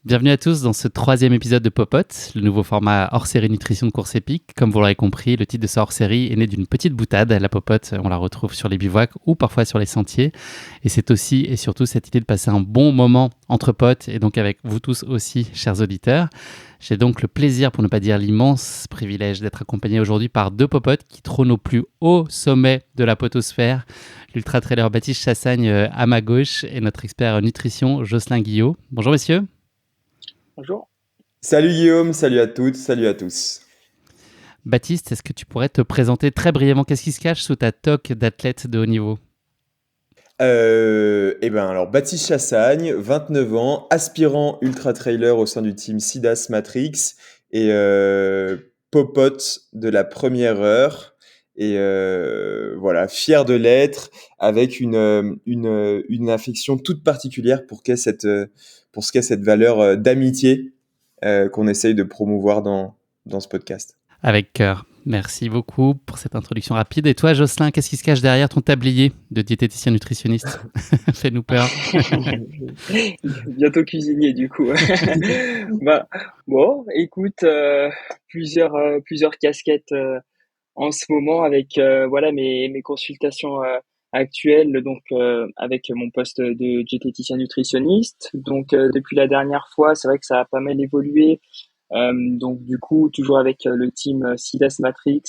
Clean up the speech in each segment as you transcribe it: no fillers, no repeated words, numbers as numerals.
Bienvenue à tous dans ce 3e épisode de Popote, le nouveau format hors-série nutrition de course épique. Comme vous l'aurez compris, le titre de ce hors-série est né d'une petite boutade. La popote, on la retrouve sur les bivouacs ou parfois sur les sentiers. Et c'est aussi et surtout cette idée de passer un bon moment entre potes et donc avec vous tous aussi, chers auditeurs. J'ai donc le plaisir, pour ne pas dire l'immense privilège, d'être accompagné aujourd'hui par deux popotes qui trônent au plus haut sommet de la potosphère. L'ultra-trailer Baptiste Chassagne à ma gauche et notre expert nutrition Jocelyn Guillot. Bonjour messieurs. Bonjour. Salut Guillaume, salut à toutes, salut à tous. Baptiste, est-ce que tu pourrais te présenter très brièvement qu'est-ce qui se cache sous ta toque d'athlète de haut niveau? Alors Baptiste Chassagne, 29 ans, aspirant ultra-trailer au sein du team Sidas Matrix et popote de la première heure. Et voilà, fier de l'être, avec une affection toute particulière pour ce qu'est cette valeur d'amitié qu'on essaye de promouvoir dans ce podcast. Avec cœur. Merci beaucoup pour cette introduction rapide. Et toi, Jocelyn, qu'est-ce qui se cache derrière ton tablier de diététicien nutritionniste? Fais-nous peur. Bientôt cuisinier du coup. Bah, bon, écoute, plusieurs casquettes en ce moment avec voilà mes consultations actuelles, donc avec mon poste de diététicien nutritionniste. Donc depuis la dernière fois, c'est vrai que ça a pas mal évolué. Donc du coup, toujours avec le team Sidas Matrix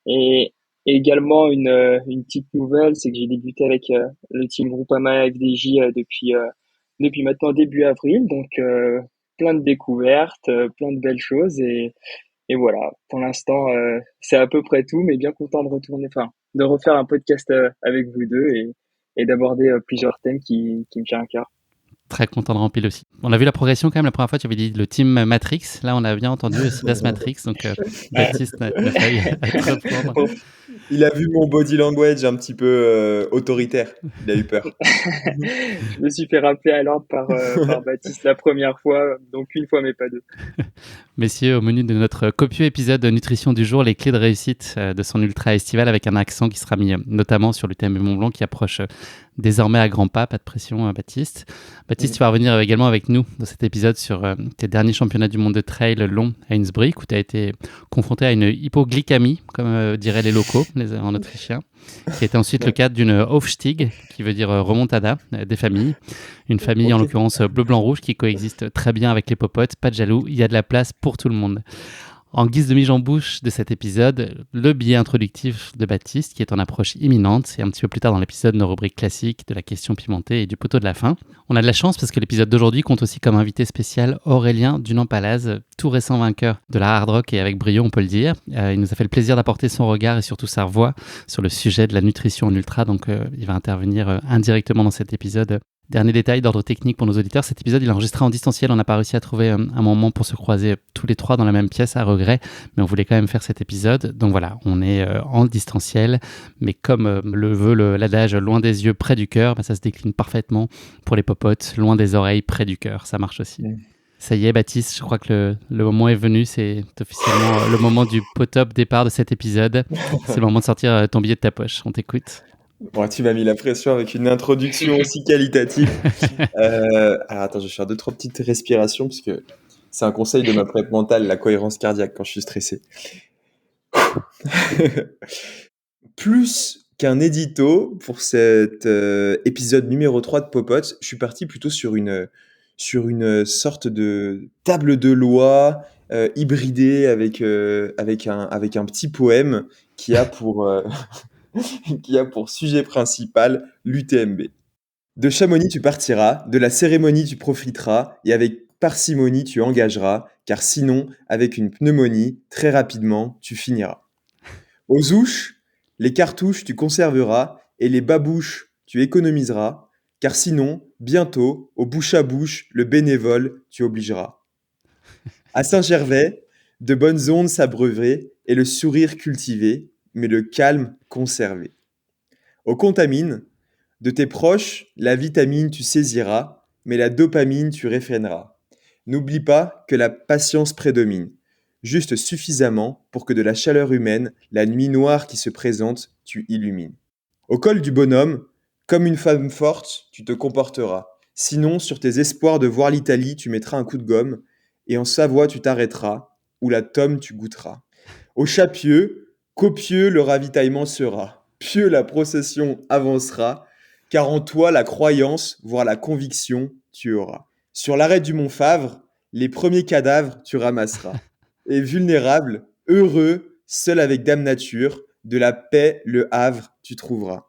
et également une petite nouvelle, c'est que j'ai débuté avec le team Groupama FDJ depuis maintenant début avril. Donc plein de découvertes, plein de belles choses et voilà. Pour l'instant, c'est à peu près tout, mais bien content de retourner, enfin, de refaire un podcast avec vous deux et d'aborder plusieurs thèmes qui me tiennent à cœur. Très content de remplir aussi. On a vu la progression quand même. La première fois, tu avais dit le team Matrix. Là, on a bien entendu Sidas Matrix. Donc, Baptiste n'a pas eu à te reprendre. Bon, Il a vu mon body language un petit peu autoritaire. Il a eu peur. je me suis fait rappeler à l'ordre par Baptiste la première fois, donc une fois mais pas deux. Messieurs, au menu de notre copieux épisode de nutrition du jour, les clés de réussite de son ultra estival avec un accent qui sera mis notamment sur l'UTMB Mont-Blanc qui approche désormais à grands pas. Pas de pression, Baptiste. Baptiste, tu vas revenir également avec nous dans cet épisode sur tes derniers championnats du monde de trail long à Innsbruck où tu as été confronté à une hypoglycémie, comme diraient les locaux, en autrichien, qui était ensuite le cadre d'une Aufstieg, qui veut dire remontada des familles. Une famille, en l'occurrence bleu-blanc-rouge, qui coexiste très bien avec les popotes. Pas de jaloux, il y a de la place pour tout le monde. En guise de mise en bouche de cet épisode, le billet introductif de Baptiste, qui est en approche imminente, et un petit peu plus tard dans l'épisode, nos rubriques classiques de la question pimentée et du poteau de la fin. On a de la chance parce que l'épisode d'aujourd'hui compte aussi comme invité spécial Aurélien Dunant-Palaz, tout récent vainqueur de la hard rock et avec brio, on peut le dire. Il nous a fait le plaisir d'apporter son regard et surtout sa voix sur le sujet de la nutrition en ultra, donc il va intervenir indirectement dans cet épisode. Dernier détail d'ordre technique pour nos auditeurs, cet épisode il est enregistré en distanciel, on n'a pas réussi à trouver un moment pour se croiser tous les trois dans la même pièce à regret, mais on voulait quand même faire cet épisode, donc voilà, on est en distanciel, mais comme le veut l'adage loin des yeux, près du cœur, ça se décline parfaitement pour les popotes, loin des oreilles, près du cœur, ça marche aussi. Ça y est Baptiste, je crois que le moment est venu, c'est officiellement le moment du pot-up départ de cet épisode, c'est le moment de sortir ton billet de ta poche, on t'écoute. Bon, tu m'as mis la pression avec une introduction aussi qualitative. Alors attends, je vais faire 2-3 petites respirations parce que c'est un conseil de ma prep mentale, la cohérence cardiaque quand je suis stressé. Plus qu'un édito pour cet épisode numéro 3 de Popote, je suis parti plutôt sur une sorte de table de loi hybridée avec un petit poème qui a pour, qui a pour sujet principal l'UTMB. De Chamonix tu partiras, de la cérémonie tu profiteras, et avec parcimonie tu engageras, car sinon, avec une pneumonie, très rapidement, tu finiras. Aux ouches, les cartouches tu conserveras, et les babouches tu économiseras, car sinon, bientôt, au bouche à bouche, le bénévole tu obligeras. À Saint-Gervais, de bonnes ondes s'abreuveraient, et le sourire cultivé, mais le calme conservé. Aux contamines, de tes proches, la vitamine tu saisiras, mais la dopamine tu réfréneras. N'oublie pas que la patience prédomine, juste suffisamment pour que de la chaleur humaine, la nuit noire qui se présente, tu illumines. Au col du bonhomme, comme une femme forte, tu te comporteras, Sinon, sur tes espoirs de voir l'Italie, tu mettras un coup de gomme, et en Savoie, tu t'arrêteras, ou la tome, tu goûteras. Au Chapieux, copieux le ravitaillement sera, pieux la procession avancera, car en toi la croyance, voire la conviction, tu auras. Sur l'arête du mont Favre, les premiers cadavres tu ramasseras. Et vulnérable, heureux, seul avec Dame Nature, de la paix le havre tu trouveras.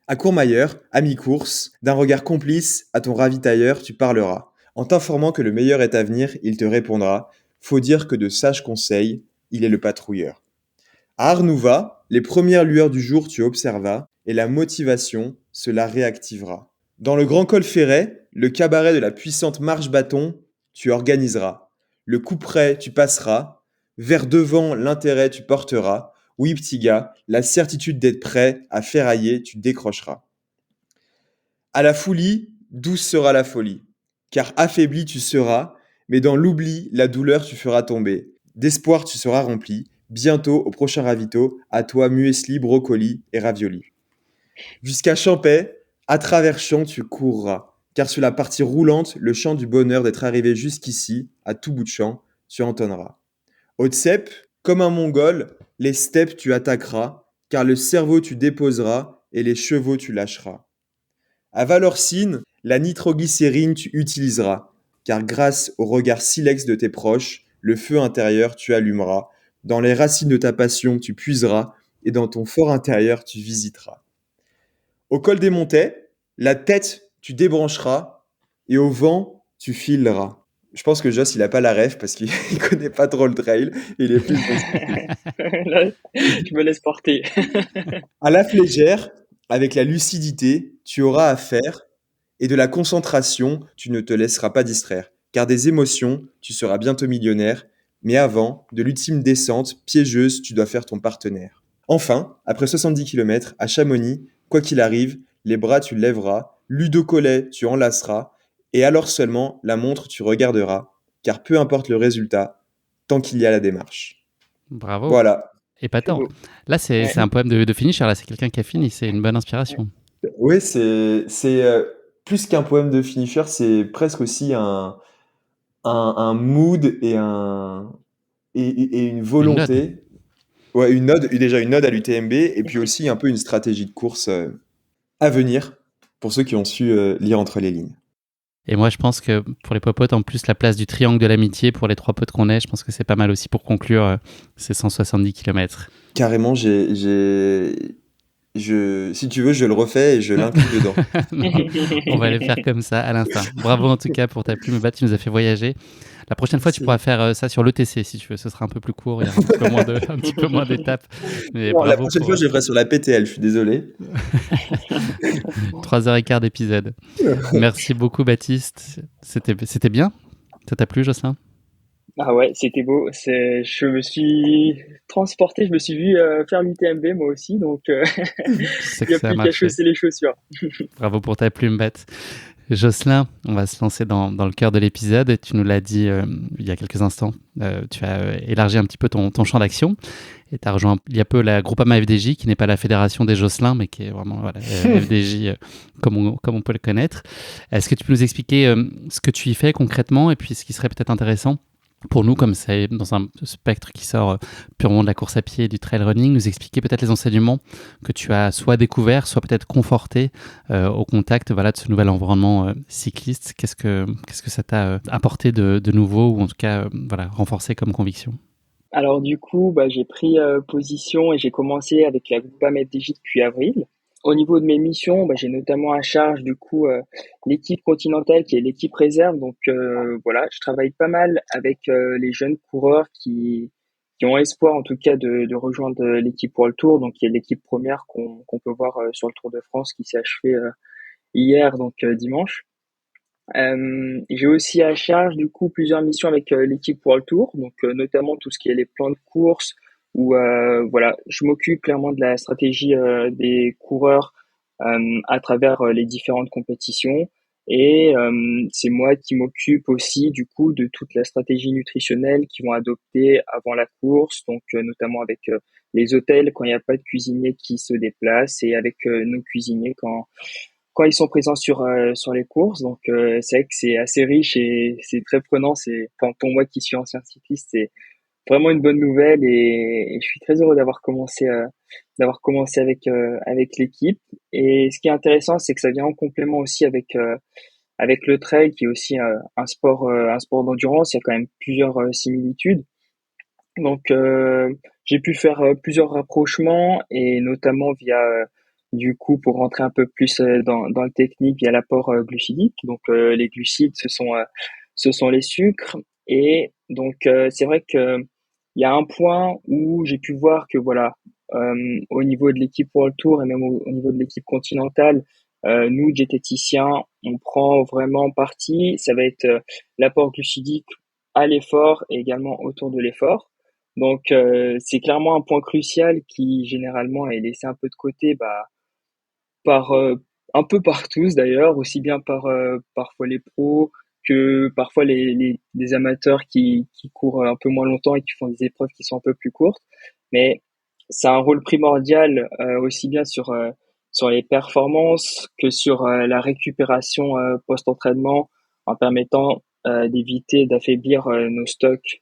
À Courmayeur, à mi-course, d'un regard complice à ton ravitailleur tu parleras. En t'informant que le meilleur est à venir, il te répondra. Faut dire que de sages conseils, il est le patrouilleur. À Arnouva, les premières lueurs du jour tu observas, et la motivation, cela réactivera. Dans le grand col ferret, le cabaret de la puissante marche bâton, tu organiseras. Le couperet tu passeras, vers devant l'intérêt tu porteras. Oui, petit gars, la certitude d'être prêt à ferrailler tu décrocheras. À la foulie, douce sera la folie, car affaibli tu seras, mais dans l'oubli, la douleur tu feras tomber. D'espoir tu seras rempli, bientôt au prochain ravito, à toi muesli, brocoli et ravioli. Jusqu'à Champais, à travers champs tu courras, car sur la partie roulante, le chant du bonheur d'être arrivé jusqu'ici, à tout bout de champ, tu entendras. Haute-Cep, comme un mongol, les steppes tu attaqueras, car le cerveau tu déposeras et les chevaux tu lâcheras. À Valorcine, la nitroglycérine tu utiliseras, car grâce au regard silex de tes proches, le feu intérieur tu allumeras, dans les racines de ta passion tu puiseras, et dans ton fort intérieur tu visiteras. Au col des Montets, la tête tu débrancheras, et au vent tu fileras. Je pense que Joss, il a pas la ref parce qu'il il connaît pas trop le trail. Il est plus Là, je me laisse porter. à la flégère, avec la lucidité, tu auras à faire, et de la concentration, tu ne te laisseras pas distraire. Car des émotions, tu seras bientôt millionnaire, mais avant, de l'ultime descente piégeuse, tu dois faire ton partenaire. Enfin, après 70 kilomètres, à Chamonix, quoi qu'il arrive, les bras tu lèveras, Ludo Collet tu enlaceras, et alors seulement la montre tu regarderas, car peu importe le résultat, tant qu'il y a la démarche. Bravo. Voilà. Épatant. Beau. Là, c'est Ouais. un poème de finisher. Là, c'est quelqu'un qui a fini. C'est une bonne inspiration. Oui, c'est plus qu'un poème de finisher, c'est presque aussi un mood et une Une ode. volonté. Ouais, déjà une ode à l'UTMB, et puis aussi un peu une stratégie de course à venir, pour ceux qui ont su lire entre les lignes. Et moi, je pense que pour les popotes, en plus, la place du triangle de l'amitié pour les 3 potes qu'on est, je pense que c'est pas mal aussi pour conclure ces 170 kilomètres. Carrément, si tu veux, je le refais et je l'inclus dedans. Non, on va les faire comme ça à l'instant. Bravo en tout cas pour ta plume, Bat, tu nous as fait voyager. La prochaine fois, tu Merci. pourras faire ça sur l'ETC si tu veux. Ce sera un peu plus court, il y a un petit peu un petit peu moins d'étapes. Mais Non, la bravo prochaine pour fois, je le ferai sur la PTL, je suis désolé. 3h15 d'épisode. Merci beaucoup, Baptiste. C'était bien. Ça t'a plu, Jocelyn? Ah ouais, c'était beau. Je me suis transporté, je me suis vu faire l'UTMB moi aussi, donc C'est il n'y que a ça a plus qu'à marché. chausser les chaussures. Bravo pour ta plume, Bat. Jocelyn, on va se lancer dans le cœur de l'épisode. Tu nous l'as dit il y a quelques instants. Tu as élargi un petit peu ton champ d'action et tu as rejoint il y a peu la Groupama FDJ, qui n'est pas la fédération des Jocelyn, mais qui est vraiment voilà, FDJ comme on peut le connaître. Est-ce que tu peux nous expliquer ce que tu y fais concrètement et puis ce qui serait peut-être intéressant pour nous, comme c'est dans un spectre qui sort purement de la course à pied et du trail running, nous expliquer peut-être les enseignements que tu as soit découverts, soit peut-être confortés au contact voilà, de ce nouvel environnement cycliste. Qu'est-ce que ça t'a apporté de nouveau ou en tout cas voilà, renforcé comme conviction? Alors du coup, bah, j'ai pris position et j'ai commencé avec la Groupama FDJ depuis avril. Au niveau de mes missions, bah, j'ai notamment à charge du coup l'équipe continentale qui est l'équipe réserve. Donc voilà, je travaille pas mal avec les jeunes coureurs qui ont espoir en tout cas de rejoindre l'équipe World Tour, donc qui est l'équipe première qu'on peut voir sur le Tour de France qui s'est achevé hier, donc dimanche. J'ai aussi à charge du coup plusieurs missions avec l'équipe World Tour, donc notamment tout ce qui est les plans de course, où voilà, je m'occupe clairement de la stratégie des coureurs à travers les différentes compétitions, et c'est moi qui m'occupe aussi du coup de toute la stratégie nutritionnelle qu'ils vont adopter avant la course, donc notamment avec les hôtels quand il n'y a pas de cuisinier qui se déplace, et avec nos cuisiniers quand ils sont présents sur les courses. Donc c'est vrai que c'est assez riche et c'est très prenant. Enfin, pour moi qui suis ancien cycliste, c'est vraiment une bonne nouvelle et je suis très heureux d'avoir commencé avec l'équipe. Et ce qui est intéressant, c'est que ça vient en complément aussi avec le trail, qui est aussi un sport d'endurance. Il y a quand même plusieurs similitudes. Donc, j'ai pu faire plusieurs rapprochements et notamment via, du coup, pour rentrer un peu plus dans le technique, via l'apport glucidique. Donc, les glucides, ce sont les sucres. Et donc, c'est vrai que il y a un point où j'ai pu voir que voilà, au niveau de l'équipe World Tour et même au niveau de l'équipe continentale, nous, diététiciens, on prend vraiment parti. Ça va être l'apport glucidique à l'effort et également autour de l'effort. Donc, c'est clairement un point crucial qui généralement est laissé un peu de côté, par un peu par tous d'ailleurs, aussi bien par parfois les pros que parfois les amateurs qui courent un peu moins longtemps et qui font des épreuves qui sont un peu plus courtes. Mais ça a un rôle primordial aussi bien sur les performances que sur la récupération post-entraînement, en permettant d'éviter d'affaiblir nos stocks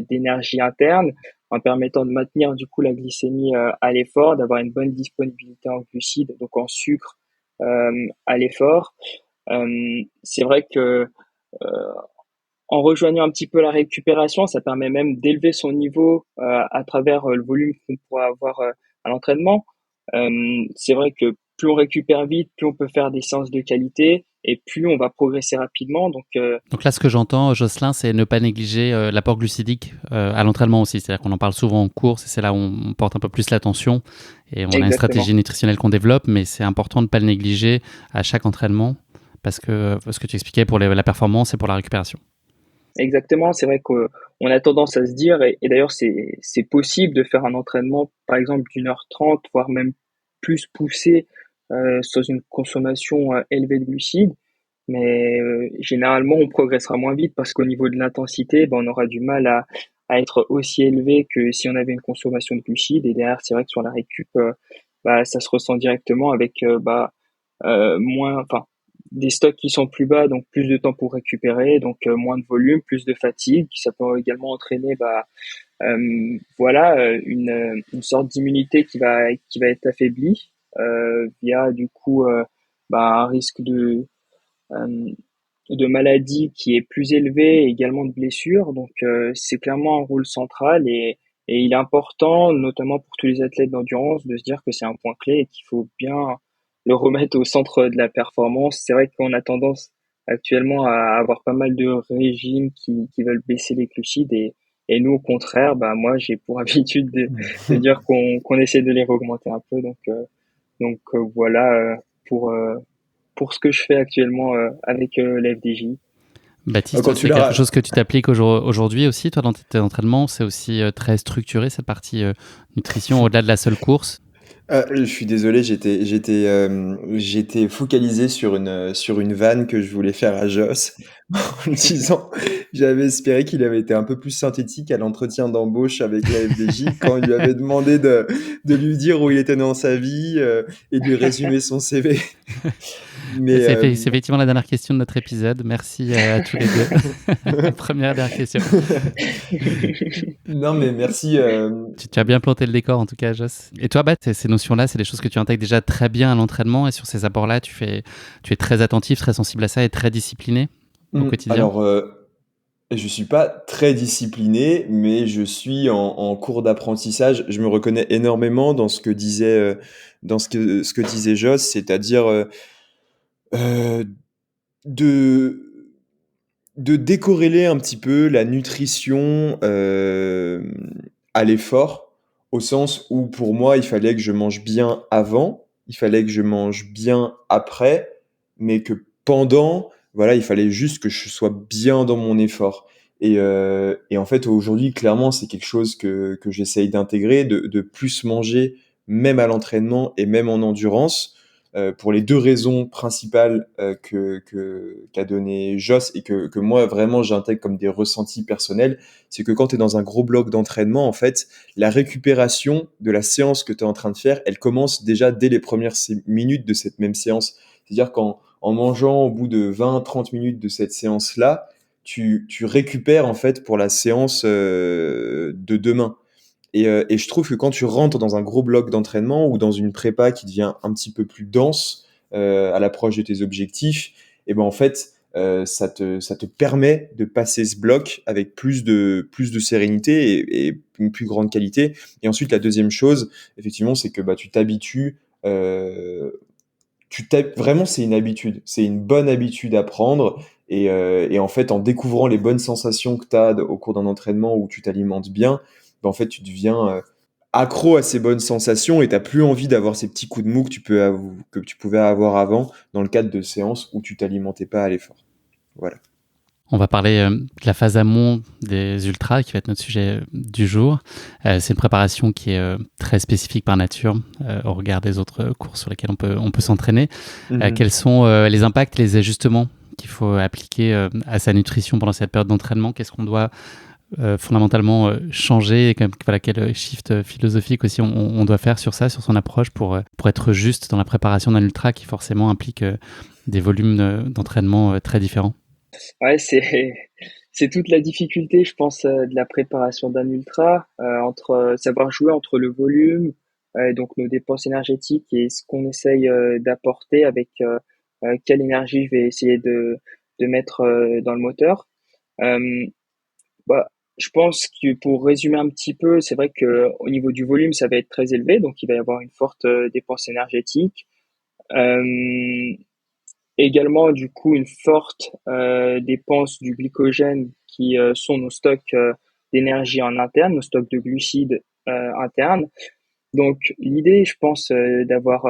d'énergie interne, en permettant de maintenir du coup la glycémie à l'effort, d'avoir une bonne disponibilité en glucides, donc en sucre à l'effort. C'est vrai que euh, en rejoignant un petit peu la récupération, ça permet même d'élever son niveau à travers le volume qu'on pourra avoir à l'entraînement. C'est vrai que plus on récupère vite, plus on peut faire des séances de qualité et plus on va progresser rapidement. Donc là, ce que j'entends, Jocelyn, c'est ne pas négliger l'apport glucidique à l'entraînement aussi. C'est-à-dire qu'on en parle souvent en course et c'est là où on porte un peu plus l'attention et on a une Exactement. stratégie nutritionnelle qu'on développe, mais c'est important de ne pas le négliger à chaque entraînement parce que ce que tu expliquais pour la performance et pour la récupération. Exactement, c'est vrai qu'on a tendance à se dire, et d'ailleurs c'est possible de faire un entraînement par exemple d'1h30, voire même plus poussé sans une consommation élevée de glucides, mais généralement on progressera moins vite parce qu'au niveau de l'intensité, ben, on aura du mal à être aussi élevé que si on avait une consommation de glucides, et derrière c'est vrai que sur la récup, bah, ça se ressent directement avec enfin des stocks qui sont plus bas, donc plus de temps pour récupérer, donc moins de volume, plus de fatigue. Ça peut également entraîner une sorte d'immunité qui va être affaiblie via du coup un risque euh, de maladie qui est plus élevé et également de blessures. Donc c'est clairement un rôle central et il est important, notamment pour tous les athlètes d'endurance, de se dire que c'est un point clé et qu'il faut bien le remettre au centre de la performance. C'est vrai qu'on a tendance actuellement à avoir pas mal de régimes qui veulent baisser les glucides et nous, au contraire, moi, j'ai pour habitude de dire qu'on essaie de les augmenter un peu. Voilà pour, euh, pour ce que je fais actuellement avec la FDJ. Baptiste, Quand tu c'est quelque l'as chose que tu t'appliques aujourd'hui aussi, toi, dans tes entraînements. C'est aussi très structuré, cette partie nutrition, au-delà de la seule course. Je suis désolé, j'étais focalisé sur une vanne que je voulais faire à Joss en me disant, j'avais espéré qu'il avait été un peu plus synthétique à l'entretien d'embauche avec la FDJ quand il lui avait demandé de lui dire où il était dans sa vie et de lui résumer son CV. Mais C'est effectivement la dernière question de notre épisode. Merci à tous les deux. Première dernière question. non, mais merci. Tu as bien planté le décor en tout cas, Joss. Et toi, Bat, ces notions-là, c'est des choses que tu intègres déjà très bien à l'entraînement et sur ces apports-là, tu es très attentif, très sensible à ça et très discipliné au quotidien. Alors, je suis pas très discipliné, mais je suis en cours d'apprentissage. Je me reconnais énormément dans ce que disait, ce que disait Joss, c'est-à-dire euh, de, de décorréler un petit peu la nutrition à l'effort, au sens où pour moi, il fallait que je mange bien avant, il fallait que je mange bien après, mais que pendant, voilà, il fallait juste que je sois bien dans mon effort. Et en fait, aujourd'hui, clairement, c'est quelque chose que j'essaye d'intégrer, de plus manger, même à l'entraînement et même en endurance, pour les deux raisons principales qu'a donné Joss et que moi vraiment j'intègre comme des ressentis personnels, c'est que quand tu es dans un gros bloc d'entraînement, en fait, la récupération de la séance que tu es en train de faire, elle commence déjà dès les premières minutes de cette même séance. C'est-à-dire qu'en mangeant au bout de 20-30 minutes de cette séance-là, tu récupères en fait pour la séance de demain. Et je trouve que quand tu rentres dans un gros bloc d'entraînement ou dans une prépa qui devient un petit peu plus dense à l'approche de tes objectifs, et ben en fait, ça te permet de passer ce bloc avec plus de sérénité et une plus grande qualité. Et ensuite, la deuxième chose, effectivement, c'est que bah, tu t'habitues. Vraiment, c'est une habitude. C'est une bonne habitude à prendre. Et en fait, en découvrant les bonnes sensations que tu as au cours d'un entraînement où tu t'alimentes bien, ben, en fait, tu deviens accro à ces bonnes sensations et t'as plus envie d'avoir ces petits coups de mou que tu pouvais avoir avant dans le cadre de séances où tu t'alimentais pas à l'effort. Voilà. On va parler de la phase amont des ultras, qui va être notre sujet du jour. C'est une préparation qui est très spécifique par nature, au regard des autres courses sur lesquelles on peut s'entraîner. Quels sont les impacts, les ajustements qu'il faut appliquer à sa nutrition pendant cette période d'entraînement? Qu'est-ce qu'on doit fondamentalement changer? Et voilà, quel shift philosophique aussi on doit faire sur ça, sur son approche pour être juste dans la préparation d'un ultra qui forcément implique des volumes d'entraînement très différents? Ouais, c'est toute la difficulté, je pense, de la préparation d'un ultra, entre savoir jouer entre le volume, et donc nos dépenses énergétiques et ce qu'on essaye d'apporter avec quelle énergie je vais essayer de mettre dans le moteur. Euh, Bah, je pense que pour résumer un petit peu, c'est vrai que au niveau du volume, ça va être très élevé, donc il va y avoir une forte dépense énergétique. Euh, Également, du coup, une forte dépense du glycogène qui sont nos stocks d'énergie en interne, nos stocks de glucides internes. Donc, l'idée, je pense, d'avoir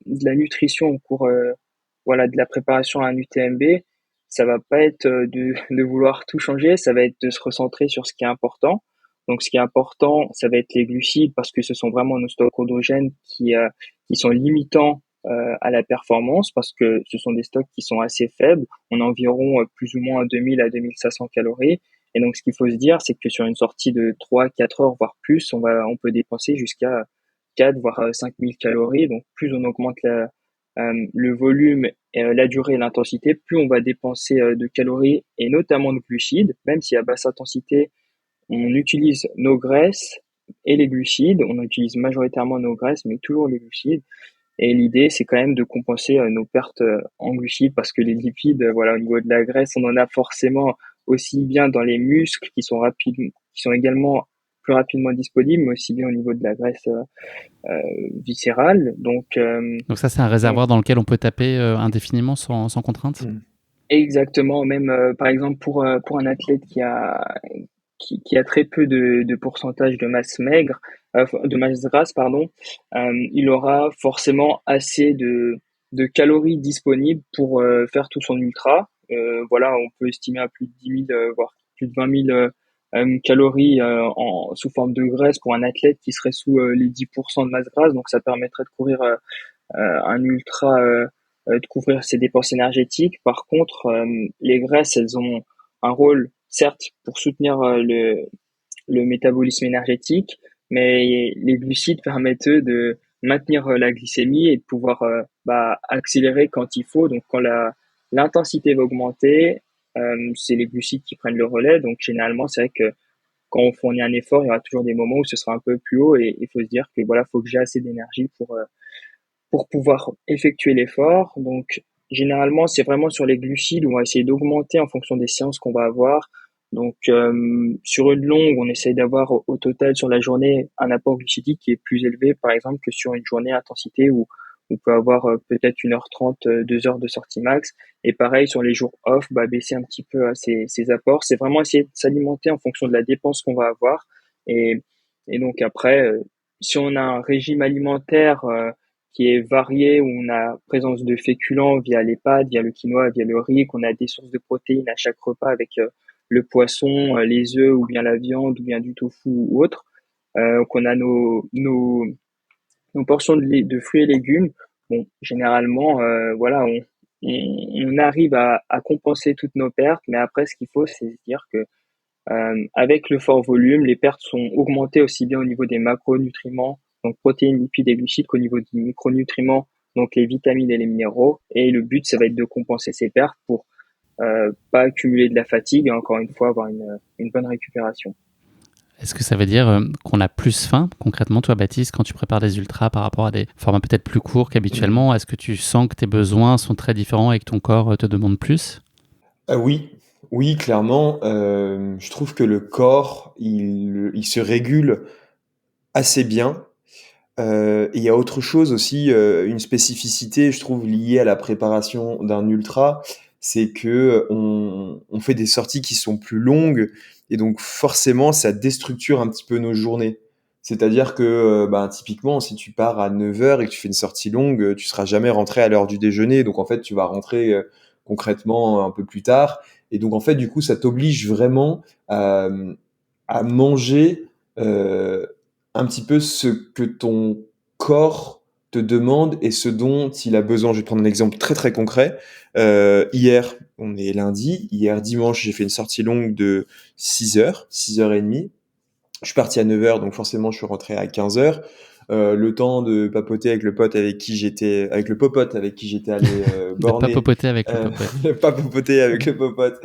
de la nutrition au cours voilà, de la préparation à un UTMB, ça va pas être de vouloir tout changer, ça va être de se recentrer sur ce qui est important. Donc, ce qui est important, ça va être les glucides parce que ce sont vraiment nos stocks endogènes qui sont limitants à la performance parce que ce sont des stocks qui sont assez faibles. On a environ plus ou moins 2000 à 2500 calories. Et donc, ce qu'il faut se dire, c'est que sur une sortie de 3-4 heures, voire plus, on peut dépenser jusqu'à 4 voire 5000 calories. Donc, plus on augmente le volume, la durée et l'intensité, plus on va dépenser de calories et notamment de glucides. Même si à basse intensité, on utilise nos graisses et les glucides. On utilise majoritairement nos graisses, mais toujours les glucides. Et l'idée, c'est quand même de compenser nos pertes en glucides parce que les lipides, voilà, au niveau de la graisse, on en a forcément aussi bien dans les muscles qui sont rapides, qui sont également plus rapidement disponibles, mais aussi bien au niveau de la graisse viscérale. Donc ça, c'est un réservoir dans lequel on peut taper indéfiniment sans contrainte? Exactement, même par exemple pour un athlète qui a très peu de pourcentage de masse maigre, de masse grasse, pardon, il aura forcément assez de calories disponibles pour faire tout son ultra. Voilà, on peut estimer à plus de 10 000, voire plus de 20 000 calories sous forme de graisse pour un athlète qui serait sous les 10% de masse grasse. Donc ça permettrait de courir un ultra, de couvrir ses dépenses énergétiques. Par contre, les graisses, elles ont un rôle, certes, pour soutenir le métabolisme énergétique, mais les glucides permettent eux de maintenir la glycémie et de pouvoir accélérer quand il faut. Donc quand l'intensité va augmenter, c'est les glucides qui prennent le relais. Donc généralement, c'est vrai que quand on fournit un effort, il y aura toujours des moments où ce sera un peu plus haut et il faut se dire que voilà, faut que j'ai assez d'énergie pour pouvoir effectuer l'effort. Donc, généralement, c'est vraiment sur les glucides où on va essayer d'augmenter en fonction des séances qu'on va avoir. Donc, sur une longue, on essaye d'avoir au total sur la journée un apport glucidique qui est plus élevé, par exemple, que sur une journée à intensité où on peut avoir peut-être 1h30, 2 heures de sortie max. Et pareil, sur les jours off, baisser un petit peu ces apports. C'est vraiment essayer de s'alimenter en fonction de la dépense qu'on va avoir. Et, et donc après, si on a un régime alimentaire qui est varié, où on a présence de féculents via les pâtes, via le quinoa, via le riz, qu'on a des sources de protéines à chaque repas avec le poisson, les œufs ou bien la viande ou bien du tofu ou autre, qu'on a nos portions de fruits et légumes. Bon, généralement, voilà, on arrive à compenser toutes nos pertes, mais après, ce qu'il faut, c'est se dire que avec le fort volume, les pertes sont augmentées aussi bien au niveau des macronutriments, donc protéines, lipides et glucides, qu'au niveau des micronutriments, donc les vitamines et les minéraux. Et le but, ça va être de compenser ces pertes pour pas accumuler de la fatigue et encore une fois avoir une bonne récupération. Est-ce que ça veut dire qu'on a plus faim concrètement, toi, Baptiste, quand tu prépares des ultras par rapport à des formats peut-être plus courts qu'habituellement? Est-ce que tu sens que tes besoins sont très différents et que ton corps te demande plus? Oui, oui, clairement. Je trouve que le corps, il se régule assez bien. Et il y a autre chose aussi, une spécificité, je trouve, liée à la préparation d'un ultra, c'est que on fait des sorties qui sont plus longues et donc forcément, ça déstructure un petit peu nos journées. C'est-à-dire que, ben, typiquement, si tu pars à 9 heures et que tu fais une sortie longue, tu seras jamais rentré à l'heure du déjeuner. Donc en fait, tu vas rentrer, concrètement un peu plus tard et donc en fait, du coup, ça t'oblige vraiment à, à manger, un petit peu ce que ton corps te demande et ce dont il a besoin. Je vais prendre un exemple très, très concret. Hier, on est lundi, hier dimanche, j'ai fait une sortie longue de 6 heures, 6 heures et demie. Je suis parti à 9 heures, donc forcément je suis rentré à 15 heures. Le temps de papoter avec le popote avec qui j'étais allé De pas borner, popoter avec le euh, popote. pas papoter avec le popote,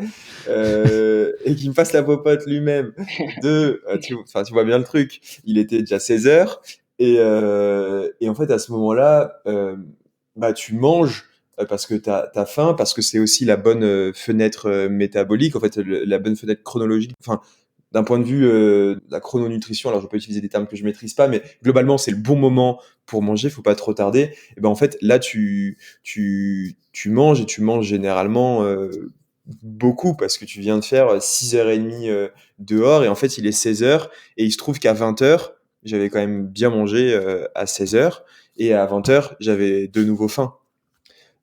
et qu'il me fasse la popote lui-même. Tu vois bien le truc. Il était déjà 16 heures et en fait à ce moment-là, bah tu manges parce que t'as faim, parce que c'est aussi la bonne fenêtre métabolique, en fait la bonne fenêtre chronologique. Enfin, d'un point de vue de la chrononutrition, alors je peux utiliser des termes que je maîtrise pas, mais globalement c'est le bon moment pour manger, faut pas trop tarder. Et ben en fait là tu manges et tu manges généralement beaucoup parce que tu viens de faire 6 heures et demie dehors et en fait il est 16 heures et il se trouve qu'à 20 heures j'avais quand même bien mangé à 16 heures et à 20 heures j'avais de nouveau faim.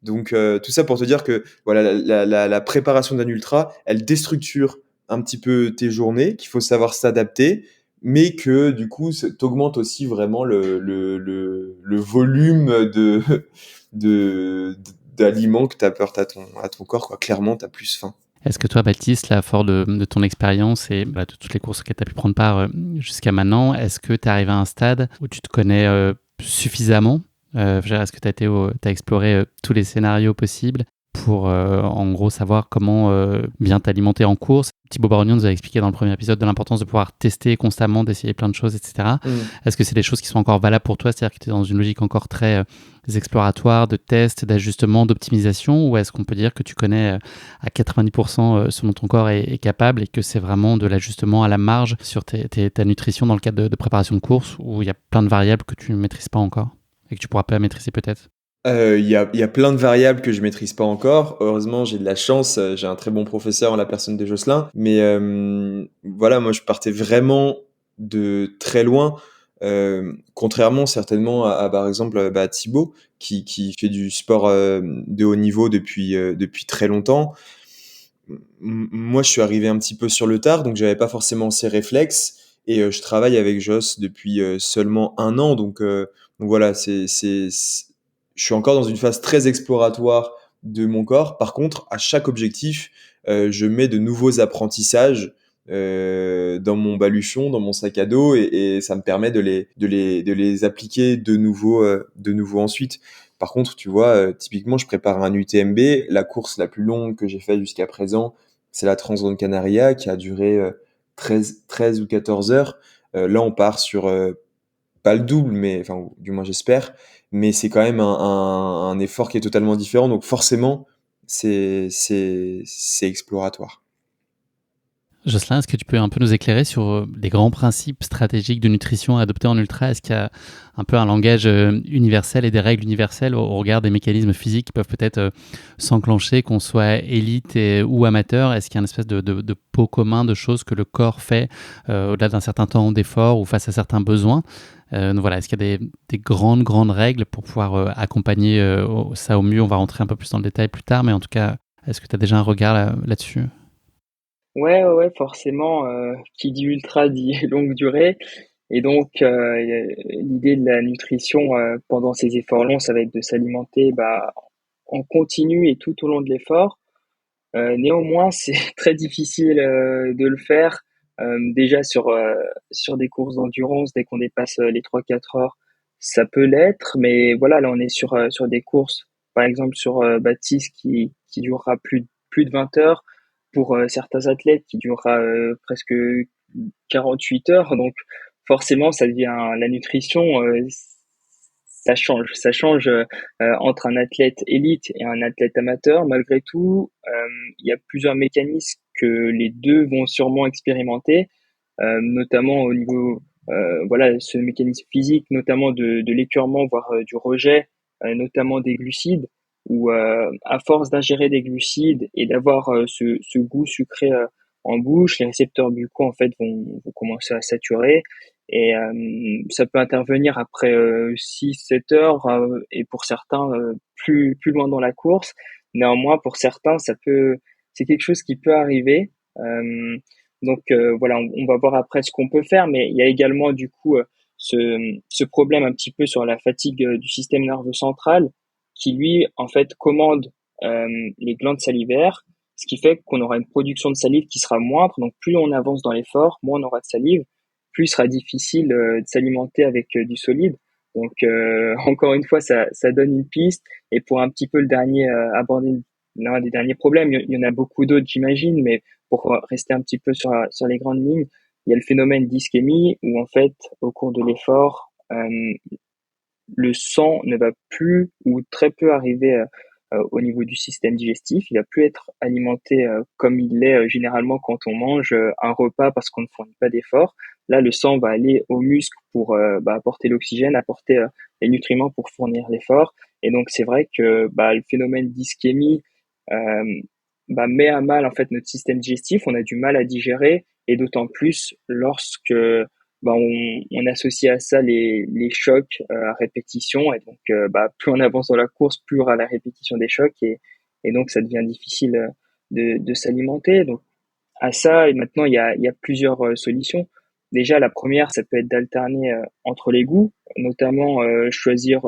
Donc tout ça pour te dire que voilà, la préparation d'un ultra, elle déstructure un petit peu tes journées, qu'il faut savoir s'adapter, mais que du coup, t'augmente aussi vraiment le volume de, d'aliments que tu apportes à ton corps, quoi. Clairement, tu as plus faim. Est-ce que toi, Baptiste, là, fort de ton expérience et de toutes les courses que tu as pu prendre part jusqu'à maintenant, est-ce que tu es arrivé à un stade où tu te connais suffisamment est-ce que tu as exploré tous les scénarios possibles pour, en gros, savoir comment bien t'alimenter en course? Thibaut Barognon nous a expliqué dans le premier épisode de l'importance de pouvoir tester constamment, d'essayer plein de choses, etc. Mm. Est-ce que c'est des choses qui sont encore valables pour toi? C'est-à-dire que tu es dans une logique encore très exploratoire, de test, d'ajustement, d'optimisation? Ou est-ce qu'on peut dire que tu connais à 90% ce dont ton corps est capable et que c'est vraiment de l'ajustement à la marge sur ta nutrition dans le cadre de préparation de course où il y a plein de variables que tu ne maîtrises pas encore et que tu pourras pas maîtriser peut-être? Il y a plein de variables que je maîtrise pas encore. Heureusement, j'ai de la chance, j'ai un très bon professeur en la personne de Jocelyn. Mais voilà, moi, je partais vraiment de très loin. Contrairement certainement par exemple, bah, Thibaut, qui fait du sport de haut niveau depuis très longtemps. Moi, je suis arrivé un petit peu sur le tard, donc j'avais pas forcément ces réflexes. Et je travaille avec Joss depuis seulement 1 an, donc voilà, je suis encore dans une phase très exploratoire de mon corps. Par contre, à chaque objectif, je mets de nouveaux apprentissages dans mon baluchon, dans mon sac à dos, et ça me permet de les appliquer de nouveau ensuite. Par contre, tu vois, typiquement, je prépare un UTMB. La course la plus longue que j'ai faite jusqu'à présent, c'est la Transgrande Canaria qui a duré 13 ou 14 heures. Là, on part sur pas le double, mais enfin, du moins j'espère. Mais c'est quand même un effort qui est totalement différent. Donc forcément, c'est exploratoire. Jocelyn, est-ce que tu peux un peu nous éclairer sur les grands principes stratégiques de nutrition à adopter en ultra? Est-ce qu'il y a un peu un langage universel et des règles universelles au regard des mécanismes physiques qui peuvent peut-être s'enclencher, qu'on soit élite ou amateur? Est-ce qu'il y a une espèce de pot commun de choses que le corps fait au-delà d'un certain temps d'effort ou face à certains besoins? Donc voilà, est-ce qu'il y a des grandes règles pour pouvoir accompagner ça au mieux? On va rentrer un peu plus dans le détail plus tard, mais en tout cas, est-ce que tu as déjà un regard là-dessus? Ouais, ouais, ouais, forcément, qui dit ultra dit longue durée. Et donc, l'idée de la nutrition pendant ces efforts longs, ça va être de s'alimenter bah, en continu et tout au long de l'effort. Néanmoins, c'est très difficile de le faire. Déjà sur des courses d'endurance, dès qu'on dépasse les 3-4 heures, ça peut l'être, mais voilà, là on est sur des courses, par exemple sur Baptiste qui durera plus de 20 heures, pour certains athlètes qui durera presque 48 heures, donc forcément ça devient la nutrition, ça change entre un athlète élite et un athlète amateur. Malgré tout, il y a plusieurs mécanismes que les deux vont sûrement expérimenter, notamment au niveau, voilà, ce mécanisme physique, notamment de l'écurement, voire du rejet, notamment des glucides, où à force d'ingérer des glucides et d'avoir ce goût sucré en bouche, les récepteurs buccaux en fait vont commencer à saturer. Et ça peut intervenir après 6-7 heures, et pour certains plus loin dans la course. Néanmoins, pour certains, c'est quelque chose qui peut arriver. Donc voilà, on va voir après ce qu'on peut faire, mais il y a également du coup ce problème un petit peu sur la fatigue du système nerveux central, qui lui en fait commande les glandes salivaires, ce qui fait qu'on aura une production de salive qui sera moindre. Donc plus on avance dans l'effort, moins on aura de salive, plus il sera difficile de s'alimenter avec du solide. Donc encore une fois, ça donne une piste. Et pour un petit peu le dernier aborder l'un des derniers problèmes, il y en a beaucoup d'autres j'imagine, mais pour rester un petit peu sur les grandes lignes, il y a le phénomène d'ischémie où en fait au cours de l'effort, le sang ne va plus ou très peu arriver au niveau du système digestif. Il va plus être alimenté comme il l'est généralement quand on mange un repas parce qu'on ne fournit pas d'effort. Là, le sang va aller aux muscles pour apporter l'oxygène, apporter les nutriments pour fournir l'effort. Et donc, c'est vrai que le phénomène d'ischémie euh, met à mal en fait notre système digestif. On a du mal à digérer, et d'autant plus lorsque on associe à ça les chocs à répétition. Et donc plus on avance dans la course, plus il y aura la répétition des chocs, et donc ça devient difficile de s'alimenter. Donc à ça, et maintenant il y a plusieurs solutions. Déjà, la première, ça peut être d'alterner entre les goûts, notamment choisir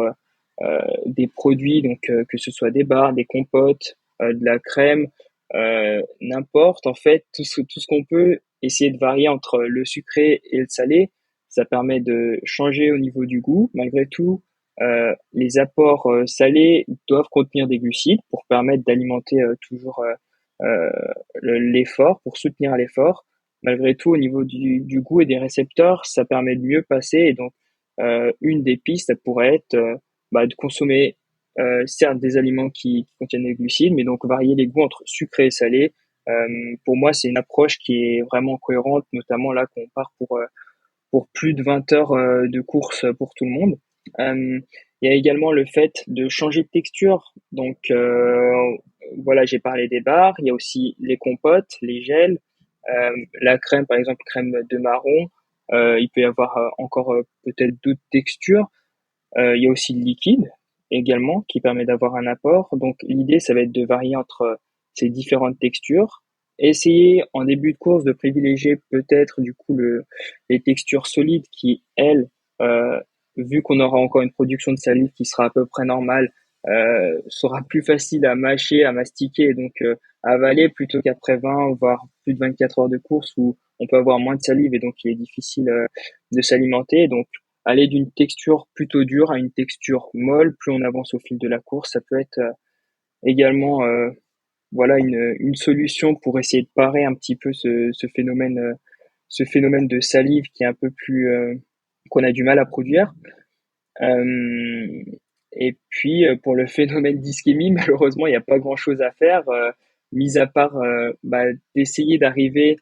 des produits, donc que ce soit des bars, des compotes, de la crème, n'importe, en fait, tout ce qu'on peut essayer de varier entre le sucré et le salé. Ça permet de changer au niveau du goût. Malgré tout, les apports salés doivent contenir des glucides pour permettre d'alimenter toujours l'effort, pour soutenir l'effort. Malgré tout, au niveau du goût et des récepteurs, ça permet de mieux passer. Et donc, une des pistes, ça pourrait être de consommer certes des aliments qui contiennent des glucides, mais donc varier les goûts entre sucré et salé. Pour moi, c'est une approche qui est vraiment cohérente, notamment là qu'on part pour plus de 20 heures de course pour tout le monde. Il y a également le fait de changer de texture. Donc voilà, j'ai parlé des bars, il y a aussi les compotes, les gels, la crème, par exemple, crème de marron. Il peut y avoir encore peut-être d'autres textures. Il y a aussi le liquide également qui permet d'avoir un apport. Donc l'idée, ça va être de varier entre ces différentes textures. Essayer en début de course de privilégier peut-être du coup les textures solides qui, elles, euh, vu qu'on aura encore une production de salive qui sera à peu près normale, sera plus facile à mâcher, à mastiquer, donc à avaler, plutôt qu'après 20 voire plus de 24 heures de course où on peut avoir moins de salive et donc il est difficile de s'alimenter. Donc aller d'une texture plutôt dure à une texture molle, plus on avance au fil de la course, ça peut être également voilà une solution pour essayer de parer un petit peu ce phénomène de salive qui est un peu plus qu'on a du mal à produire. Euh, et puis pour le phénomène d'ischémie, malheureusement, il n'y a pas grand-chose à faire, mis à part d'essayer d'arriver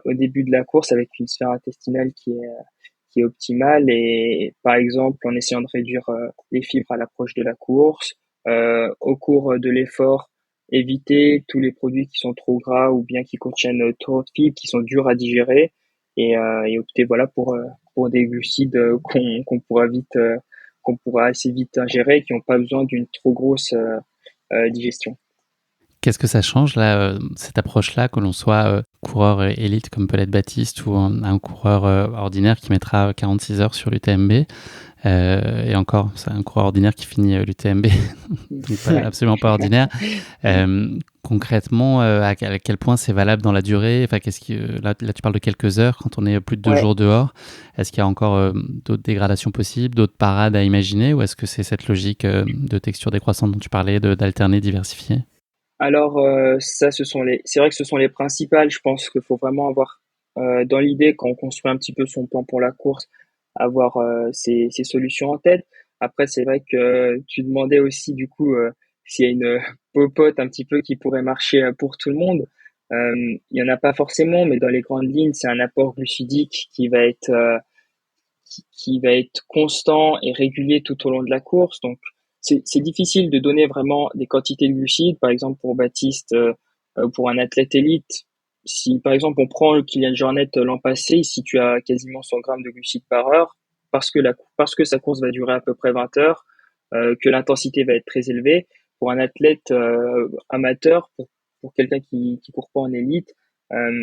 au début de la course avec une sphère intestinale qui est optimale, et par exemple en essayant de réduire les fibres à l'approche de la course, au cours de l'effort, éviter tous les produits qui sont trop gras ou bien qui contiennent trop de fibres, qui sont durs à digérer, et opter voilà pour des glucides qu'on pourra assez vite ingérer, qui n'ont pas besoin d'une trop grosse digestion. Qu'est-ce que ça change, là, cette approche-là, que l'on soit coureur élite comme peut l'être Baptiste ou un coureur ordinaire qui mettra 46 heures sur l'UTMB? Et encore, c'est un coureur ordinaire qui finit l'UTMB, donc Ouais. absolument pas ordinaire. Concrètement, à quel point c'est valable dans la durée? Enfin, là, tu parles de quelques heures quand on est plus de 2 jours dehors. Est-ce qu'il y a encore d'autres dégradations possibles, d'autres parades à imaginer, ou est-ce que c'est cette logique de texture décroissante dont tu parlais, d'alterner, diversifier? Alors ça, c'est vrai que ce sont les principales. Je pense qu'il faut vraiment avoir dans l'idée quand on construit un petit peu son plan pour la course, avoir ces solutions en tête. Après, c'est vrai que tu demandais aussi du coup s'il y a une popote un petit peu qui pourrait marcher pour tout le monde. Il y en a pas forcément, mais dans les grandes lignes, c'est un apport glucidique qui va être constant et régulier tout au long de la course. Donc, c'est difficile de donner vraiment des quantités de glucides. Par exemple, pour Baptiste, pour un athlète élite, si par exemple on prend le Kylian Jornet l'an passé, si tu as quasiment 100 grammes de glucides par heure, parce que sa course va durer à peu près 20 heures, que l'intensité va être très élevée. Pour un athlète amateur, pour quelqu'un qui court pas en élite,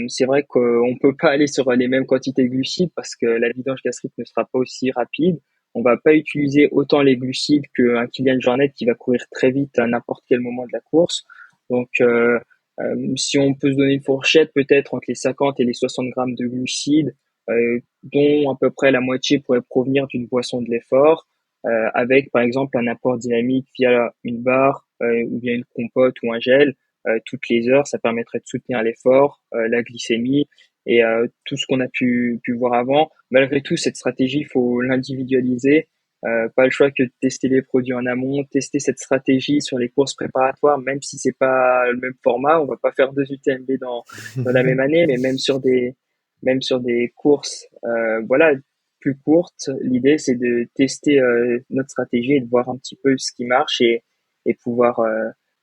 c'est vrai qu'on peut pas aller sur les mêmes quantités de glucides parce que la vidange gastrique ne sera pas aussi rapide. On va pas utiliser autant les glucides qu'un Kylian Jornet qui va courir très vite à n'importe quel moment de la course. Donc, si on peut se donner une fourchette, peut-être entre les 50 et les 60 grammes de glucides, dont à peu près la moitié pourrait provenir d'une boisson de l'effort, avec par exemple un apport dynamique via une barre ou bien une compote ou un gel toutes les heures, ça permettrait de soutenir l'effort, la glycémie et tout ce qu'on a pu voir avant. Malgré tout, cette stratégie, il faut l'individualiser. Pas le choix que de tester les produits en amont, tester cette stratégie sur les courses préparatoires, même si c'est pas le même format. On va pas faire 2 UTMB dans la même année, mais même sur des courses, voilà, plus courtes. L'idée, c'est de tester notre stratégie et de voir un petit peu ce qui marche et pouvoir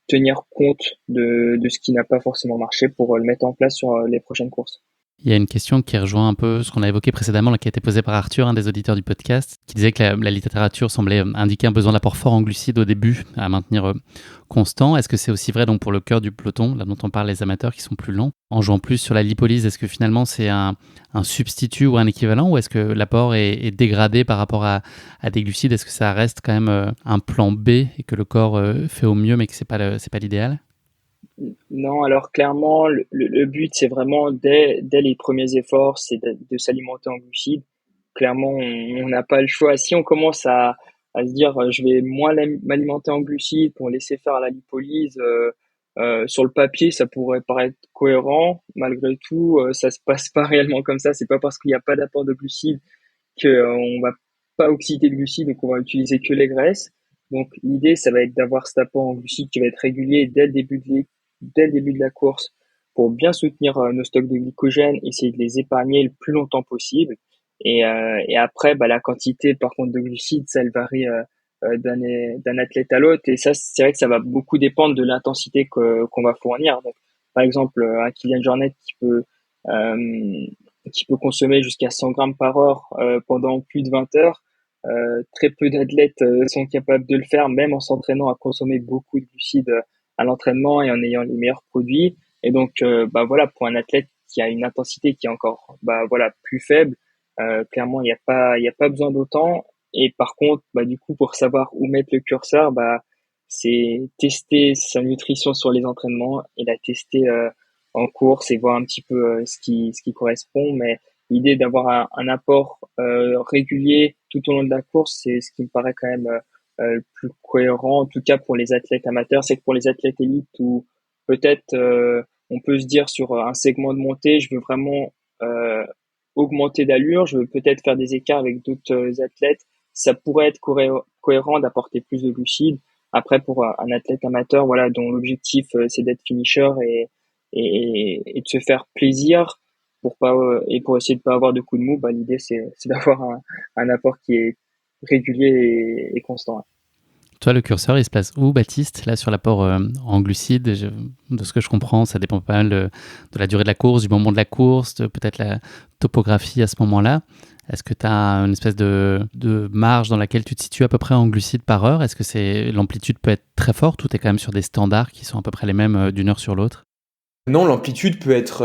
tenir compte de ce qui n'a pas forcément marché pour le mettre en place sur les prochaines courses. Il y a une question qui rejoint un peu ce qu'on a évoqué précédemment, là, qui a été posée par Arthur, un des auditeurs du podcast, qui disait que la littérature semblait indiquer un besoin d'apport fort en glucides au début, à maintenir constant. Est-ce que c'est aussi vrai donc pour le cœur du peloton, là dont on parle, les amateurs qui sont plus lents? En jouant plus sur la lipolyse, est-ce que finalement c'est un substitut ou un équivalent, ou est-ce que l'apport est dégradé par rapport à des glucides? Est-ce que ça reste quand même un plan B et que le corps fait au mieux, mais que c'est pas l'idéal? Non, alors clairement, le but, c'est vraiment dès les premiers efforts, c'est de s'alimenter en glucides. Clairement, on n'a pas le choix. Si on commence à se dire, je vais moins m'alimenter en glucides pour laisser faire la lipolyse, sur le papier, ça pourrait paraître cohérent. Malgré tout, ça se passe pas réellement comme ça. C'est pas parce qu'il n'y a pas d'apport de glucides que on va pas oxyder de glucides, donc on va utiliser que les graisses. Donc l'idée, ça va être d'avoir cet apport en glucides qui va être régulier dès le début de la course pour bien soutenir nos stocks de glycogène, essayer de les épargner le plus longtemps possible. Et après, bah, la quantité, par contre, de glucides, ça, elle varie d'un athlète à l'autre. Et ça, c'est vrai que ça va beaucoup dépendre de l'intensité qu'on va fournir. Donc, par exemple, un Kylian Jornet qui peut consommer jusqu'à 100 grammes par heure pendant plus de 20 heures. Très peu d'athlètes sont capables de le faire, même en s'entraînant à consommer beaucoup de glucides à l'entraînement et en ayant les meilleurs produits. Et donc, bah voilà, pour un athlète qui a une intensité qui est encore, bah voilà, plus faible, clairement, il y a pas besoin d'autant. Et par contre, bah du coup, pour savoir où mettre le curseur, bah c'est tester sa nutrition sur les entraînements et la tester en course et voir un petit peu ce qui correspond. Mais l'idée d'avoir un apport régulier tout au long de la course, c'est ce qui me paraît quand même le plus cohérent, en tout cas pour les athlètes amateurs. C'est que pour les athlètes élites, où peut-être on peut se dire sur un segment de montée, je veux vraiment augmenter d'allure, je veux peut-être faire des écarts avec d'autres athlètes, ça pourrait être cohérent d'apporter plus de glucides. Après, pour un athlète amateur, voilà, dont l'objectif c'est d'être finisher et de se faire plaisir pour pas et pour essayer de pas avoir de coups de mou, bah l'idée c'est d'avoir un apport qui est régulier et constant. Toi, le curseur, il se place où, Baptiste? Là, sur l'apport en glucides, de ce que je comprends, ça dépend pas mal de la durée de la course, du moment de la course, de peut-être la topographie à ce moment-là. Est-ce que tu as une espèce de marge dans laquelle tu te situes à peu près en glucides par heure? Est-ce que l'amplitude peut être très forte ou tu es quand même sur des standards qui sont à peu près les mêmes d'une heure sur l'autre? Non, l'amplitude peut être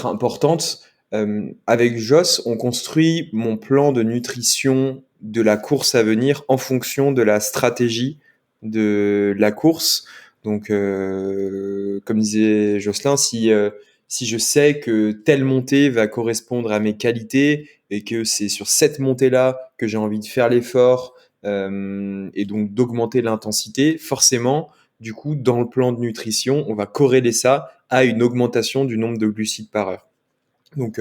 importante. Avec Joss, on construit mon plan de nutrition de la course à venir en fonction de la stratégie de la course. Donc, comme disait Jocelyn, si je sais que telle montée va correspondre à mes qualités et que c'est sur cette montée-là que j'ai envie de faire l'effort, et donc d'augmenter l'intensité, forcément, du coup, dans le plan de nutrition, on va corréler ça à une augmentation du nombre de glucides par heure. Donc,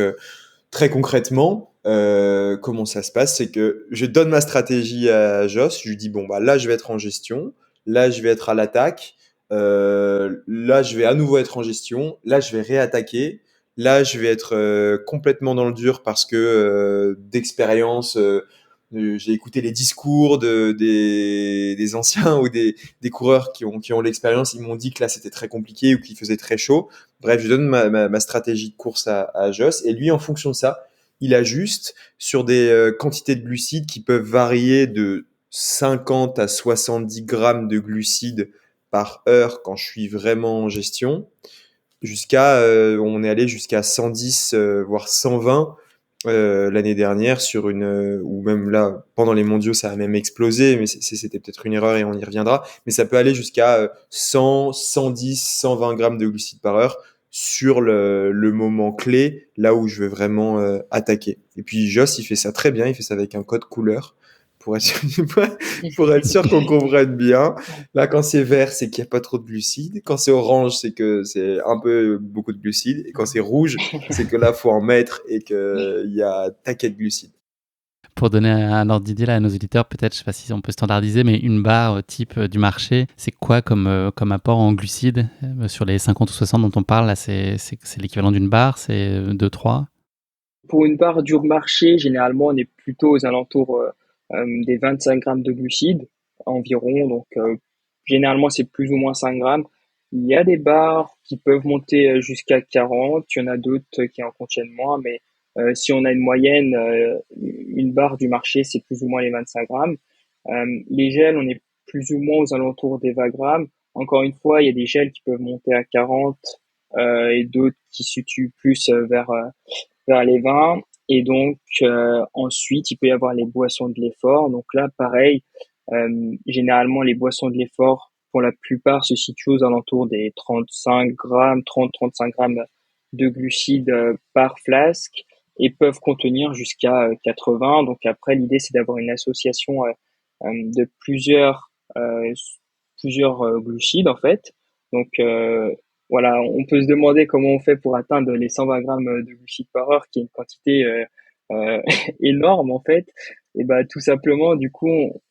très concrètement, comment ça se passe? C'est que je donne ma stratégie à Joss. Je lui dis, bon, bah, là, je vais être en gestion. Là, je vais être à l'attaque. Là, je vais à nouveau être en gestion. Là, je vais réattaquer. Là, je vais être complètement dans le dur parce que d'expérience, j'ai écouté les discours des anciens ou des coureurs qui ont l'expérience. Ils m'ont dit que là, c'était très compliqué ou qu'il faisait très chaud. Bref, je donne ma stratégie de course à Joss et lui, en fonction de ça, il ajuste sur des quantités de glucides qui peuvent varier de 50 à 70 grammes de glucides par heure quand je suis vraiment en gestion, on est allé jusqu'à 110, voire 120 l'année dernière ou même là, pendant les mondiaux, ça a même explosé, mais c'était peut-être une erreur et on y reviendra. Mais ça peut aller jusqu'à 100, 110, 120 grammes de glucides par heure sur le moment clé, là où je veux vraiment attaquer. Et puis Joss, il fait ça très bien, il fait ça avec un code couleur pour être sûr, pour être sûr qu'on comprenne bien. Là, quand c'est vert, c'est qu'il n'y a pas trop de glucides. Quand c'est orange, c'est que c'est un peu beaucoup de glucides. Et quand c'est rouge, c'est que là, faut en mettre et qu'il y a taquet de glucides. Pour donner un ordre d'idée là, à nos auditeurs, peut-être, je ne sais pas si on peut standardiser, mais une barre type du marché, c'est quoi comme apport en glucides sur les 50 ou 60 dont on parle là, c'est l'équivalent d'une barre, c'est 2-3? Pour une barre du marché, généralement, on est plutôt aux alentours des 25 grammes de glucides environ. Donc, généralement, c'est plus ou moins 5 grammes. Il y a des barres qui peuvent monter jusqu'à 40. Il y en a d'autres qui en contiennent moins. Mais si on a une moyenne, une barre du marché, c'est plus ou moins les 25 grammes. Les gels, on est plus ou moins aux alentours des 20 grammes. Encore une fois, il y a des gels qui peuvent monter à 40 et d'autres qui se situent plus vers les vins. Et donc, ensuite, il peut y avoir les boissons de l'effort. Donc là, pareil, généralement, les boissons de l'effort, pour la plupart, se situent aux alentours des 35 grammes, 30-35 grammes de glucides par flasque et peuvent contenir jusqu'à 80. Donc après, l'idée, c'est d'avoir une association de plusieurs glucides, en fait. Donc, voilà, on peut se demander comment on fait pour atteindre les 120 grammes de glucides par heure, qui est une quantité euh, énorme en fait. Et bah tout simplement, du coup,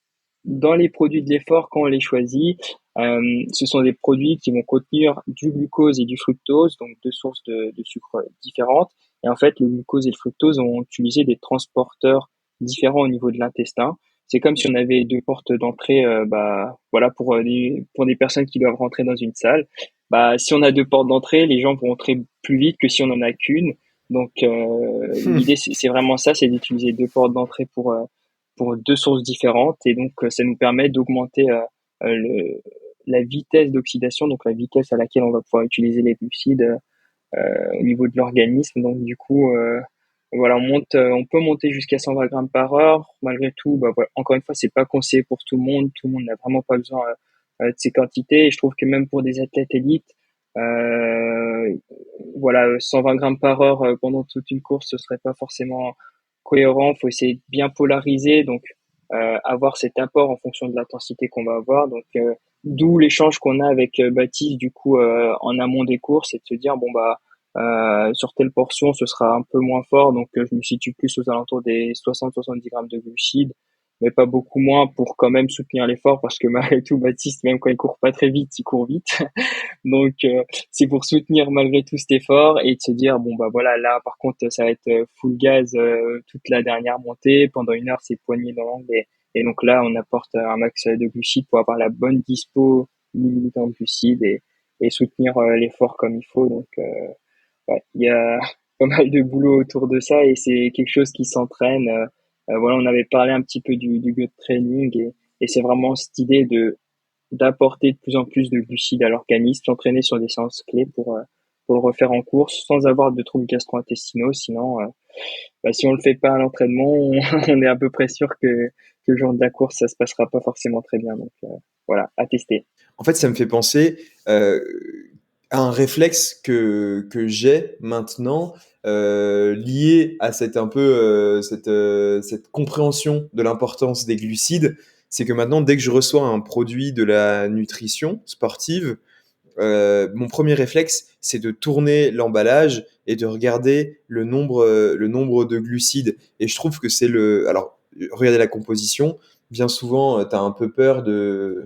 dans les produits de l'effort, quand on les choisit, ce sont des produits qui vont contenir du glucose et du fructose, donc deux sources de sucre différentes. Et en fait, le glucose et le fructose ont utilisé des transporteurs différents au niveau de l'intestin. C'est comme si on avait deux portes d'entrée, bah voilà pour des personnes qui doivent rentrer dans une salle. Bah si on a deux portes d'entrée, les gens vont entrer plus vite que si on en a qu'une. Donc l'idée c'est vraiment ça, c'est d'utiliser deux portes d'entrée pour deux sources différentes et donc ça nous permet d'augmenter la vitesse d'oxydation, donc la vitesse à laquelle on va pouvoir utiliser les glucides au niveau de l'organisme. Donc du coup, voilà, on peut monter jusqu'à 120 grammes par heure. Malgré tout, bah, voilà, encore une fois, c'est pas conseillé pour tout le monde. Tout le monde n'a vraiment pas besoin de ces quantités. Et je trouve que même pour des athlètes élites, euh, voilà, 120 grammes par heure pendant toute une course, ce serait pas forcément cohérent. Faut essayer de bien polariser, donc avoir cet apport en fonction de l'intensité qu'on va avoir. Donc d'où l'échange qu'on a avec Baptiste du coup en amont des courses, et de se dire bon bah sur telle portion ce sera un peu moins fort, donc je me situe plus aux alentours des 60-70 grammes de glucides, mais pas beaucoup moins pour quand même soutenir l'effort parce que malgré tout Baptiste même quand il court pas très vite, il court vite. Donc c'est pour soutenir malgré tout cet effort et de se dire bon bah voilà là par contre ça va être full gaz toute la dernière montée pendant une heure c'est poignée dans l'angle et donc là on apporte un max de glucides pour avoir la bonne dispo minutes en glucides et soutenir l'effort comme il faut. Donc ouais, il y a pas mal de boulot autour de ça et c'est quelque chose qui s'entraîne. Voilà, on avait parlé un petit peu du gut training et c'est vraiment cette idée de d'apporter de plus en plus de glucides à l'organisme, s'entraîner sur des séances clés pour pour le refaire en course sans avoir de troubles gastro-intestinaux. Sinon, si on le fait pas à l'entraînement, on est à peu près sûr que le jour de la course, ça se passera pas forcément très bien. Donc voilà, à tester. En fait, ça me fait penser à un réflexe que j'ai maintenant lié à cette compréhension de l'importance des glucides. C'est que maintenant, dès que je reçois un produit de la nutrition sportive, mon premier réflexe, c'est de tourner l'emballage et de regarder le nombre de glucides. Et je trouve que c'est le... Alors, regardez la composition. Bien souvent, tu as un peu peur de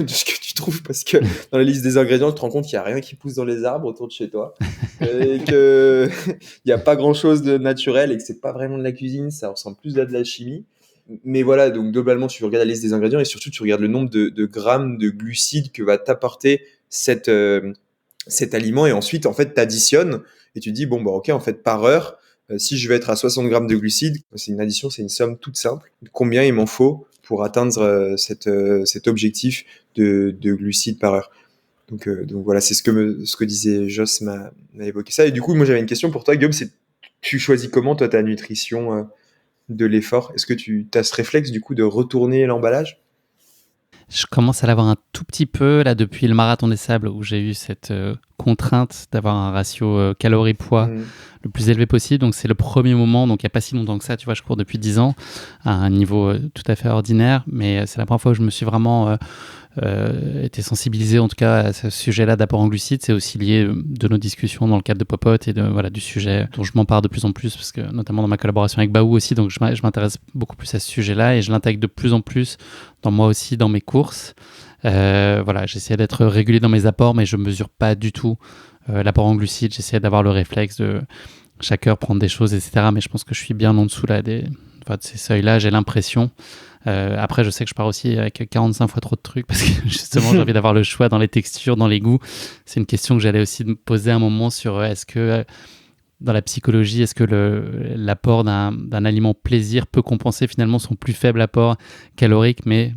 ce que tu trouves parce que dans la liste des ingrédients, tu te rends compte qu'il n'y a rien qui pousse dans les arbres autour de chez toi et qu'il n'y a pas grand-chose de naturel et que c'est pas vraiment de la cuisine, ça ressemble plus à de la chimie. Mais voilà, donc globalement, tu regardes la liste des ingrédients et surtout, tu regardes le nombre de grammes de glucides que va t'apporter cet aliment. Et ensuite, en fait, tu additionnes et tu dis, bon, bah, ok, en fait, par heure, si je vais être à 60 grammes de glucides, c'est une addition, c'est une somme toute simple. Combien il m'en faut pour atteindre cet objectif de glucides par heure. Donc voilà, c'est ce que disait Joss m'a évoqué ça. Et du coup, moi, j'avais une question pour toi, Guillaume, c'est tu choisis comment, toi, ta nutrition de l'effort? Est-ce que tu as ce réflexe, du coup, de retourner l'emballage? Je commence à l'avoir un tout petit peu là depuis le marathon des sables où j'ai eu cette contrainte d'avoir un ratio calories-poids le plus élevé possible. Donc c'est le premier moment, donc il n'y a pas si longtemps que ça, tu vois, je cours depuis 10 ans à un niveau tout à fait ordinaire, mais c'est la première fois où je me suis vraiment été sensibilisé en tout cas à ce sujet-là d'apport en glucides. C'est aussi lié de nos discussions dans le cadre de Popote et du sujet dont je m'empare de plus en plus, parce que notamment dans ma collaboration avec Baou aussi, donc je m'intéresse beaucoup plus à ce sujet-là et je l'intègre de plus en plus dans moi aussi, dans mes courses. J'essaie d'être régulier dans mes apports, mais je mesure pas du tout l'apport en glucides. J'essaie d'avoir le réflexe de chaque heure prendre des choses, etc. Mais je pense que je suis bien en dessous là, de ces seuils-là, j'ai l'impression. Après, je sais que je pars aussi avec 45 fois trop de trucs parce que justement, j'ai envie d'avoir le choix dans les textures, dans les goûts. C'est une question que j'allais aussi me poser à un moment sur est-ce que dans la psychologie, est-ce que l'apport d'un aliment plaisir peut compenser finalement son plus faible apport calorique, mais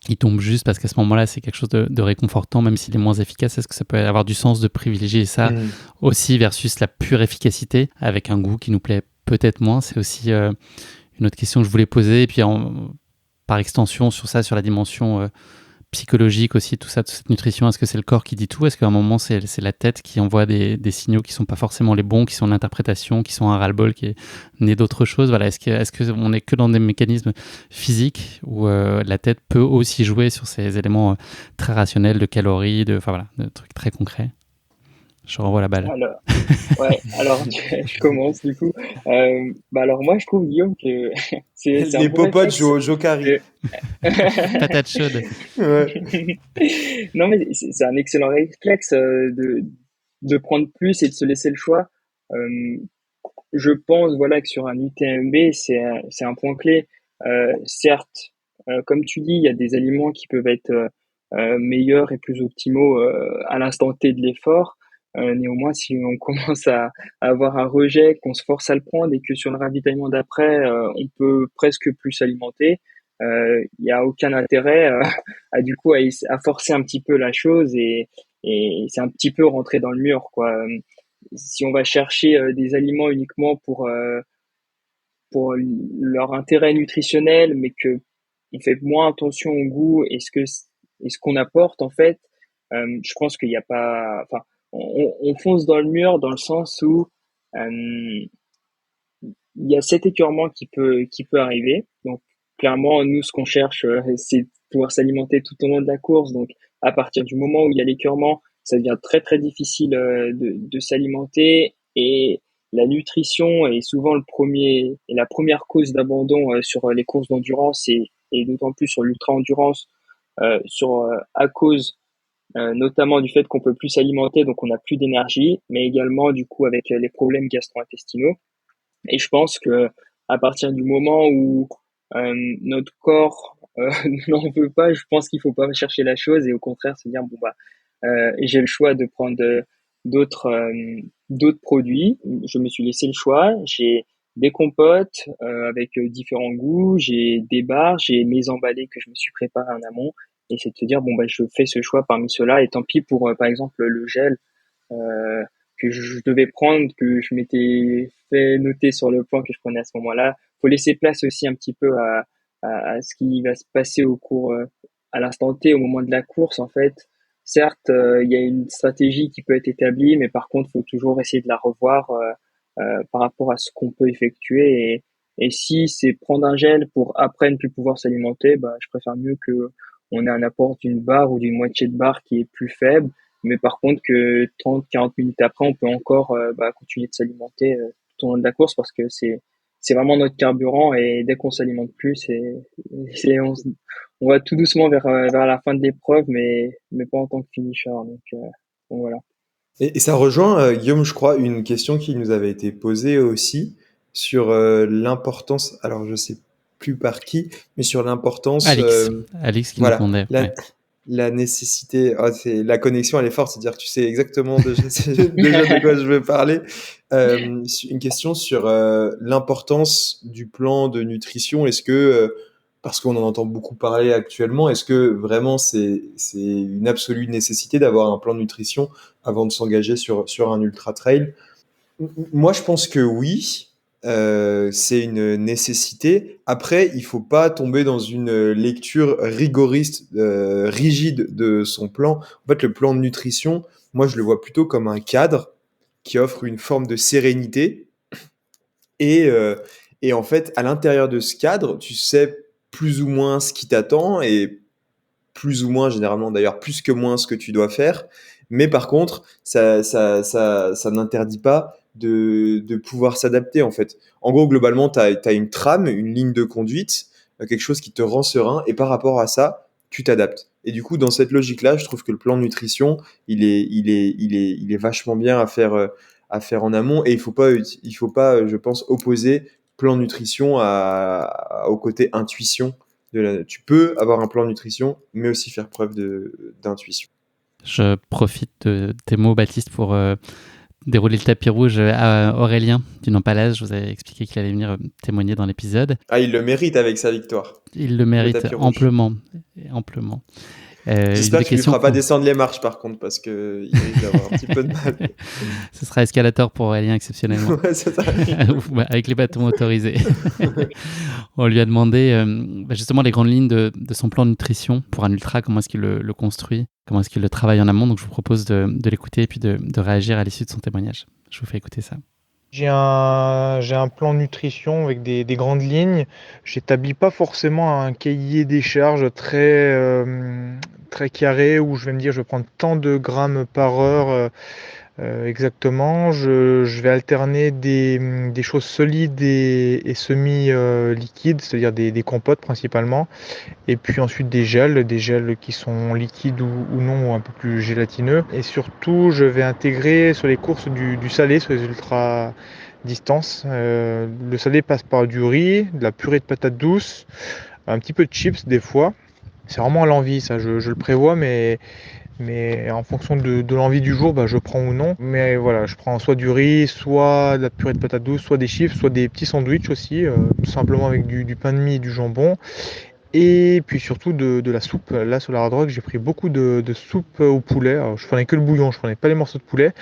il tombe juste parce qu'à ce moment-là, c'est quelque chose de réconfortant, même s'il est moins efficace. Est-ce que ça peut avoir du sens de privilégier ça aussi versus la pure efficacité avec un goût qui nous plaît peut-être moins? C'est aussi une autre question que je voulais poser. Et puis, par extension, sur ça, sur la dimension psychologique aussi, tout ça, toute cette nutrition, est-ce que c'est le corps qui dit tout? Est-ce qu'à un moment, c'est la tête qui envoie des signaux qui ne sont pas forcément les bons, qui sont l'interprétation, qui sont un ras-le-bol, qui est né d'autre chose? Voilà, est-ce qu'on n'est que dans des mécanismes physiques où la tête peut aussi jouer sur ces éléments très rationnels de calories, de trucs très concrets? Je renvoie la balle. Alors, je commence du coup. Alors moi, je trouve, Guillaume, que c'est un Les bon popotes réflexe. Jokari. Patate chaude. Ouais. Non, mais c'est un excellent réflexe de prendre plus et de se laisser le choix. Euh, je pense voilà que sur un UTMB, c'est un point clé. Certes, comme tu dis, il y a des aliments qui peuvent être meilleurs et plus optimaux à l'instant T de l'effort. Néanmoins, si on commence à avoir un rejet, qu'on se force à le prendre et que sur le ravitaillement d'après, on peut presque plus s'alimenter, il n'y a aucun intérêt à du coup à forcer un petit peu la chose et c'est un petit peu rentrer dans le mur, quoi. Si on va chercher des aliments uniquement pour leur intérêt nutritionnel, mais que on fait moins attention au goût et ce qu'on apporte en fait, je pense qu'il n'y a pas, enfin, on fonce dans le mur dans le sens où il y a cet écœurement qui peut arriver. Donc clairement, nous, ce qu'on cherche, c'est de pouvoir s'alimenter tout au long de la course. Donc à partir du moment où il y a l'écœurement, ça devient très très difficile de s'alimenter et la nutrition est souvent la première cause d'abandon sur les courses d'endurance et d'autant plus sur l'ultra-endurance à cause notamment du fait qu'on peut plus s'alimenter, donc on n'a plus d'énergie, mais également du coup avec les problèmes gastro-intestinaux. Et je pense que à partir du moment où notre corps n'en veut pas, je pense qu'il faut pas chercher la chose et au contraire se dire bon bah j'ai le choix de prendre d'autres d'autres produits. Je me suis laissé le choix. J'ai des compotes avec différents goûts, j'ai des bars, j'ai mes emballés que je me suis préparé en amont. Et c'est de se dire bon bah je fais ce choix parmi ceux-là et tant pis pour par exemple le gel. que je devais prendre, que je m'étais fait noter sur le plan que je prenais à ce moment-là. Faut laisser place aussi un petit peu à ce qui va se passer au cours, à l'instant T, au moment de la course, en fait. Certes, il y a une stratégie qui peut être établie, mais par contre, il faut toujours essayer de la revoir par rapport à ce qu'on peut effectuer. Et si c'est prendre un gel pour après ne plus pouvoir s'alimenter, bah, je préfère mieux que on ait un apport d'une barre ou d'une moitié de barre qui est plus faible, mais par contre que 30-40 minutes après, on peut encore continuer de s'alimenter tout au long de la course parce que c'est vraiment notre carburant et dès qu'on s'alimente plus, c'est on va tout doucement vers la fin de l'épreuve, mais pas en tant que finisher. Donc voilà. Et ça rejoint, Guillaume, je crois, une question qui nous avait été posée aussi sur l'importance, alors je sais plus par qui, mais sur l'importance, Alix qui nous voilà, demandait. Ouais. la nécessité, c'est, la connexion, elle est forte, c'est-à-dire que tu sais exactement déjà, déjà de quoi je veux parler. Une question sur l'importance du plan de nutrition. Est-ce que, parce qu'on en entend beaucoup parler actuellement, est-ce que vraiment c'est une absolue nécessité d'avoir un plan de nutrition avant de s'engager sur un ultra trail? Moi, je pense que oui, c'est une nécessité. Après, il faut pas tomber dans une lecture rigoriste, rigide de son plan. En fait, le plan de nutrition, moi, je le vois plutôt comme un cadre qui offre une forme de sérénité. Et, euh, et en fait, à l'intérieur de ce cadre, tu sais plus ou moins ce qui t'attend et plus ou moins, généralement d'ailleurs, plus que moins ce que tu dois faire. Mais par contre, ça n'interdit pas de pouvoir s'adapter en fait. En gros, globalement, tu as une trame, une ligne de conduite, quelque chose qui te rend serein, et par rapport à ça, tu t'adaptes. Et du coup, dans cette logique-là, je trouve que le plan de nutrition, il est vachement bien à faire en amont, et il faut pas, je pense, opposer plan de nutrition au côté intuition tu peux avoir un plan de nutrition, mais aussi faire preuve d'intuition. Je profite de tes mots, Baptiste, pour dérouler le tapis rouge à Aurélien du Nampalage. Je vous avais expliqué qu'il allait venir témoigner dans l'épisode. Ah, il le mérite avec sa victoire. Il le mérite amplement. Amplement. J'espère que tu lui feras pas descendre les marches par contre, parce que il risque d'avoir un petit peu de mal. Ce sera escalator pour Aurélien exceptionnellement. Ouais, c'est ça. Avec les bâtons autorisés. On lui a demandé justement les grandes lignes de son plan de nutrition pour un ultra, comment est-ce qu'il le construit, comment est-ce qu'il le travaille en amont. Donc je vous propose de l'écouter et puis de réagir à l'issue de son témoignage. Je vous fais écouter ça. J'ai un plan de nutrition avec des grandes lignes. J'établis pas forcément un cahier des charges très carré où je vais me dire je vais prendre tant de grammes par heure exactement. Je vais alterner des choses solides et semi-liquides, c'est-à-dire des compotes principalement. Et puis ensuite des gels qui sont liquides ou non, ou un peu plus gélatineux. Et surtout, je vais intégrer sur les courses du salé, sur les ultra distances. Le salé passe par du riz, de la purée de patates douces, un petit peu de chips des fois. C'est vraiment à l'envie, ça, je le prévois, mais en fonction de l'envie du jour, bah, je prends ou non. Mais voilà, je prends soit du riz, soit de la purée de patates douces, soit des chips, soit des petits sandwichs aussi, tout simplement avec du pain de mie et du jambon. Et puis surtout de la soupe. Là, sur la Hard Rock, j'ai pris beaucoup de soupe au poulet. Alors, je prenais que le bouillon, je prenais pas les morceaux de poulet.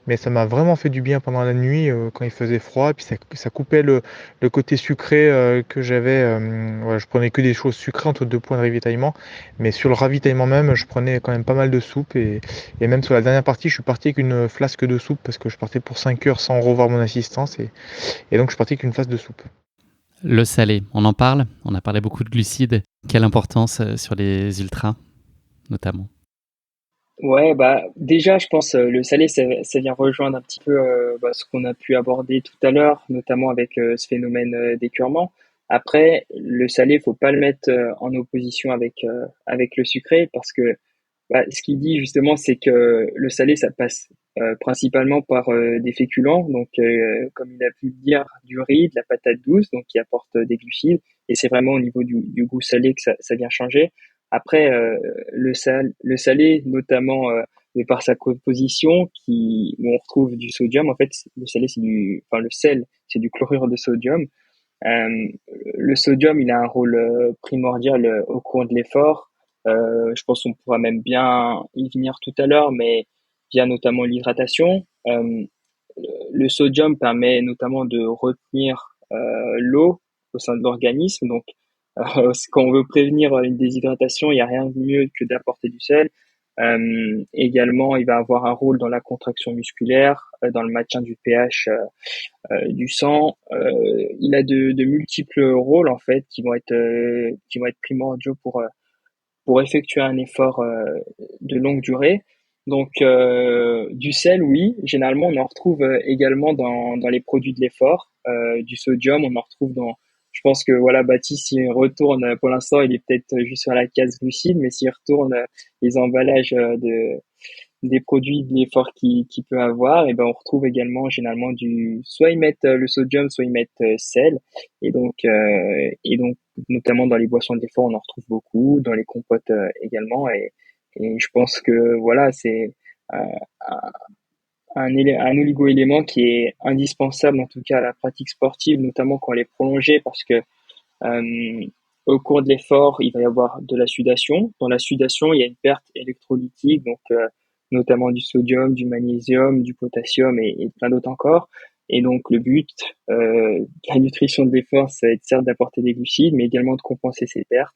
Mais ça m'a vraiment fait du bien pendant la nuit quand il faisait froid. Et puis ça coupait le côté sucré que j'avais. Voilà, je prenais que des choses sucrées entre deux points de ravitaillement. Mais sur le ravitaillement même, je prenais quand même pas mal de soupe. Et même sur la dernière partie, je suis parti avec une flasque de soupe parce que je partais pour 5 heures sans revoir mon assistance. Et donc je suis parti avec une flasque de soupe. Le salé, on en parle. On a parlé beaucoup de glucides. Quelle importance sur les ultras, notamment? Ouais, bah déjà, je pense le salé, ça vient rejoindre un petit peu ce qu'on a pu aborder tout à l'heure, notamment avec ce phénomène d'écurement. Après, le salé, faut pas le mettre en opposition avec le sucré, parce que ce qu'il dit justement, c'est que le salé, ça passe principalement par des féculents, donc comme il a pu le dire, du riz, de la patate douce, donc qui apporte des glucides, et c'est vraiment au niveau du goût salé que ça vient changer. Après, le salé, notamment de par sa composition, où on retrouve du sodium. En fait, le salé, le sel, c'est du chlorure de sodium. Euh, le sodium, il a un rôle primordial au cours de l'effort. Je pense qu'on pourra même bien y venir tout à l'heure, mais via notamment l'hydratation. Euh, le sodium permet notamment de retenir l'eau au sein de l'organisme. Donc, quand on veut prévenir une déshydratation, il n'y a rien de mieux que d'apporter du sel. Également, il va avoir un rôle dans la contraction musculaire, dans le maintien du pH du sang. Il a de multiples rôles en fait qui vont être primordiaux pour effectuer un effort de longue durée. Donc du sel, oui, généralement on en retrouve également dans les produits de l'effort. Du sodium, on en retrouve dans. Je pense que voilà, Baptiste, s'il retourne, pour l'instant, il est peut-être juste sur la case glucides, mais s'il retourne les emballages des produits de l'effort qu'il peut avoir, et ben on retrouve également généralement soit ils mettent le sodium, soit ils mettent sel, et donc notamment dans les boissons de l'effort, on en retrouve beaucoup, dans les compotes également, et je pense que voilà, c'est euh, un oligo-élément qui est indispensable en tout cas à la pratique sportive, notamment quand elle est prolongée, parce que euh, au cours de l'effort, il va y avoir de la sudation. Dans la sudation, il y a une perte électrolytique, donc notamment du sodium, du magnésium, du potassium et plein d'autres encore. Et donc le but de la nutrition de l'effort, ça va être certes d'apporter des glucides, mais également de compenser ces pertes.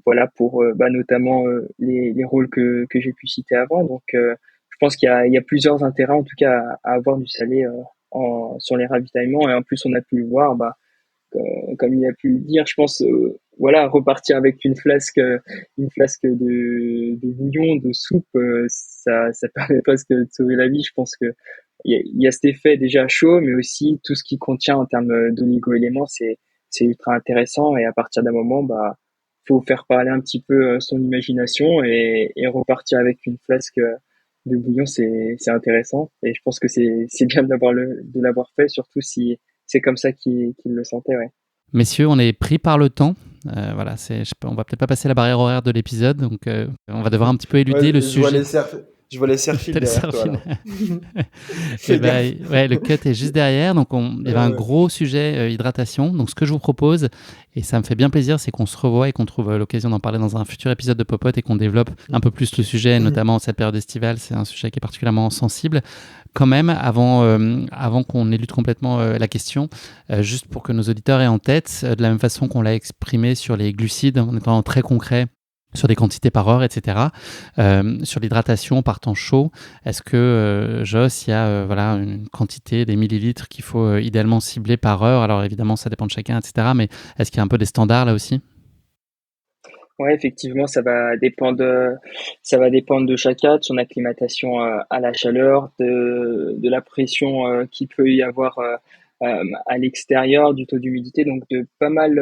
Voilà pour notamment les rôles que j'ai pu citer avant. Donc je pense il y a plusieurs intérêts en tout cas à avoir du salé sur les ravitaillements. Et en plus, on a pu le voir, comme il a pu le dire, je pense, voilà, repartir avec une flasque de bouillon, de soupe, ça permet presque de sauver la vie. Je pense que il y a cet effet déjà chaud, mais aussi tout ce qui contient en termes d'oligo-éléments, c'est ultra intéressant. Et à partir d'un moment, faut faire parler un petit peu son imagination et repartir avec une flasque de bouillon, c'est intéressant. Et je pense que c'est bien de l'avoir fait, surtout si c'est comme ça qu'il le sentait, ouais. Messieurs, on est pris par le temps. Voilà, on va peut-être pas passer la barrière horaire de l'épisode, donc on va devoir un petit peu éluder le sujet. Je vois les serfils T'as les derrière toi, serfils. là. Et Fais bah, gaffe. ouais, le cut est juste derrière. Donc, il y avait un Ouais. gros sujet hydratation. Donc, ce que je vous propose, et ça me fait bien plaisir, c'est qu'on se revoie et qu'on trouve l'occasion d'en parler dans un futur épisode de Popote et qu'on développe un peu plus le sujet, notamment cette période estivale. C'est un sujet qui est particulièrement sensible. Quand même, avant qu'on élude complètement la question, juste pour que nos auditeurs aient en tête, de la même façon qu'on l'a exprimé sur les glucides, en étant très concret, sur des quantités par heure, etc. Sur l'hydratation par temps chaud, est-ce que, Joss, il y a voilà, une quantité, des millilitres qu'il faut idéalement cibler par heure? Alors évidemment, ça dépend de chacun, etc. Mais est-ce qu'il y a un peu des standards là aussi? Ouais, effectivement, ça va dépendre de chacun, de son acclimatation à la chaleur, de la pression qu'il peut y avoir à l'extérieur, du taux d'humidité, donc de pas mal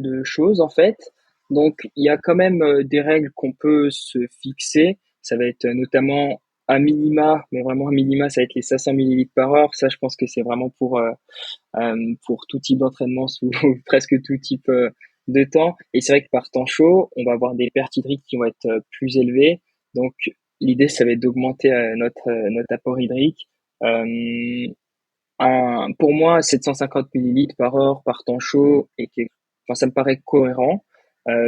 de choses en fait. Donc, il y a quand même des règles qu'on peut se fixer. Ça va être notamment un minima, mais vraiment un minima, ça va être les 500 millilitres par heure. Ça, je pense que c'est vraiment pour tout type d'entraînement sous presque tout type de temps. Et c'est vrai que par temps chaud, on va avoir des pertes hydriques qui vont être plus élevées. Donc l'idée, ça va être d'augmenter notre apport hydrique. Euh, pour moi, 750 millilitres par heure par temps chaud, enfin, ça me paraît cohérent.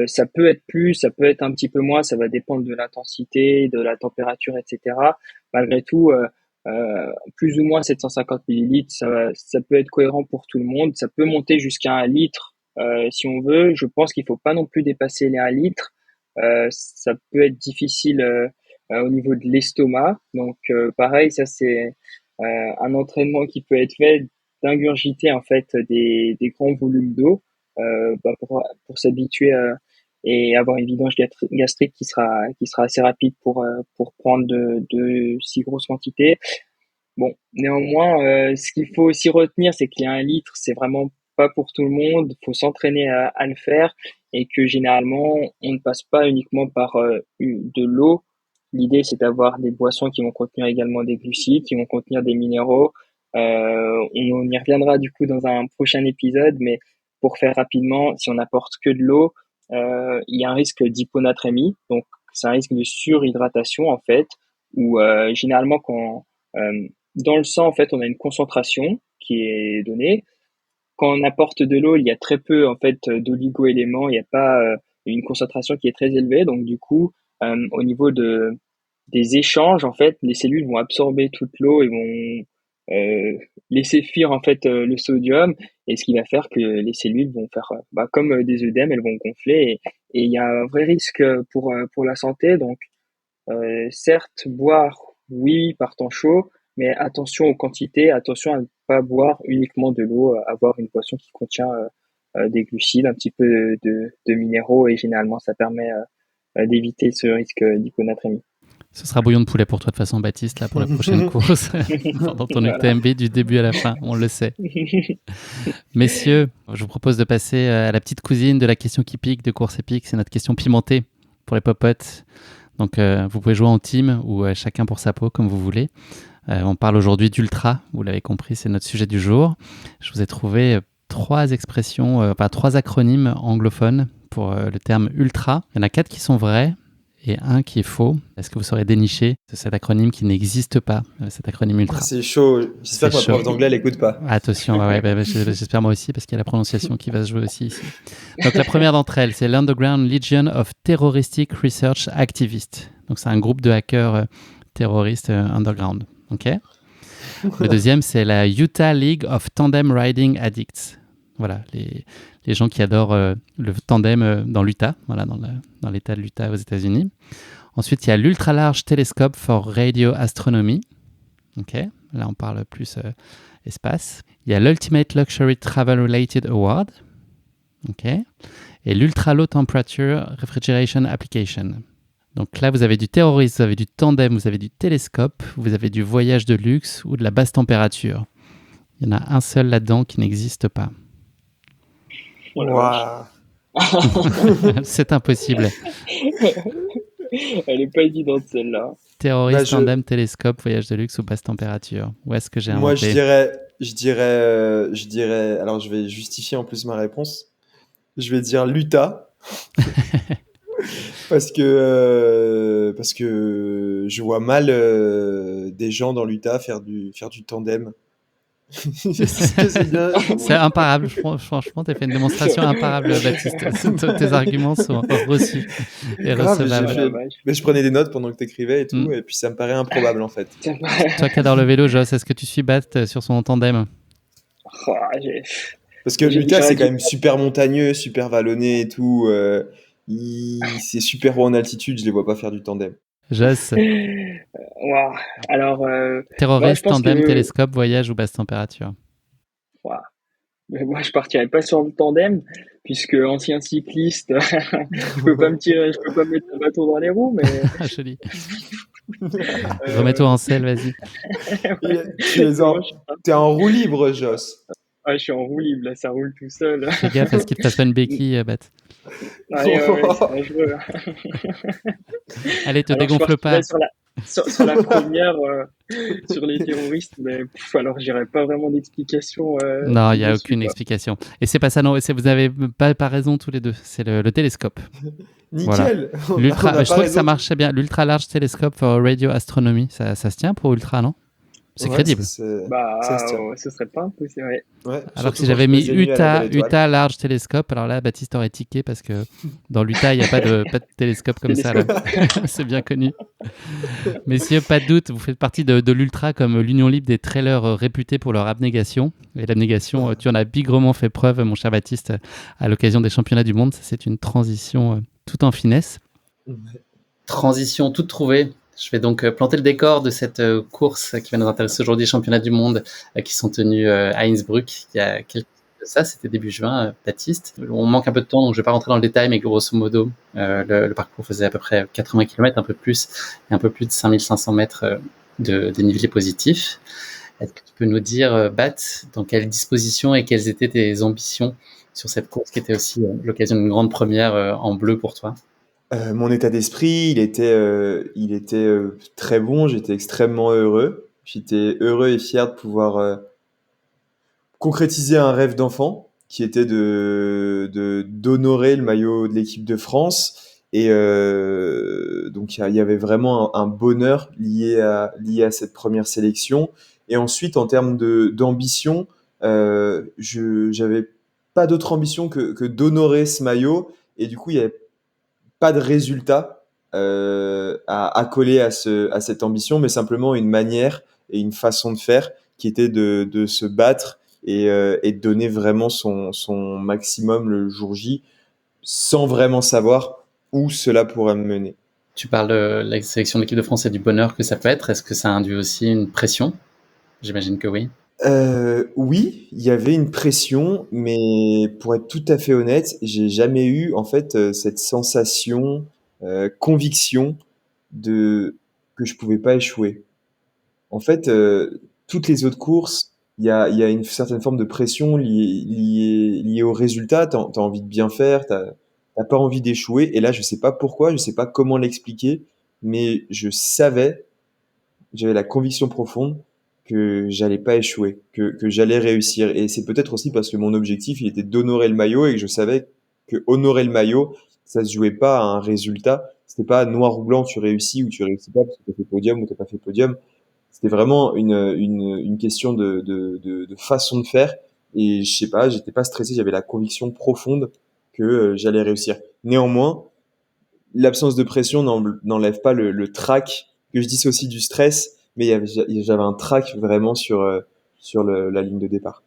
Ça peut être plus, ça peut être un petit peu moins, ça va dépendre de l'intensité, de la température, etc. Malgré tout, plus ou moins 750 millilitres, ça peut être cohérent pour tout le monde. Ça peut monter jusqu'à 1 litre si on veut. Je pense qu'il faut pas non plus dépasser les 1 litre. Ça peut être difficile au niveau de l'estomac. Donc pareil, ça c'est un entraînement qui peut être fait d'ingurgiter en fait des grands volumes d'eau pour s'habituer et avoir une vidange gastrique qui sera assez rapide pour prendre de si grosses quantités. Bon, néanmoins, ce qu'il faut aussi retenir, c'est qu'il y a 1 litre, c'est vraiment pas pour tout le monde. Il faut s'entraîner à le faire et que généralement, on ne passe pas uniquement par de l'eau. L'idée, c'est d'avoir des boissons qui vont contenir également des glucides, qui vont contenir des minéraux. On y reviendra du coup dans un prochain épisode, mais pour faire rapidement, si on n'apporte que de l'eau, il y a un risque d'hyponatrémie. Donc, c'est un risque de surhydratation en fait, où généralement dans le sang, en fait, on a une concentration qui est donnée. Quand on apporte de l'eau, il y a très peu en fait d'oligo-éléments, il n'y a pas une concentration qui est très élevée. Donc du coup, au niveau des échanges, en fait, les cellules vont absorber toute l'eau et vont laisser fuir en fait le sodium, et ce qui va faire que les cellules vont faire comme des œdèmes, elles vont gonfler, et il y a un vrai risque pour la santé. Donc certes, boire, oui, par temps chaud, mais attention aux quantités, attention à ne pas boire uniquement de l'eau, avoir une boisson qui contient des glucides, un petit peu de minéraux, et généralement ça permet d'éviter ce risque d'hyponatrémie. Ce sera bouillon de poulet pour toi de toute façon, Baptiste, là, pour la prochaine course, pendant ton Voilà. UTMB du début à la fin, on le sait. Messieurs, je vous propose de passer à la petite cousine de la question qui pique de course épique, c'est notre question pimentée pour les popotes. Donc vous pouvez jouer en team ou chacun pour sa peau, comme vous voulez. On parle aujourd'hui d'ultra, vous l'avez compris, c'est notre sujet du jour. Je vous ai trouvé trois expressions, trois acronymes anglophones pour le terme ultra. Il y en a 4 qui sont vrais et un qui est faux. Est-ce que vous saurez dénicher cet acronyme qui n'existe pas, cet acronyme ultra? C'est chaud. J'espère C'est que ma prof chaud. d'anglais l'écoute pas. Attention, j'espère moi aussi, parce qu'il y a la prononciation qui va se jouer aussi ici. Donc la première d'entre elles, c'est l'Underground Legion of Terroristic Research Activists. Donc c'est un groupe de hackers terroristes underground. Okay. Le deuxième, c'est la Utah League of Tandem Riding Addicts. Voilà, les gens qui adorent le tandem dans l'Utah, voilà, dans l'État de l'Utah aux États-Unis. Ensuite, il y a l'Ultra Large Telescope for Radio Astronomy. Ok, là on parle plus espace. Il y a l'Ultimate Luxury Travel Related Award. Ok, et l'Ultra Low Temperature Refrigeration Application. Donc là, vous avez du terrorisme, vous avez du tandem, vous avez du télescope, vous avez du voyage de luxe ou de la basse température. Il y en a un seul là-dedans qui n'existe pas. Oh la vache. Waouh. C'est impossible. Elle est pas évidente celle-là. Terrorisme, Bah, je- tandem, télescope, voyage de luxe ou basse température. Où est-ce que j'ai Moi, inventé? je dirais. Alors, je vais justifier en plus ma réponse. Je vais dire l'Utah parce que je vois mal des gens dans l'Utah faire du tandem. Est-ce que c'est bien? C'est imparable. Franchement, tu as fait une démonstration imparable, Baptiste. Tes arguments sont reçus et Grave, recevables. Oh la vache. mais je prenais des notes pendant que tu écrivais et tout, Mm. et puis ça me paraît improbable en fait. Ça me- Toi qui adore le vélo, Joss, est-ce que tu suis Bat sur son tandem? Oh, j'ai- Parce que l'Utah, j'aurais c'est dit- quand même super montagneux, super vallonné et tout. C'est super haut en altitude, je les vois pas faire du tandem. Joss, Ouah. Alors, moi, je terroriste, pense tandem, que télescope, voyage ou basse température? ouah, mais moi, je partirais pas sur le tandem, puisque ancien cycliste, je peux pas me mettre un bâton dans les roues, mais Ah, joli. euh, Remets-toi en selle, vas-y. Tu es en, moi, je, t'es en roue libre, Joss. je suis en roue libre, là, ça roule tout seul. Fais gaffe à ce qu'il te fasse pas une béquille, Bat. Ouais, c'est dangereux. Allez, te Alors, je dégonfle pas. partirais sur la première, sur les terroristes, mais alors, j'irais pas vraiment d'explication Non, il n'y a dessus, aucune quoi. explication. Et c'est pas ça, non. Vous avez pas raison tous les deux. C'est le télescope. Nickel. On a L'ultra, pas je trouvais que ça raison. marchait bien. L'Ultra Large Telescope for Radio Astronomy. Ça se tient pour Ultra, non? C'est Ouais, crédible. ça Bah, se tient. ce serait pas impossible, ouais. Ouais, Alors surtout que si quand j'avais je mis faisais nuit à la Belle Étoile. Utah Large Telescope, alors là, Baptiste aurait tiqué parce que dans l'Utah, il n'y a pas de télescope comme ça. Là. C'est bien connu. Messieurs, pas de doute, vous faites partie de l'Ultra comme l'Union Libre des trailers réputés pour leur abnégation. Et l'abnégation, tu en as bigrement fait preuve, mon cher Baptiste, à l'occasion des championnats du monde. C'est une transition tout en finesse. Transition toute trouvée. Je vais donc planter le décor de cette course qui va nous intéresser aujourd'hui, les championnats du monde qui sont tenus à Innsbruck il y a quelques ça, c'était début juin, Baptiste. On manque un peu de temps, donc je ne vais pas rentrer dans le détail, mais grosso modo, le parcours faisait à peu près 80 km, un peu plus, et un peu plus de 5500 mètres de dénivelé positif. Est-ce que tu peux nous dire, Bat, dans quelle disposition et quelles étaient tes ambitions sur cette course qui était aussi l'occasion d'une grande première en bleu pour toi? Mon état d'esprit, il était très bon. J'étais extrêmement heureux. J'étais heureux et fier de pouvoir concrétiser un rêve d'enfant, qui était d'honorer le maillot de l'équipe de France. Et donc il y avait vraiment un bonheur lié à cette première sélection. Et ensuite, en termes d'ambition, j'avais pas d'autre ambition que d'honorer ce maillot. Et du coup, il y avait pas de résultat. à accoler à cette ambition, mais simplement une manière et une façon de faire qui était de se battre et de donner vraiment son maximum le jour J, sans vraiment savoir où cela pourrait me mener. Tu parles de la sélection de l'équipe de France et du bonheur que ça peut être. Est-ce que ça induit aussi une pression? J'imagine que oui. Oui, il y avait une pression, mais pour être tout à fait honnête, j'ai jamais eu en fait cette sensation, conviction de que je pouvais pas échouer. En fait, toutes les autres courses, il y a une certaine forme de pression liée au résultat. T'as envie de bien faire, t'as pas envie d'échouer. Et là, je sais pas pourquoi, je sais pas comment l'expliquer, mais j'avais la conviction profonde que j'allais pas échouer, que j'allais réussir. Et c'est peut-être aussi parce que mon objectif, il était d'honorer le maillot et que je savais que honorer le maillot, ça se jouait pas à un résultat. C'était pas noir ou blanc, tu réussis ou tu réussis pas parce que t'as fait podium ou t'as pas fait podium. C'était vraiment une question de façon de faire. Et je sais pas, j'étais pas stressé, j'avais la conviction profonde que j'allais réussir. Néanmoins, l'absence de pression n'enlève pas le trac que je dissocie du stress, mais j'avais un trac vraiment sur la ligne de départ.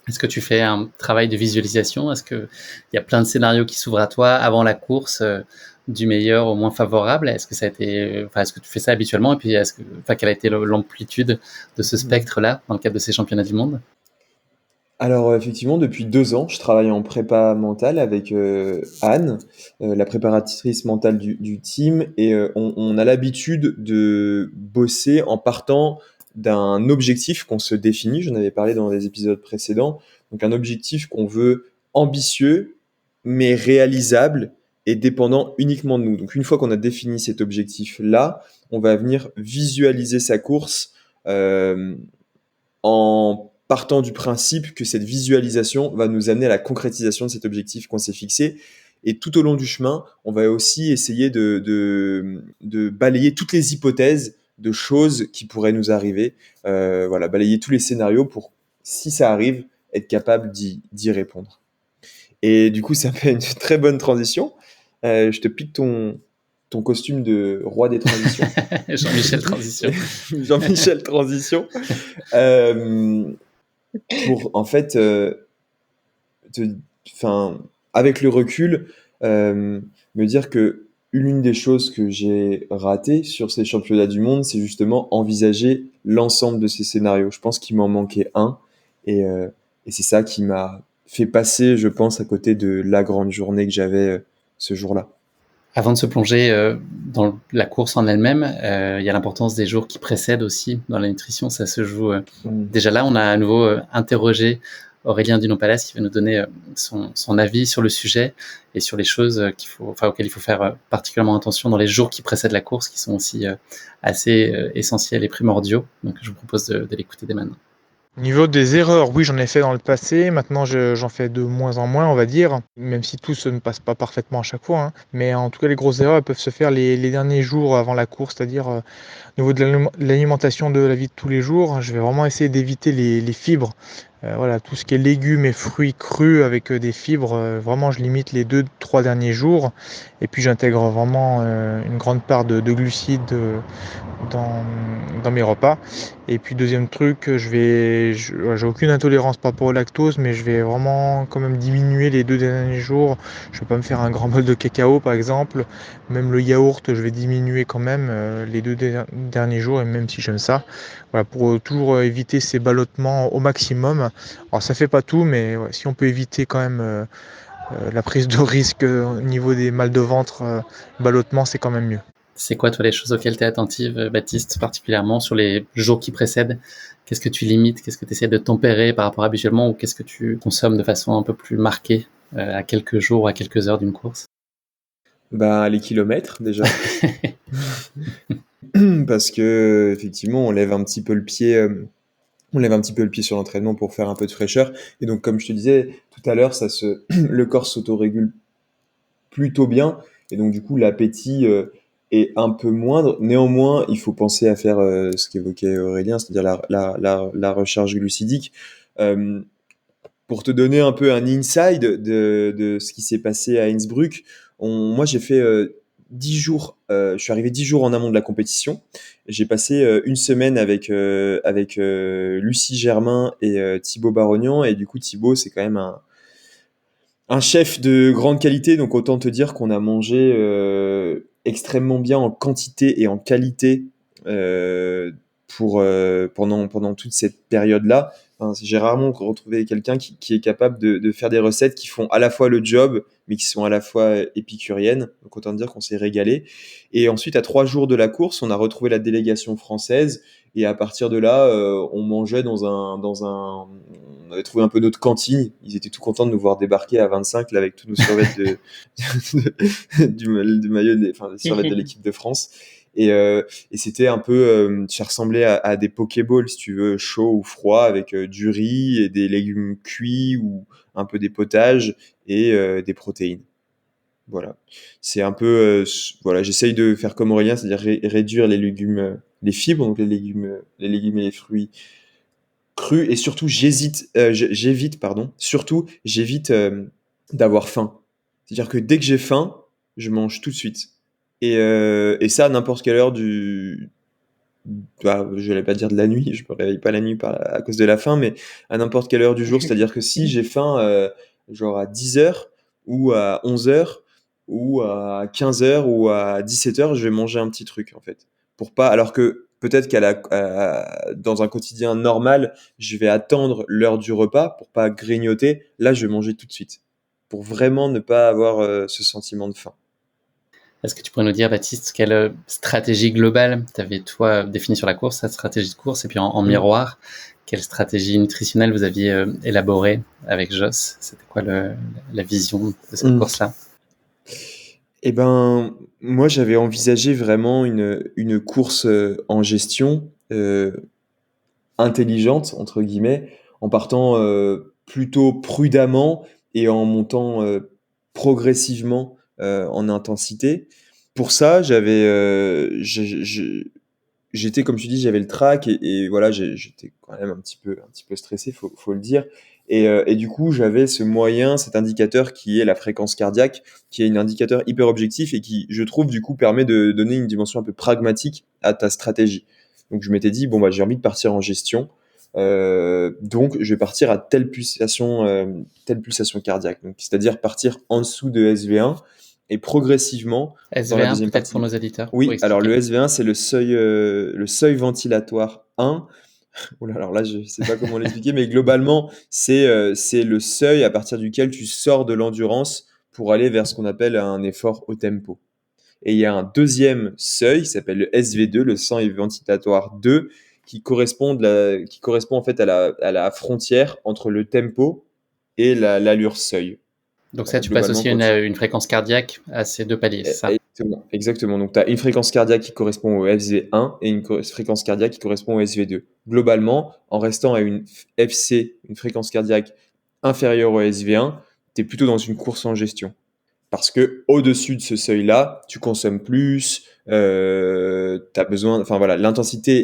Est-ce que tu fais un travail de visualisation? Est-ce qu'il y a plein de scénarios qui s'ouvrent à toi avant la course, du meilleur au moins favorable? Est-ce que ça a été, enfin, est-ce que tu fais ça habituellement? Et puis, quelle a été l'amplitude de ce spectre-là dans le cadre de ces championnats du monde? Alors effectivement, depuis 2 ans, je travaille en prépa mentale avec Anne, la préparatrice mentale du team, et on a l'habitude de bosser en partant d'un objectif qu'on se définit. J'en avais parlé dans les épisodes précédents. Donc un objectif qu'on veut ambitieux, mais réalisable et dépendant uniquement de nous. Donc une fois qu'on a défini cet objectif-là, on va venir visualiser sa course en partant du principe que cette visualisation va nous amener à la concrétisation de cet objectif qu'on s'est fixé. Et tout au long du chemin, on va aussi essayer de balayer toutes les hypothèses de choses qui pourraient nous arriver. Voilà, balayer tous les scénarios pour, si ça arrive, être capable d'y répondre. Et du coup, ça fait une très bonne transition. Je te pique ton costume de roi des transitions. Jean-Michel Transition. Jean-Michel Transition. Pour en fait, enfin, avec le recul, me dire que l'une des choses que j'ai ratées sur ces championnats du monde, c'est justement envisager l'ensemble de ces scénarios. Je pense qu'il m'en manquait un, et, euh, et c'est ça qui m'a fait passer, je pense, à côté de la grande journée que j'avais ce jour-là. Avant de se plonger dans la course en elle-même, il y a l'importance des jours qui précèdent aussi dans la nutrition. Ça se joue déjà là. On a à nouveau interrogé Aurélien Dunopalès qui va nous donner son avis sur le sujet et sur les choses auxquelles il faut faire particulièrement attention dans les jours qui précèdent la course, qui sont aussi assez essentiels et primordiaux. Donc je vous propose de l'écouter dès maintenant. Au niveau des erreurs, oui, j'en ai fait dans le passé. Maintenant, j'en fais de moins en moins, on va dire, même si tout ne passe pas parfaitement à chaque fois, hein. Mais en tout cas, les grosses erreurs elles peuvent se faire les derniers jours avant la course, c'est-à-dire au niveau de l'alimentation de la vie de tous les jours. Je vais vraiment essayer d'éviter les fibres. Voilà, tout ce qui est légumes et fruits crus avec des fibres, vraiment, je limite les 2-3 derniers jours. Et puis, j'intègre vraiment une grande part de glucides dans mes repas. Et puis deuxième truc, j'ai aucune intolérance par rapport au lactose, mais je vais vraiment quand même diminuer les 2 derniers jours. Je vais pas me faire un grand bol de cacao par exemple. Même le yaourt, je vais diminuer quand même les derniers jours, et même si j'aime ça. Voilà, pour toujours éviter ces ballottements au maximum. Alors ça fait pas tout, mais ouais, si on peut éviter quand même la prise de risque au niveau des mal de ventre, ballottement, c'est quand même mieux. C'est quoi, toi, les choses auxquelles tu es attentive, Baptiste, particulièrement sur les jours qui précèdent? Qu'est-ce que tu limites? Qu'est-ce que tu essaies de tempérer par rapport à habituellement? Ou qu'est-ce que tu consommes de façon un peu plus marquée à quelques jours ou à quelques heures d'une course? Bah, les kilomètres déjà. Parce que effectivement, on lève un petit peu le pied sur l'entraînement pour faire un peu de fraîcheur. Et donc, comme je te disais tout à l'heure, le corps s'autorégule plutôt bien. Et donc, du coup, l'appétit est un peu moindre. Néanmoins, il faut penser à faire ce qu'évoquait Aurélien, c'est-à-dire la recharge glucidique. Euh, pour te donner un peu un inside de ce qui s'est passé à Innsbruck, moi j'ai fait 10 jours, je suis arrivé 10 jours en amont de la compétition. J'ai passé une semaine avec Lucie Germain et Thibaut Barognan. Et du coup, Thibaut, c'est quand même un chef de grande qualité. Donc, autant te dire qu'on a mangé extrêmement bien en quantité et en qualité pendant toute cette période-là. Enfin, j'ai rarement retrouvé quelqu'un qui est capable de faire des recettes qui font à la fois le job, mais qui sont à la fois épicuriennes. Donc autant dire qu'on s'est régalé. Et ensuite, à 3 jours de la course, on a retrouvé la délégation française. Et à partir de là, on mangeait on avait trouvé un peu notre cantine. Ils étaient tout contents de nous voir débarquer à 25 là, avec tous nos survêtements du maillot, enfin, des survêtements de l'équipe de France. Et c'était un peu, ça ressemblait à des Pokéballs, si tu veux, chaud ou froid, avec du riz et des légumes cuits ou un peu des potages et des protéines. Voilà. C'est un peu, voilà, j'essaye de faire comme Aurélien, c'est-à-dire réduire les légumes, les fibres, donc les légumes et les fruits crus. Et surtout, j'évite d'avoir faim. C'est-à-dire que dès que j'ai faim, je mange tout de suite. Et ça, à n'importe quelle heure je vais pas dire de la nuit, je me réveille pas la nuit à cause de la faim, mais à n'importe quelle heure du jour. C'est-à-dire que si j'ai faim, genre à 10 heures ou à 11 heures ou à 15 heures ou à 17 heures, je vais manger un petit truc, en fait. Pour pas, alors que peut-être dans un quotidien normal, je vais attendre l'heure du repas pour pas grignoter. Là, je vais manger tout de suite. Pour vraiment ne pas avoir ce sentiment de faim. Est-ce que tu pourrais nous dire, Baptiste, quelle stratégie globale tu avais, toi, définie sur la course, cette stratégie de course, et puis en miroir, quelle stratégie nutritionnelle vous aviez élaborée avec Joss? C'était quoi la vision de cette course-là? Eh ben, moi, j'avais envisagé vraiment une course en gestion intelligente, entre guillemets, en partant plutôt prudemment et en montant progressivement en intensité. Pour ça, j'étais, comme tu dis, j'avais le track et voilà, j'étais quand même un petit peu stressé, faut le dire. Et du coup, j'avais ce moyen, cet indicateur qui est la fréquence cardiaque, qui est un indicateur hyper objectif et qui, je trouve, du coup, permet de donner une dimension un peu pragmatique à ta stratégie. Donc, je m'étais dit, bon, bah, j'ai envie de partir en gestion. Donc, je vais partir à telle pulsation cardiaque. Donc, c'est-à-dire partir en dessous de SV1 et progressivement, dans la SV1, deuxième peut-être partie. pour nos éditeurs. Oui, alors le SV1, c'est le seuil ventilatoire 1. Oh là, alors là, je ne sais pas comment l'expliquer, mais globalement, c'est le seuil à partir duquel tu sors de l'endurance pour aller vers ce qu'on appelle un effort haut tempo. Et il y a un deuxième seuil qui s'appelle le SV2, le seuil ventilatoire 2, qui correspond en fait à la frontière entre le tempo et l'allure seuil. Donc ça, tu passes aussi une fréquence cardiaque à ces deux paliers, c'est ça? Exactement. Donc, tu as une fréquence cardiaque qui correspond au SV1 et une fréquence cardiaque qui correspond au SV2. Globalement, en restant à une fréquence cardiaque inférieure au SV1, tu es plutôt dans une course en gestion. Parce que au-dessus de ce seuil-là, tu consommes plus, t'as besoin, enfin voilà, l'intensité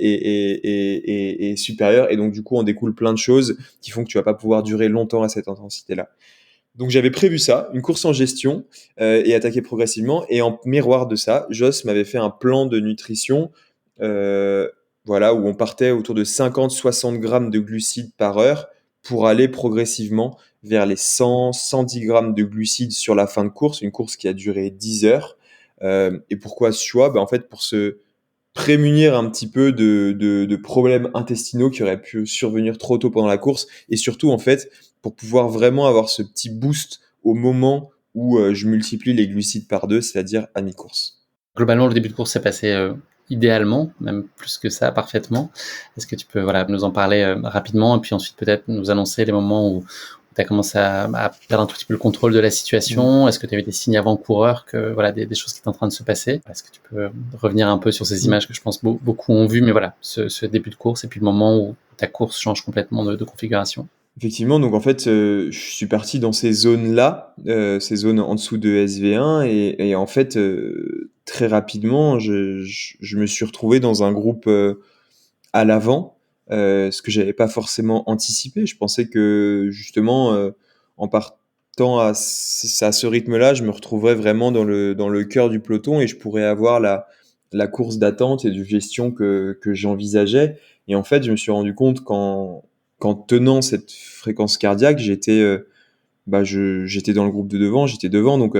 est supérieure et donc du coup, on découle plein de choses qui font que tu vas pas pouvoir durer longtemps à cette intensité-là. Donc j'avais prévu ça, une course en gestion et attaquer progressivement. Et en miroir de ça, Joss m'avait fait un plan de nutrition voilà, où on partait autour de 50-60 grammes de glucides par heure pour aller progressivement vers les 100-110 grammes de glucides sur la fin de course, une course qui a duré 10 heures. Et pourquoi ce choix? En fait, pour se prémunir un petit peu de problèmes intestinaux qui auraient pu survenir trop tôt pendant la course et surtout en fait pour pouvoir vraiment avoir ce petit boost au moment où je multiplie les glucides par 2, c'est-à-dire à mi-course. Globalement, le début de course s'est passé idéalement, même plus que ça, parfaitement. Est-ce que tu peux nous en parler rapidement et puis ensuite peut-être nous annoncer les moments où tu as commencé à perdre un tout petit peu le contrôle de la situation? Est-ce que tu avais des signes avant-coureurs que des choses qui étaient en train de se passer? Est-ce que tu peux revenir un peu sur ces images que je pense beaucoup ont vues, mais voilà, ce début de course et puis le moment où ta course change complètement de configuration? Effectivement, donc en fait, je suis parti dans ces zones-là, ces zones en dessous de SV1 et en fait, très rapidement, je me suis retrouvé dans un groupe à l'avant, ce que j'avais pas forcément anticipé. Je pensais que justement, en temps à ce rythme-là, je me retrouverais vraiment dans le cœur du peloton et je pourrais avoir la course d'attente et de gestion que j'envisageais. Et en fait, je me suis rendu compte qu'en tenant cette fréquence cardiaque, j'étais dans le groupe de devant, j'étais devant. Donc,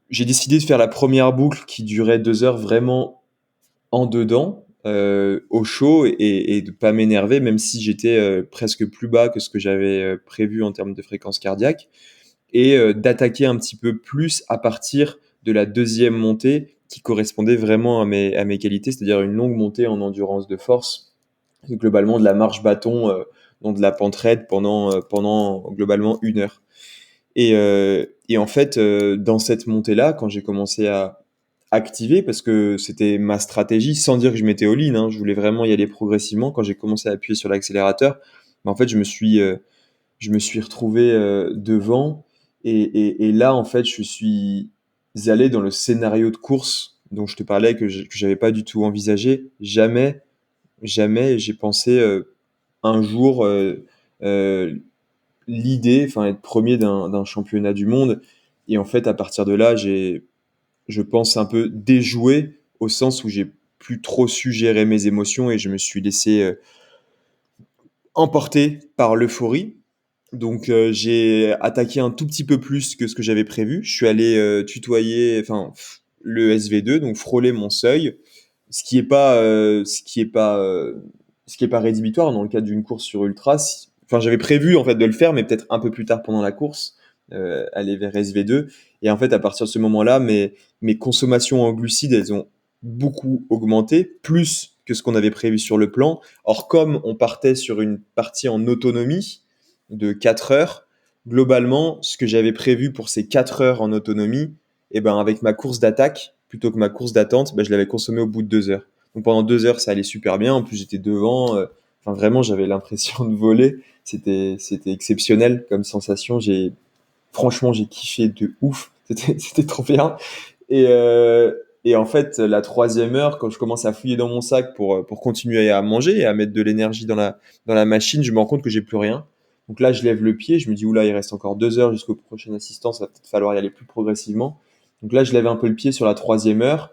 j'ai décidé de faire la première boucle qui durait 2 heures vraiment en dedans, au chaud et de pas m'énerver, même si j'étais presque plus bas que ce que j'avais prévu en termes de fréquence cardiaque, et d'attaquer un petit peu plus à partir de la deuxième montée qui correspondait vraiment à mes qualités, c'est-à-dire une longue montée en endurance de force, globalement de la marche bâton, donc de la pente raide pendant globalement 1 heure. Et en fait, dans cette montée-là, quand j'ai commencé à activer, parce que c'était ma stratégie, sans dire que je m'étais all-in, hein, je voulais vraiment y aller progressivement. Quand j'ai commencé à appuyer sur l'accélérateur, en fait, je me suis retrouvé devant. Et là, en fait, je suis allé dans le scénario de course dont je te parlais, que j'avais pas du tout envisagé. Jamais j'ai pensé un jour euh, l'idée, enfin être premier d'un championnat du monde. Et en fait, à partir de là, je pense, un peu déjoué au sens où j'ai plus trop su gérer mes émotions et je me suis laissé emporter par l'euphorie. Donc j'ai attaqué un tout petit peu plus que ce que j'avais prévu. Je suis allé tutoyer, enfin le SV2, donc frôler mon seuil, ce qui est pas rédhibitoire dans le cadre d'une course sur ultra. Enfin, j'avais prévu en fait de le faire, mais peut-être un peu plus tard pendant la course, aller vers SV2. Et en fait, à partir de ce moment-là, mes consommations en glucides, elles ont beaucoup augmenté, plus que ce qu'on avait prévu sur le plan. Or, comme on partait sur une partie en autonomie de 4 heures, globalement, ce que j'avais prévu pour ces 4 heures en autonomie, et ben avec ma course d'attaque, plutôt que ma course d'attente, ben, je l'avais consommé au bout de 2 heures. Donc pendant 2 heures, ça allait super bien. En plus, j'étais devant. Enfin, vraiment, j'avais l'impression de voler. C'était exceptionnel comme sensation. Franchement, j'ai kiffé de ouf. C'était trop bien. Et en fait, la troisième heure, quand je commence à fouiller dans mon sac pour continuer à manger et à mettre de l'énergie dans la machine, je me rends compte que j'ai plus rien. Donc là, je lève le pied, je me dis, oula, il reste encore 2 heures jusqu'au prochain assistant, ça va peut-être falloir y aller plus progressivement. Donc là, je lève un peu le pied sur la troisième heure,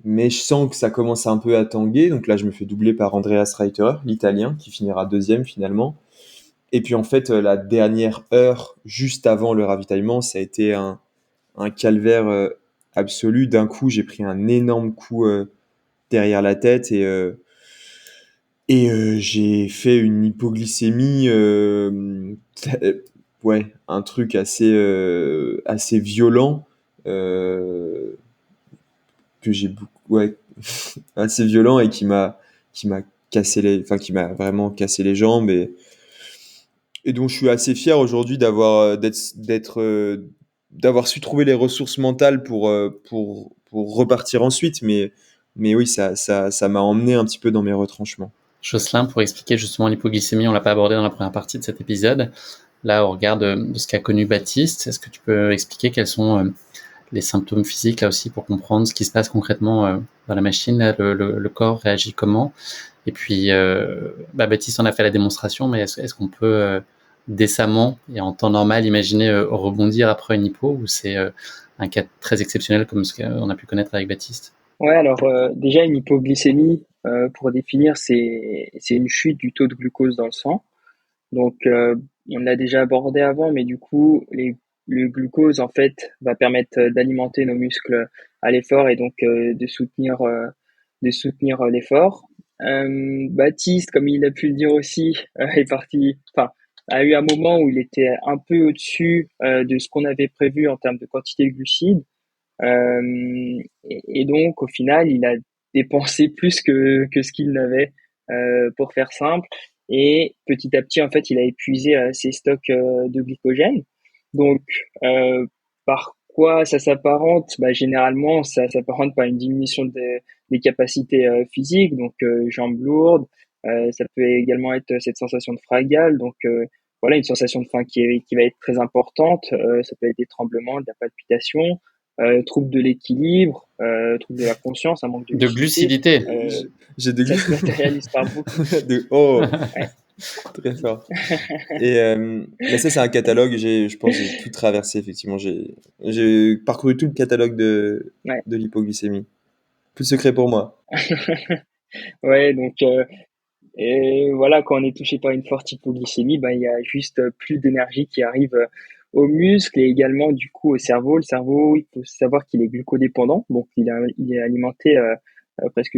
mais je sens que ça commence un peu à tanguer. Donc là, je me fais doubler par Andreas Reiter, l'Italien, qui finira deuxième finalement. Et puis en fait, la dernière heure, juste avant le ravitaillement, ça a été un calvaire absolu. D'un coup, j'ai pris un énorme coup derrière la tête et j'ai fait une hypoglycémie, ouais, un truc assez violent, euh, que j'ai beaucoup, ouais, assez violent et qui m'a enfin, qui m'a vraiment cassé les jambes et dont je suis assez fier aujourd'hui d'avoir su trouver les ressources mentales pour repartir ensuite. Mais oui, ça m'a emmené un petit peu dans mes retranchements. Jocelyn, pour expliquer justement l'hypoglycémie, on l'a pas abordé dans la première partie de cet épisode. Là, au regard de ce qu'a connu Baptiste, est-ce que tu peux expliquer quels sont les symptômes physiques là aussi pour comprendre ce qui se passe concrètement dans la machine, là, le corps réagit comment? Et puis, Baptiste en a fait la démonstration, mais est-ce qu'on peut décemment et en temps normal imaginer rebondir après une hypo ou c'est un cas très exceptionnel comme ce qu'on a pu connaître avec Baptiste? Ouais, alors déjà une hypoglycémie, pour définir, c'est une chute du taux de glucose dans le sang. Donc on l'a déjà abordé avant, mais du coup le glucose en fait va permettre d'alimenter nos muscles à l'effort et donc de soutenir l'effort. Baptiste, comme il a pu le dire aussi, est parti, enfin a eu un moment où il était un peu au-dessus de ce qu'on avait prévu en termes de quantité de glucides. Et donc, au final, il a dépensé plus que ce qu'il n'avait, pour faire simple. Et petit à petit, en fait, il a épuisé ses stocks de glycogène. Donc, par quoi ça s'apparente? Bah, généralement, ça s'apparente par une diminution des capacités physiques, donc jambes lourdes. Ça peut également être cette sensation de fracas, donc voilà, une sensation de faim qui va être très importante. Ça peut être des tremblements, de la palpitation, troubles de l'équilibre, troubles de la conscience, un manque de De lucidité. glucidité. Euh, J'ai des ça se matérialise par beaucoup. oh, Ouais. Très fort. Et mais ça, c'est un catalogue. Je pense, j'ai tout traversé effectivement. J'ai parcouru tout le catalogue Ouais. de l'hypoglycémie. Plus secret pour moi. Ouais, donc et voilà, quand on est touché par une forte hypoglycémie, ben, il y a juste plus d'énergie qui arrive aux muscles et également du coup au cerveau. Le cerveau, il faut savoir qu'il est glucodépendant, donc il est alimenté presque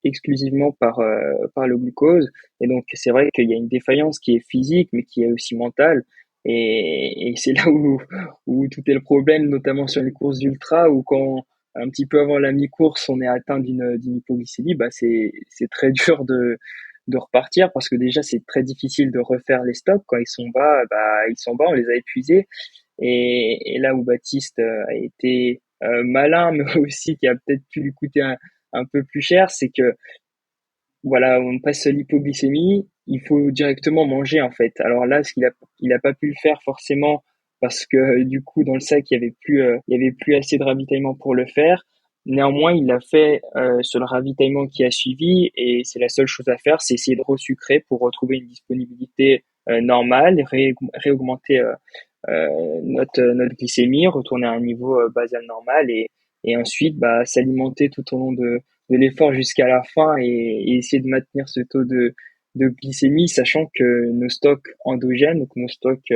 exclusivement par le glucose. Et donc c'est vrai qu'il y a une défaillance qui est physique, mais qui est aussi mentale. Et c'est là où tout est le problème, notamment sur les courses d'ultra, où quand un petit peu avant la mi-course, on est atteint d'une hypoglycémie, bah c'est très dur de repartir parce que déjà c'est très difficile de refaire les stocks quand ils sont bas, bah ils sont bas, on les a épuisés. Et là où Baptiste a été malin, mais aussi qui a peut-être pu lui coûter un peu plus cher, c'est que voilà, on passe l'hypoglycémie, il faut directement manger en fait. Alors là, ce il a pas pu le faire forcément parce que du coup dans le sac il y avait plus assez de ravitaillement pour le faire. Néanmoins, il l'a fait sur le ravitaillement qui a suivi et c'est la seule chose à faire, c'est essayer de resucrer pour retrouver une disponibilité normale, réaugmenter notre glycémie, retourner à un niveau basal normal et ensuite bah, s'alimenter tout au long de l'effort jusqu'à la fin et essayer de maintenir ce taux de glycémie, sachant que nos stocks endogènes, donc nos stocks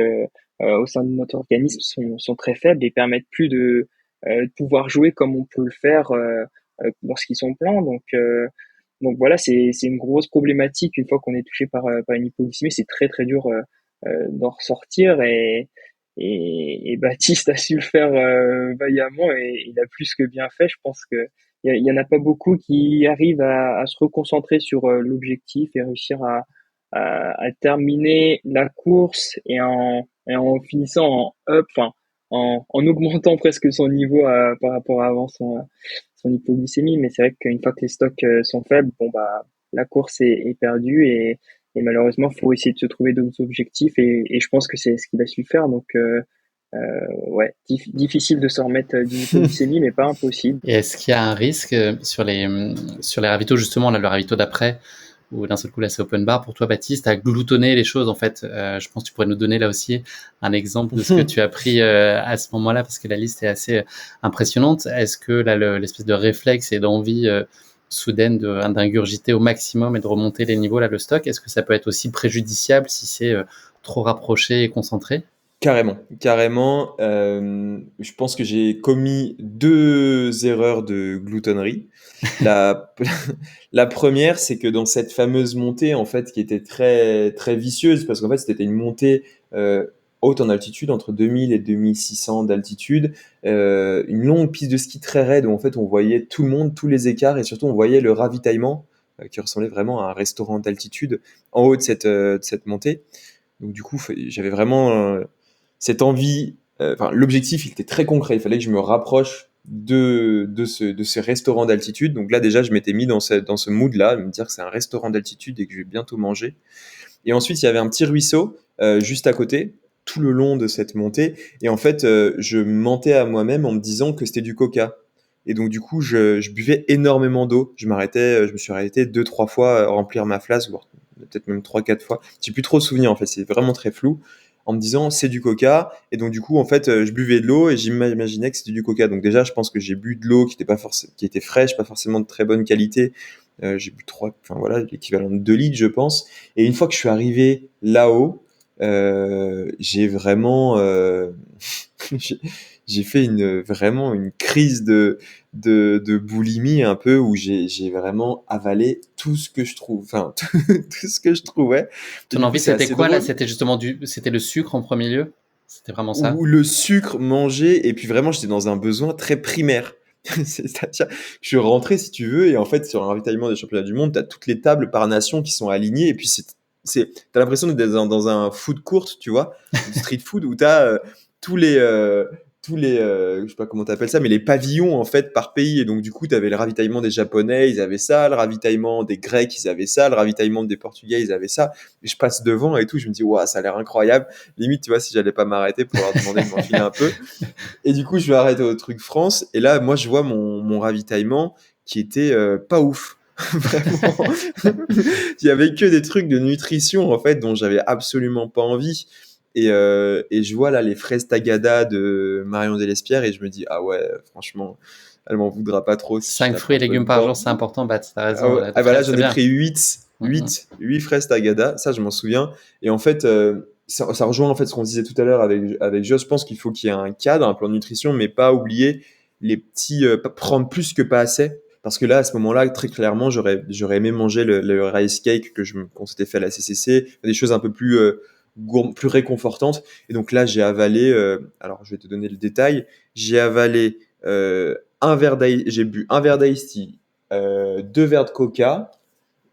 au sein de notre organisme sont très faibles et permettent plus de pouvoir jouer comme on peut le faire lorsqu'ils sont pleins. Donc voilà, c'est une grosse problématique une fois qu'on est touché par une hypoglycémie, c'est très très dur d'en ressortir et Baptiste a su le faire vaillamment et il a plus que bien fait. Je pense que il y en a pas beaucoup qui arrivent à se reconcentrer sur l'objectif et réussir à terminer la course et en finissant en up, enfin en augmentant presque son niveau par rapport à avant son hypoglycémie. Mais c'est vrai qu'une fois que les stocks sont faibles, bon bah la course est perdue et malheureusement, faut essayer de se trouver d'autres objectifs et je pense que c'est ce qu'il a su faire. Donc, ouais, difficile de se remettre d'une hypoglycémie, mais pas impossible. Et est-ce qu'il y a un risque sur les ravitaux, justement, là, le ravito d'après, où d'un seul coup, là, c'est open bar pour toi, Baptiste, à gloutonner les choses, en fait. Je pense que tu pourrais nous donner là aussi un exemple de ce que tu as pris à ce moment-là, parce que la liste est assez impressionnante. Est-ce que là, l'espèce de réflexe et d'envie soudaine d'ingurgiter au maximum et de remonter les niveaux, là, le stock, est-ce que ça peut être aussi préjudiciable si c'est trop rapproché et concentré? Carrément, carrément. Je pense que j'ai commis 2 erreurs de gloutonnerie. La la 1re, c'est que dans cette fameuse montée, en fait, qui était très très vicieuse parce qu'en fait, c'était une montée, haute en altitude, entre 2000 et 2600 d'altitude, une longue piste de ski très raide où en fait, on voyait tout le monde, tous les écarts et surtout on voyait le ravitaillement, qui ressemblait vraiment à un restaurant d'altitude en haut de cette montée. Donc du coup, j'avais vraiment, cette envie, enfin l'objectif il était très concret, il fallait que je me rapproche de ce restaurant d'altitude. Donc là déjà je m'étais mis dans ce mood-là, de me dire que c'est un restaurant d'altitude et que je vais bientôt manger. Et ensuite il y avait un petit ruisseau juste à côté, tout le long de cette montée. Et en fait je mentais à moi-même en me disant que c'était du coca. Et donc du coup je buvais énormément d'eau. Je me suis arrêté 2-3 fois à remplir ma flasque, voire peut-être même 3-4 fois. J'ai plus trop de souvenirs en fait, c'est vraiment très flou en me disant c'est du coca et donc du coup en fait je buvais de l'eau et j'imaginais que c'était du coca. Donc déjà je pense que j'ai bu de l'eau qui était fraîche, pas forcément de très bonne qualité. J'ai bu enfin voilà, l'équivalent de 2 litres je pense. Et une fois que je suis arrivé là-haut, j'ai vraiment j'ai j'ai fait vraiment une crise de boulimie un peu où j'ai vraiment avalé tout ce que je trouve, enfin tout ce que je trouvais. Et Ton du coup envie, c'est c'était assez quoi là? drôle. C'était justement c'était le sucre en premier lieu? C'était vraiment ça? Ou le sucre mangé et puis vraiment j'étais dans un besoin très primaire. C'est-à-dire que je suis rentré si tu veux et en fait sur un ravitaillement des championnats du monde, tu as toutes les tables par nation qui sont alignées et puis t'as l'impression d'être dans un food court, tu vois, du street food où t'as tous les je sais pas comment t'appelles ça, mais les pavillons en fait par pays. Et donc du coup t'avais le ravitaillement des Japonais, ils avaient ça, le ravitaillement des Grecs, ils avaient ça, le ravitaillement des Portugais, ils avaient ça. Et je passe devant et tout, je me dis waouh, ça a l'air incroyable. Limite, tu vois, si j'allais pas m'arrêter pour leur demander de m'enfiler un peu. Et du coup, je vais arrêter au truc France. Et là, moi, je vois mon ravitaillement qui était pas ouf. Vraiment. Il y avait que des trucs de nutrition, en fait, dont j'avais absolument pas envie. Et je vois là les fraises Tagada de Marion Delespierre et je me dis, ah ouais, franchement, elle m'en voudra pas trop si je 5 la fruits et prends pas légumes par dedans. jour, c'est important, Bat, t'as Ah, raison. ouais. La Ah bah là, fraise, j'en c'est ai bien. pris 8, Mhm. 8 fraises Tagada, ça je m'en souviens. Et en fait, ça rejoint en fait ce qu'on disait tout à l'heure avec Joss. Je pense qu'il faut qu'il y ait un cadre, un plan de nutrition, mais pas oublier les petits, prendre plus que pas assez. Parce que là, à ce moment-là, très clairement, j'aurais aimé manger le rice cake qu'on s'était fait à la CCC, des choses un peu plus, plus réconfortantes. Et donc là, j'ai avalé, alors je vais te donner le détail, j'ai avalé j'ai bu un verre d'ice tea, 2 verres de coca,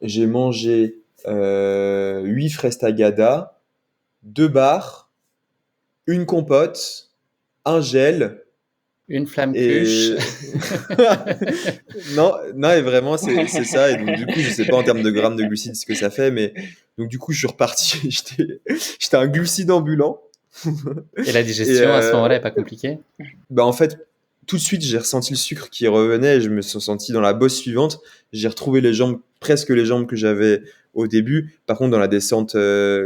j'ai mangé 8 fraises Tagada, 2 bars, une compote, un gel Une flamme cuche. et non, non et vraiment c'est ça. Et donc du coup, je sais pas en termes de grammes de glucides ce que ça fait, mais donc du coup, je suis reparti. J'étais un glucide ambulant. Et la Et digestion, à ce moment-là, n'est pas compliquée. bah en fait, tout de suite, j'ai ressenti le sucre qui revenait et je me suis senti dans la bosse suivante. J'ai retrouvé presque les jambes que j'avais au début. Par contre, dans la descente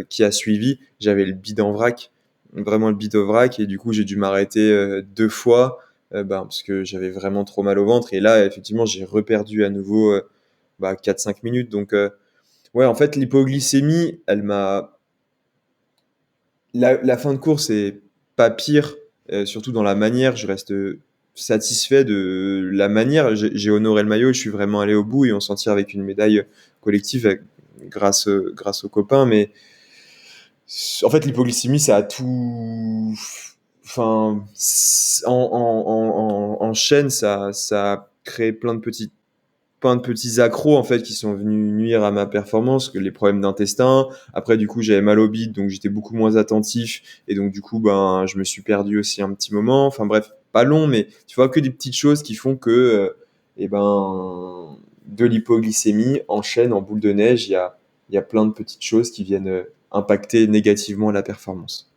qui a suivi, j'avais le bide en vrac, vraiment le bide au vrac. Et du coup, j'ai dû m'arrêter 2 fois parce que j'avais vraiment trop mal au ventre. Et là, effectivement, j'ai reperdu à nouveau 4-5 minutes. Donc, ouais, en fait, l'hypoglycémie, la fin de course est pas pire, surtout dans la manière. Je reste satisfait de la manière. J'ai honoré le maillot, je suis vraiment allé au bout et on s'en tire avec une médaille collective grâce aux copains. Mais en fait, l'hypoglycémie, ça a tout. Enfin, en chaîne, ça a créé plein de petits accros en fait qui sont venus nuire à ma performance, que les problèmes d'intestin. Après du coup j'avais mal au bide donc j'étais beaucoup moins attentif et donc du coup je me suis perdu aussi un petit moment. Enfin bref, pas long mais tu vois que des petites choses qui font que de l'hypoglycémie en chaîne, en boule de neige, il y a plein de petites choses qui viennent impacter négativement la performance.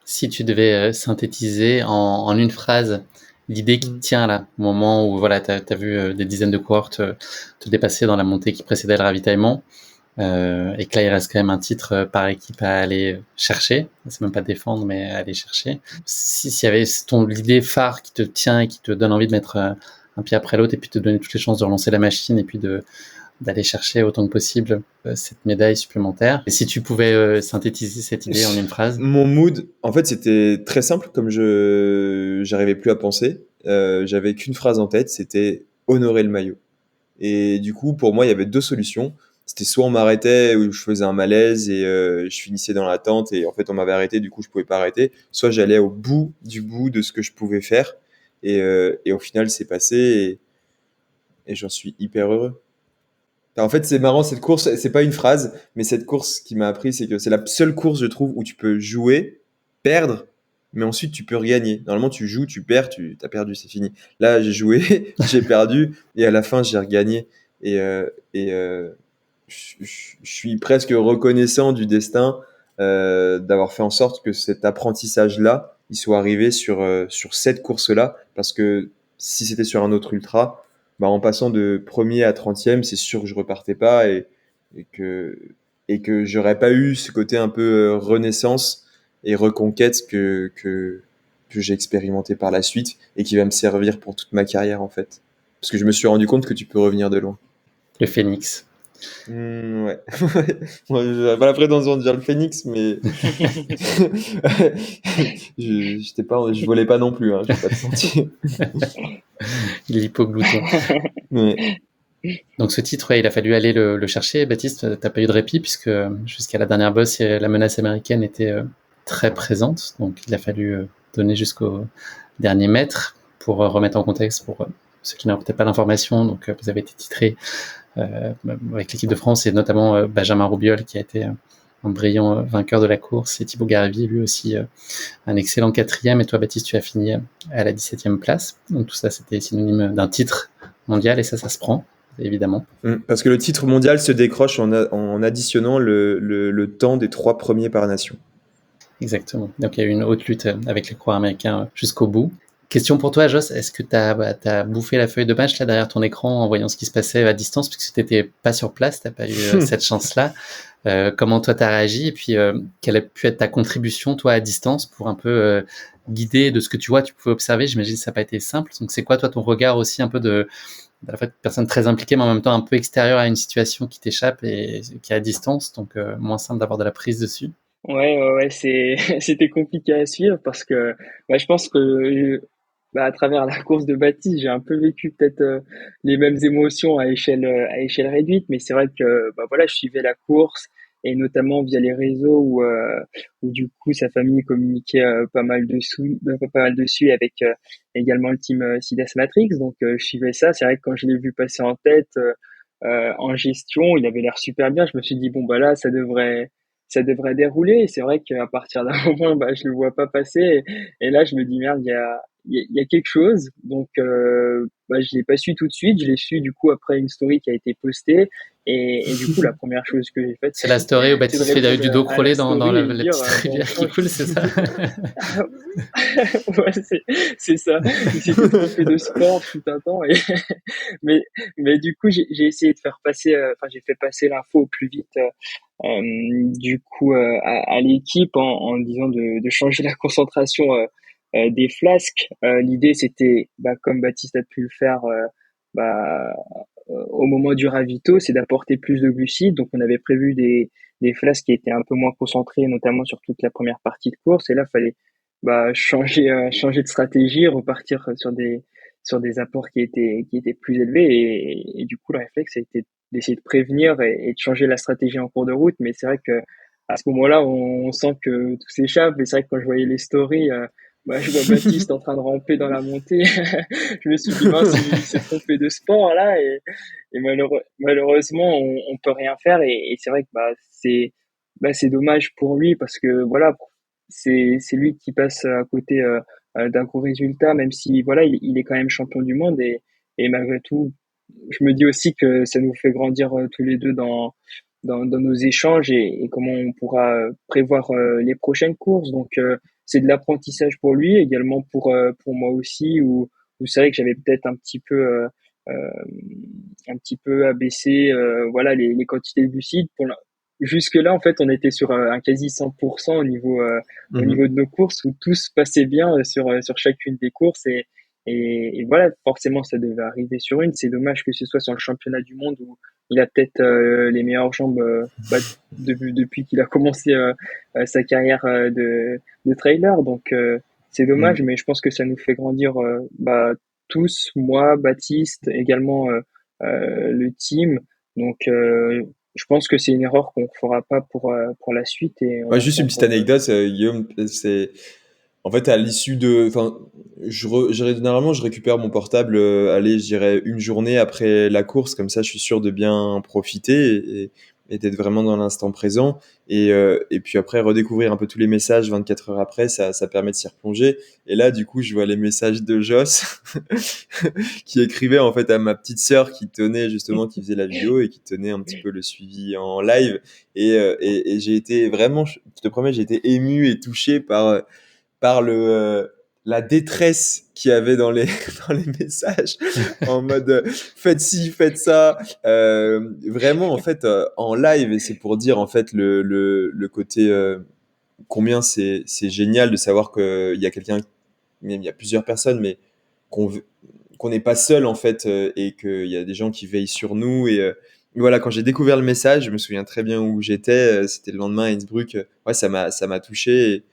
Si tu devais synthétiser en une phrase l'idée qui te tient là, au moment où voilà, tu as vu des dizaines de coureurs te dépasser dans la montée qui précédait le ravitaillement, et que là il reste quand même un titre par équipe à aller chercher, c'est même pas défendre mais à aller chercher. S'il y avait l'idée phare qui te tient et qui te donne envie de mettre un pied après l'autre et puis te donner toutes les chances de relancer la machine et puis d'aller chercher autant que possible cette médaille supplémentaire. Et si tu pouvais synthétiser cette idée en une phrase. Mon mood, en fait, c'était très simple, comme j'arrivais plus à penser. J'avais qu'une phrase en tête, c'était honorer le maillot. Et du coup, pour moi, il y avait 2 solutions. C'était soit on m'arrêtait ou je faisais un malaise et je finissais dans la tente et en fait on m'avait arrêté, du coup je pouvais pas arrêter. Soit j'allais au bout du bout de ce que je pouvais faire et au final c'est passé et j'en suis hyper heureux. En fait, c'est marrant, cette course, c'est pas une phrase, mais cette course qui m'a appris, c'est que c'est la seule course, je trouve, où tu peux jouer, perdre, mais ensuite tu peux regagner. Normalement, tu joues, tu perds, tu as perdu, c'est fini. Là, j'ai joué, j'ai perdu, et à la fin, j'ai regagné. Je suis presque reconnaissant du destin d'avoir fait en sorte que cet apprentissage-là, il soit arrivé sur cette course-là, parce que si c'était sur un autre ultra, en passant de premier à 30e, c'est sûr que je repartais pas et que, et que j'aurais pas eu ce côté un peu renaissance et reconquête que j'ai expérimenté par la suite et qui va me servir pour toute ma carrière en fait. Parce que je me suis rendu compte que tu peux revenir de loin. Le phénix. Ouais. Moi, j'avais pas la prétention de dire le phénix, mais je volais pas non plus, hein, je vais pas te mentir. L'hypoglouton. Ouais. Donc ce titre, il a fallu aller le chercher. Baptiste, t'as pas eu de répit puisque jusqu'à la dernière bosse, la menace américaine était très présente. Donc il a fallu donner jusqu'au dernier mètre pour remettre en contexte pour ceux qui n'ont peut-être pas l'information. Donc vous avez été titré avec l'équipe de France et notamment Benjamin Robiol qui a été un brillant vainqueur de la course et Thibaut Garavi lui aussi un excellent 4e et toi Baptiste tu as fini à la 17e place. Donc tout ça c'était synonyme d'un titre mondial et ça se prend évidemment. Parce que le titre mondial se décroche en additionnant le temps des 3 premiers par nation. Exactement. Donc il y a eu une haute lutte avec les coureurs américains jusqu'au bout. Question pour toi, Joss, est-ce que tu as bouffé la feuille de match là derrière ton écran en voyant ce qui se passait à distance, puisque tu n'étais pas sur place, tu n'as pas eu cette chance-là. Comment toi tu as réagi, et puis quelle a pu être ta contribution toi à distance pour un peu guider de ce que tu vois, tu pouvais observer. J'imagine que ça n'a pas été simple. Donc c'est quoi toi ton regard aussi un peu de la fait, personne très impliquée, mais en même temps un peu extérieure à une situation qui t'échappe et qui est à distance, donc moins simple d'avoir de la prise dessus. Ouais, c'était compliqué à suivre parce que je pense que à travers la course de Baptiste, j'ai un peu vécu peut-être les mêmes émotions à échelle réduite, mais c'est vrai que voilà, je suivais la course et notamment via les réseaux où du coup sa famille communiquait pas mal dessus avec également le team Sidas Matrix, donc je suivais ça. C'est vrai que quand je l'ai vu passer en tête en gestion, il avait l'air super bien. Je me suis dit bon là ça devrait dérouler. Et c'est vrai qu'à partir d'un moment, je le vois pas passer. Et là, je me dis merde, il y a quelque chose. Donc, je l'ai pas su tout de suite. Je l'ai su du coup après une story qui a été postée. Et du coup, la première chose que j'ai faite, c'est la story où c'est de Baptiste fait répondre du dos à la crawlé dans story et lui la dire petite bon, rivière qui coule, c'est ça? ouais, c'est ça. Il s'était trompé de sport tout un temps. Et mais du coup, j'ai essayé de faire passer, j'ai fait passer l'info au plus vite. Du coup à l'équipe en disant de changer la concentration des flasques. L'idée c'était, comme Baptiste a pu le faire bah, au moment du ravito, c'est d'apporter plus de glucides. Donc on avait prévu des flasques qui étaient un peu moins concentrées, notamment sur toute la première partie de course. Et là, fallait changer de stratégie, repartir sur des apports qui étaient plus élevés. Et du coup, le réflexe a été d'essayer de prévenir et de changer la stratégie en cours de route. Mais c'est vrai que à ce moment-là, on sent que tout s'échappe. Et c'est vrai que quand je voyais les stories, je vois Baptiste en train de ramper dans la montée. Je me suis dit, mince, il s'est trompé de sport là. Et malheureusement, on peut rien faire. Et c'est vrai que c'est dommage pour lui parce que voilà, c'est lui qui passe à côté d'un gros résultat, même si voilà, il est quand même champion du monde. Et malgré tout, je me dis aussi que ça nous fait grandir tous les deux dans nos échanges et comment on pourra prévoir les prochaines courses. Donc, c'est de l'apprentissage pour lui, également pour moi aussi, où c'est vrai que j'avais peut-être euh, un petit peu abaissé voilà, les quantités de glucides. Jusque-là, en fait, on était sur un quasi 100% au Mhm. niveau de nos courses où tout se passait bien sur chacune des courses. Et voilà, forcément, ça devait arriver sur une. C'est dommage que ce soit sur le championnat du monde où il a peut-être les meilleures jambes depuis qu'il a commencé sa carrière de trailer. Donc, c'est dommage, Mhm. mais je pense que ça nous fait grandir tous, moi, Baptiste, également le team. Donc, je pense que c'est une erreur qu'on ne fera pas pour la suite et Ouais, on juste une apprend petite anecdote, Guillaume, c'est en fait à l'issue de, enfin, généralement je récupère mon portable, allez, je dirais une journée après la course, comme ça je suis sûr de bien profiter et d'être vraiment dans l'instant présent. Et puis après redécouvrir un peu tous les messages 24 heures après, ça permet de s'y replonger. Et là, du coup, je vois les messages de Joss qui écrivait en fait à ma petite sœur qui tenait justement, qui faisait la vidéo et qui tenait un petit peu le suivi en live. Et j'ai été vraiment, je te promets, j'ai été ému et touché par la détresse qu'il y avait dans les, dans les messages, en mode faites ci, faites ça. Vraiment, en fait, en live, et c'est pour dire en fait le côté combien c'est génial de savoir qu'il y a quelqu'un, même il y a plusieurs personnes, mais qu'on qu'on n'est pas seul en fait, et qu'il y a des gens qui veillent sur nous. Et voilà, quand j'ai découvert le message, je me souviens très bien où j'étais. C'était le lendemain à Innsbruck. Ouais, ça m'a touché.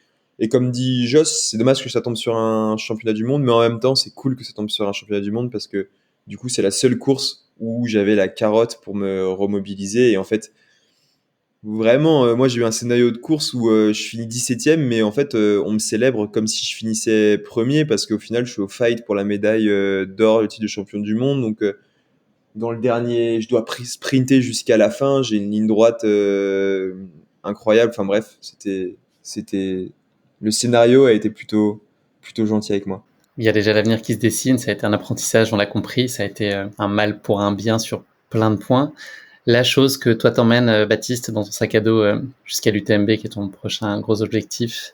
Et comme dit Joss, c'est dommage que ça tombe sur un championnat du monde, mais en même temps, c'est cool que ça tombe sur un championnat du monde parce que du coup, c'est la seule course où j'avais la carotte pour me remobiliser. Et en fait, vraiment, moi j'ai eu un scénario de course où je finis 17e, mais en fait on me célèbre comme si je finissais premier parce qu'au final je suis au fight pour la médaille d'or, le titre de champion du monde. Donc dans le dernier, je dois sprinter jusqu'à la fin, j'ai une ligne droite incroyable. Enfin bref, c'était le scénario a été plutôt gentil avec moi. Il y a déjà l'avenir qui se dessine, ça a été un apprentissage, on l'a compris, ça a été un mal pour un bien sur plein de points. La chose que toi t'emmènes, Baptiste, dans ton sac à dos jusqu'à l'UTMB, qui est ton prochain gros objectif,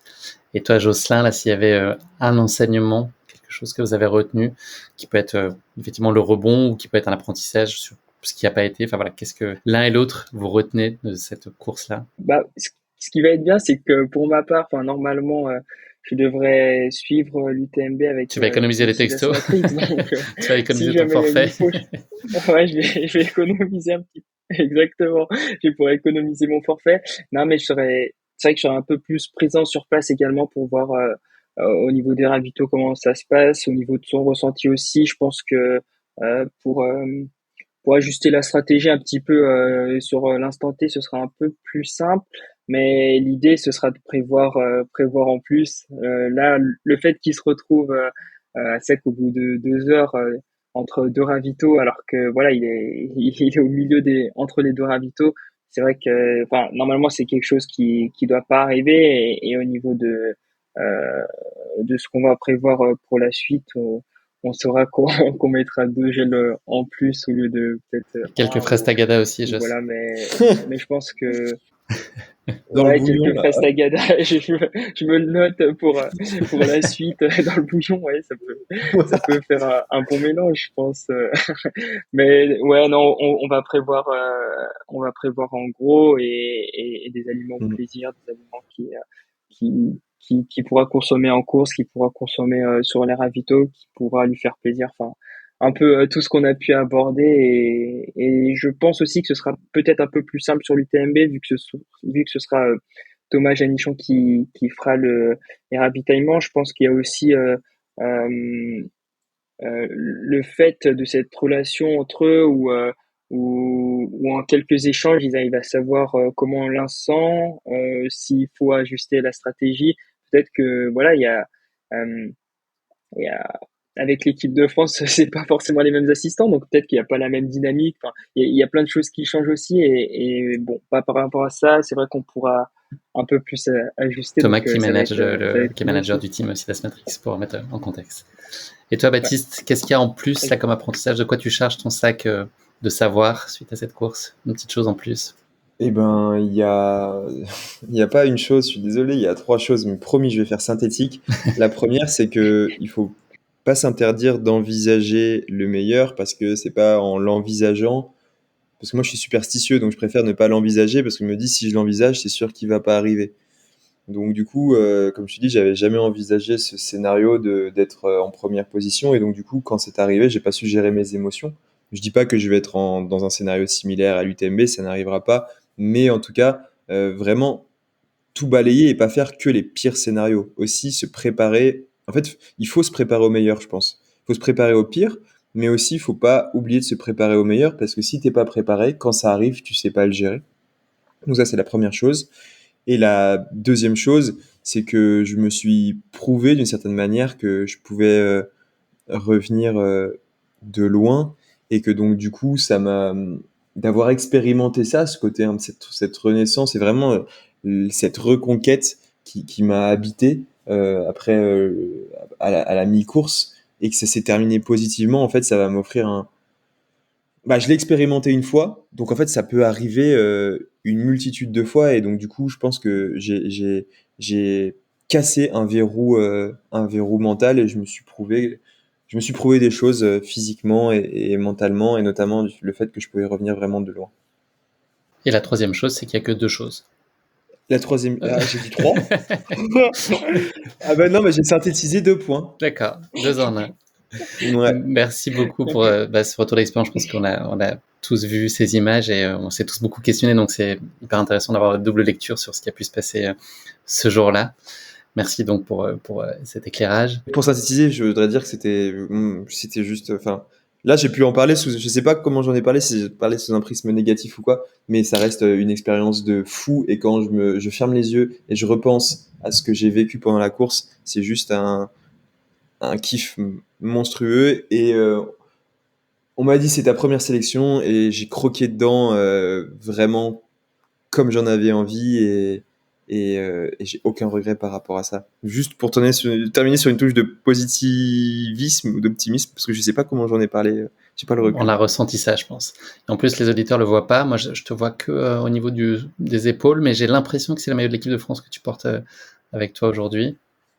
et toi, Jocelyn, là, s'il y avait un enseignement, quelque chose que vous avez retenu, qui peut être effectivement le rebond ou qui peut être un apprentissage sur ce qui n'a pas été. Enfin voilà, qu'est-ce que l'un et l'autre vous retenez de cette course-là? Ce qui va être bien, c'est que pour ma part, enfin, normalement, je devrais suivre l'UTMB avec Tu vas économiser les Ursula textos. Smatrix. Donc, Tu vas si économiser ton jamais il y a une forfait. info, ouais, je vais économiser un petit peu. Exactement. Je pourrais économiser mon forfait. Non, mais c'est vrai que je serai un peu plus présent sur place également pour voir au niveau des ravitaux comment ça se passe, au niveau de son ressenti aussi. Je pense que euh, pour euh, pour ajuster la stratégie un petit peu sur l'instant T, ce sera un peu plus simple. Mais l'idée, ce sera de prévoir en plus. Là, le fait qu'il se retrouve à sec au bout de 2 heures entre deux ravitaux, alors que voilà, il est au milieu entre les deux ravitaux. C'est vrai que, enfin, normalement, c'est quelque chose qui doit pas arriver. Et au niveau euh, de ce qu'on va prévoir pour la suite, on saura qu'on mettra 2 gels en plus au lieu de peut-être Quelques un fraises tagada aussi, ou Joss. voilà, mais je pense que Dans le ouais, bouillon, quelques là. fraises tagada, je me le note pour la suite dans le bouillon, ouais, ça peut faire un bon mélange, je pense. Mais ouais, non, on va prévoir en gros et des aliments Mm. plaisir, des aliments qui pourra consommer en course, qui pourra consommer sur les ravitaux, qui pourra lui faire plaisir. Enfin, un peu tout ce qu'on a pu aborder et je pense aussi que ce sera peut-être un peu plus simple sur l'UTMB vu que ce sera Thomas Janichon qui fera les ravitaillements. Je pense qu'il y a aussi euh, le fait de cette relation entre eux où en quelques échanges, ils arrivent à savoir comment l'un sent, s'il faut ajuster la stratégie. Peut-être que voilà, euh, il y a avec l'équipe de France, c'est pas forcément les mêmes assistants, donc peut-être qu'il n'y a pas la même dynamique. Enfin, il y a plein de choses qui changent aussi, et bon, pas par rapport à ça, c'est vrai qu'on pourra un peu plus ajuster, Thomas donc qui ça va être qui est cool manager aussi. du team aussi d'Asmatrix pour remettre en contexte. Et toi, Ouais. Baptiste, qu'est-ce qu'il y a en plus là comme apprentissage? De quoi tu charges ton sac de savoir suite à cette course? Une petite chose en plus. Eh ben, il y a pas une chose, je suis désolé, il y a 3 choses, mais promis, je vais faire synthétique. La première, c'est que il faut pas s'interdire d'envisager le meilleur parce que c'est pas en l'envisageant parce que moi je suis superstitieux, donc je préfère ne pas l'envisager parce que je me dis si je l'envisage, c'est sûr qu'il va pas arriver. Donc du coup, comme je te dis, j'avais jamais envisagé ce scénario d'être en première position et donc du coup, quand c'est arrivé, j'ai pas su gérer mes émotions. Je dis pas que je vais être dans un scénario similaire à l'UTMB, ça n'arrivera pas, mais en tout cas, vraiment tout balayer et pas faire que les pires scénarios. Aussi se préparer. En fait, il faut se préparer au meilleur, je pense. Il faut se préparer au pire, mais aussi il faut pas oublier de se préparer au meilleur parce que si t'es pas préparé, quand ça arrive, tu sais pas le gérer. Donc ça, c'est la première chose. Et la deuxième chose, c'est que je me suis prouvé d'une certaine manière que je pouvais revenir de loin et que donc du coup, ça m'a d'avoir expérimenté ça, ce côté, hein, cette renaissance et vraiment cette reconquête qui m'a habité après à la mi-course et que ça s'est terminé positivement. En fait, ça va m'offrir un, bah, je l'ai expérimenté une fois, donc en fait, ça peut arriver une multitude de fois, et donc du coup, je pense que j'ai cassé un verrou mental, et je me suis prouvé des choses physiquement et mentalement, et notamment le fait que je pouvais revenir vraiment de loin. Et la troisième chose, c'est qu'il n'y a que deux choses. La troisième, ah, j'ai dit trois. Ah ben non, mais j'ai synthétisé 2 points. D'accord, deux en un. Ouais. Merci beaucoup pour ce retour d'expérience. Je pense on a tous vu ces images et on s'est tous beaucoup questionnés. Donc, c'est hyper intéressant d'avoir la double lecture sur ce qui a pu se passer ce jour-là. Merci donc pour cet éclairage. Pour synthétiser, je voudrais dire que c'était juste, enfin, là, j'ai pu en parler je sais pas comment j'en ai parlé, si j'ai parlé sous un prisme négatif ou quoi, mais ça reste une expérience de fou, et quand je ferme les yeux et je repense à ce que j'ai vécu pendant la course, c'est juste un kiff monstrueux, et on m'a dit c'est ta première sélection et j'ai croqué dedans vraiment comme j'en avais envie, et j'ai aucun regret par rapport à ça. Juste pour terminer sur une touche de positivisme ou d'optimisme, parce que je sais pas comment j'en ai parlé, j'ai pas le recul. On a ressenti ça, je pense. Et en plus, les auditeurs le voient pas. Moi, je te vois que au niveau des épaules, mais j'ai l'impression que c'est le maillot de l'équipe de France que tu portes avec toi aujourd'hui.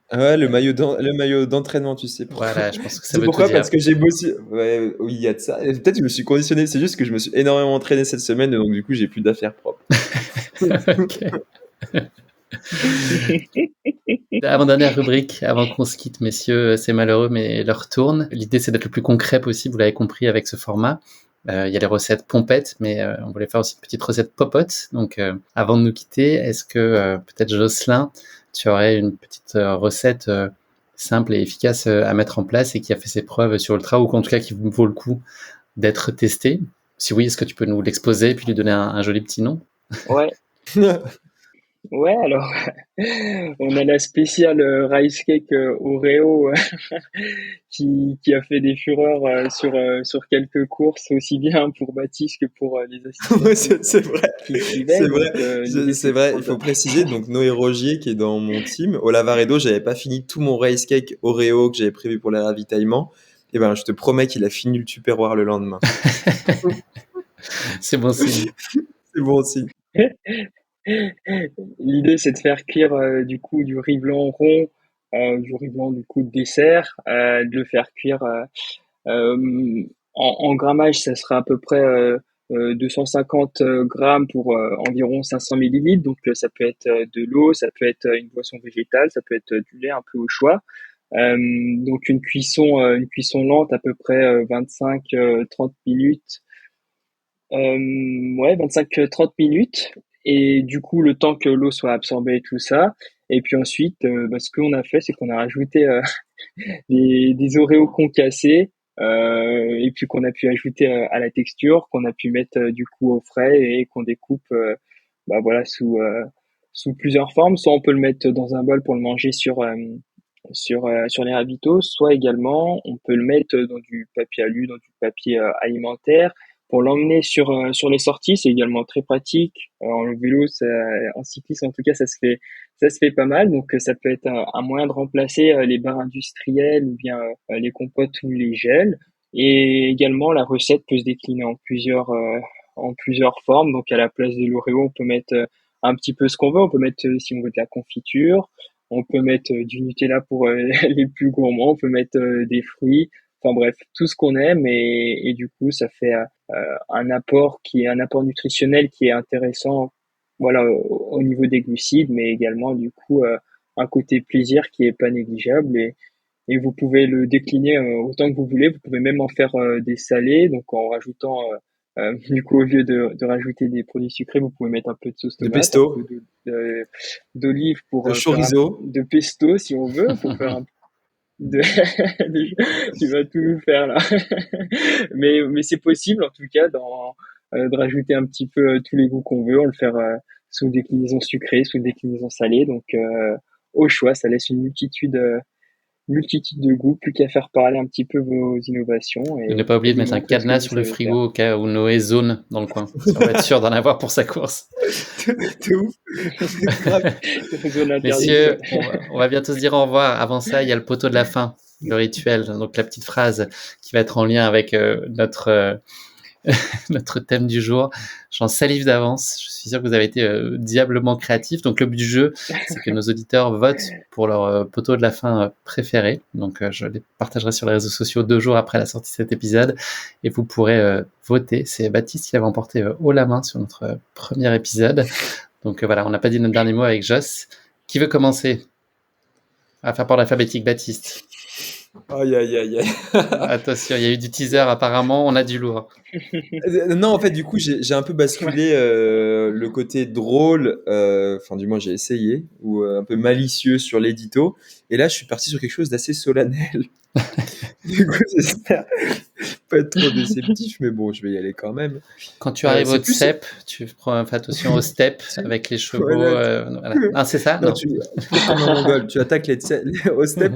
Ah ouais, le maillot d'entraînement, tu sais pourquoi? Voilà, je pense que Tu ça sais veut tout pourquoi? dire. Parce que j'ai bossé ouais, oui, il y a de ça et peut-être que je me suis conditionné, c'est juste que je me suis énormément entraîné cette semaine et donc du coup, j'ai plus d'affaires propres. OK. Avant-dernière rubrique, avant qu'on se quitte, messieurs, c'est malheureux, mais l'heure tourne. L'idée, c'est d'être le plus concret possible, vous l'avez compris avec ce format. Il y a les recettes pompettes, mais on voulait faire aussi une petite recette popote. Donc, avant de nous quitter, est-ce que peut-être Jocelyn, tu aurais une petite recette simple et efficace à mettre en place et qui a fait ses preuves sur Ultra, ou en tout cas qui vaut le coup d'être testée? Si oui, est-ce que tu peux nous l'exposer et puis lui donner un joli petit nom? Ouais, ouais, alors, on a la spéciale rice cake Oreo qui a fait des fureurs sur quelques courses, aussi bien pour Baptiste que pour les assistants Ouais, qui, c'est vrai, qui c'est suivaient. vrai, Donc, l'idée, c'est c'est de vrai. Il faut prendre. préciser, donc Noé Rogier qui est dans mon team, au Lavaredo, j'avais pas fini tout mon rice cake Oreo que j'avais prévu pour les ravitaillements. Et ben, je te promets qu'il a fini le Tupperware le lendemain. C'est bon signe. C'est bon aussi. L'idée, c'est de faire cuire du coup du riz blanc rond, du riz blanc du coup de dessert, de le faire cuire en grammage, ça sera à peu près 250 grammes pour environ 500 millilitres. Donc ça peut être de l'eau, ça peut être une boisson végétale, ça peut être du lait un peu au choix. Donc une cuisson lente à peu près 25-30 minutes. Ouais, 25-30 minutes. Et du coup, le temps que l'eau soit absorbée et tout ça. Et puis ensuite, ce qu'on a fait, c'est qu'on a rajouté des Oreos concassés, et puis qu'on a pu ajouter à la texture, qu'on a pu mettre du coup au frais et qu'on découpe voilà sous plusieurs formes. Soit on peut le mettre dans un bol pour le manger sur les ravitaux, soit également on peut le mettre dans du papier alu, dans du papier alimentaire pour l'emmener sur les sorties. C'est également très pratique. En vélo, en cyclisme en tout cas, ça se fait pas mal. Donc ça peut être un moyen de remplacer les barres industrielles ou bien les compotes ou les gels. Et également la recette peut se décliner en plusieurs formes. Donc à la place de l'Oreo, on peut mettre un petit peu ce qu'on veut. On peut mettre si on veut de la confiture. On peut mettre du Nutella pour les plus gourmands. On peut mettre des fruits. Enfin bref, tout ce qu'on aime et du coup ça fait un apport qui est un apport nutritionnel qui est intéressant, voilà, au niveau des glucides, mais également du coup un côté plaisir qui est pas négligeable et vous pouvez le décliner autant que vous voulez. Vous pouvez même en faire des salés, donc en rajoutant du coup au lieu de rajouter des produits sucrés, vous pouvez mettre un peu de sauce De tomate, un pesto, peu d'olive pour de faire un chorizo. de pesto si on veut, pour faire un de, tu vas tout nous faire là. Mais c'est possible en tout cas de rajouter un petit peu tous les goûts qu'on veut, on le faire sous déclinaison sucrée, sous déclinaison salée. Donc au choix, ça laisse une multitude de goûts, plus qu'à faire parler un petit peu vos innovations Et ne et, pas et oublier de nous mettre un montrer ce que cadenas vous sur le savez faire. frigo au cas où Noé zone dans le coin. Si on va être sûr d'en avoir pour sa course. De ouf. Grave. Zone interdite, Messieurs, ouais. on va bientôt se dire au revoir. Avant ça, il y a le poteau de la fin, le rituel. Donc la petite phrase qui va être en lien avec notre thème du jour. J'en salive d'avance. Je suis sûr que vous avez été diablement créatifs. Donc le but du jeu, c'est que nos auditeurs votent pour leur poteau de la fin préféré. Donc je les partagerai sur les réseaux sociaux 2 jours après la sortie de cet épisode. Et vous pourrez voter. C'est Baptiste qui l'avait emporté haut la main sur notre premier épisode. Donc voilà, on n'a pas dit notre dernier mot avec Joss. Qui veut commencer à faire par l'alphabétique, Baptiste? Aïe, aïe, aïe, aïe. Attention, il y a eu du teaser apparemment, on a du lourd. Non, en fait, du coup, j'ai un peu basculé le côté drôle, enfin, du moins, j'ai essayé, ou un peu malicieux sur l'édito. Et là, je suis parti sur quelque chose d'assez solennel. Du coup, j'espère pas être trop déceptif, mais bon, je vais y aller quand même. Quand tu arrives au C'est plus. TCEP, tu fais attention au step avec les chevaux. Voilà, Voilà. Non, c'est ça? non, Non. tu fais comme un mongol. Tu attaques au step,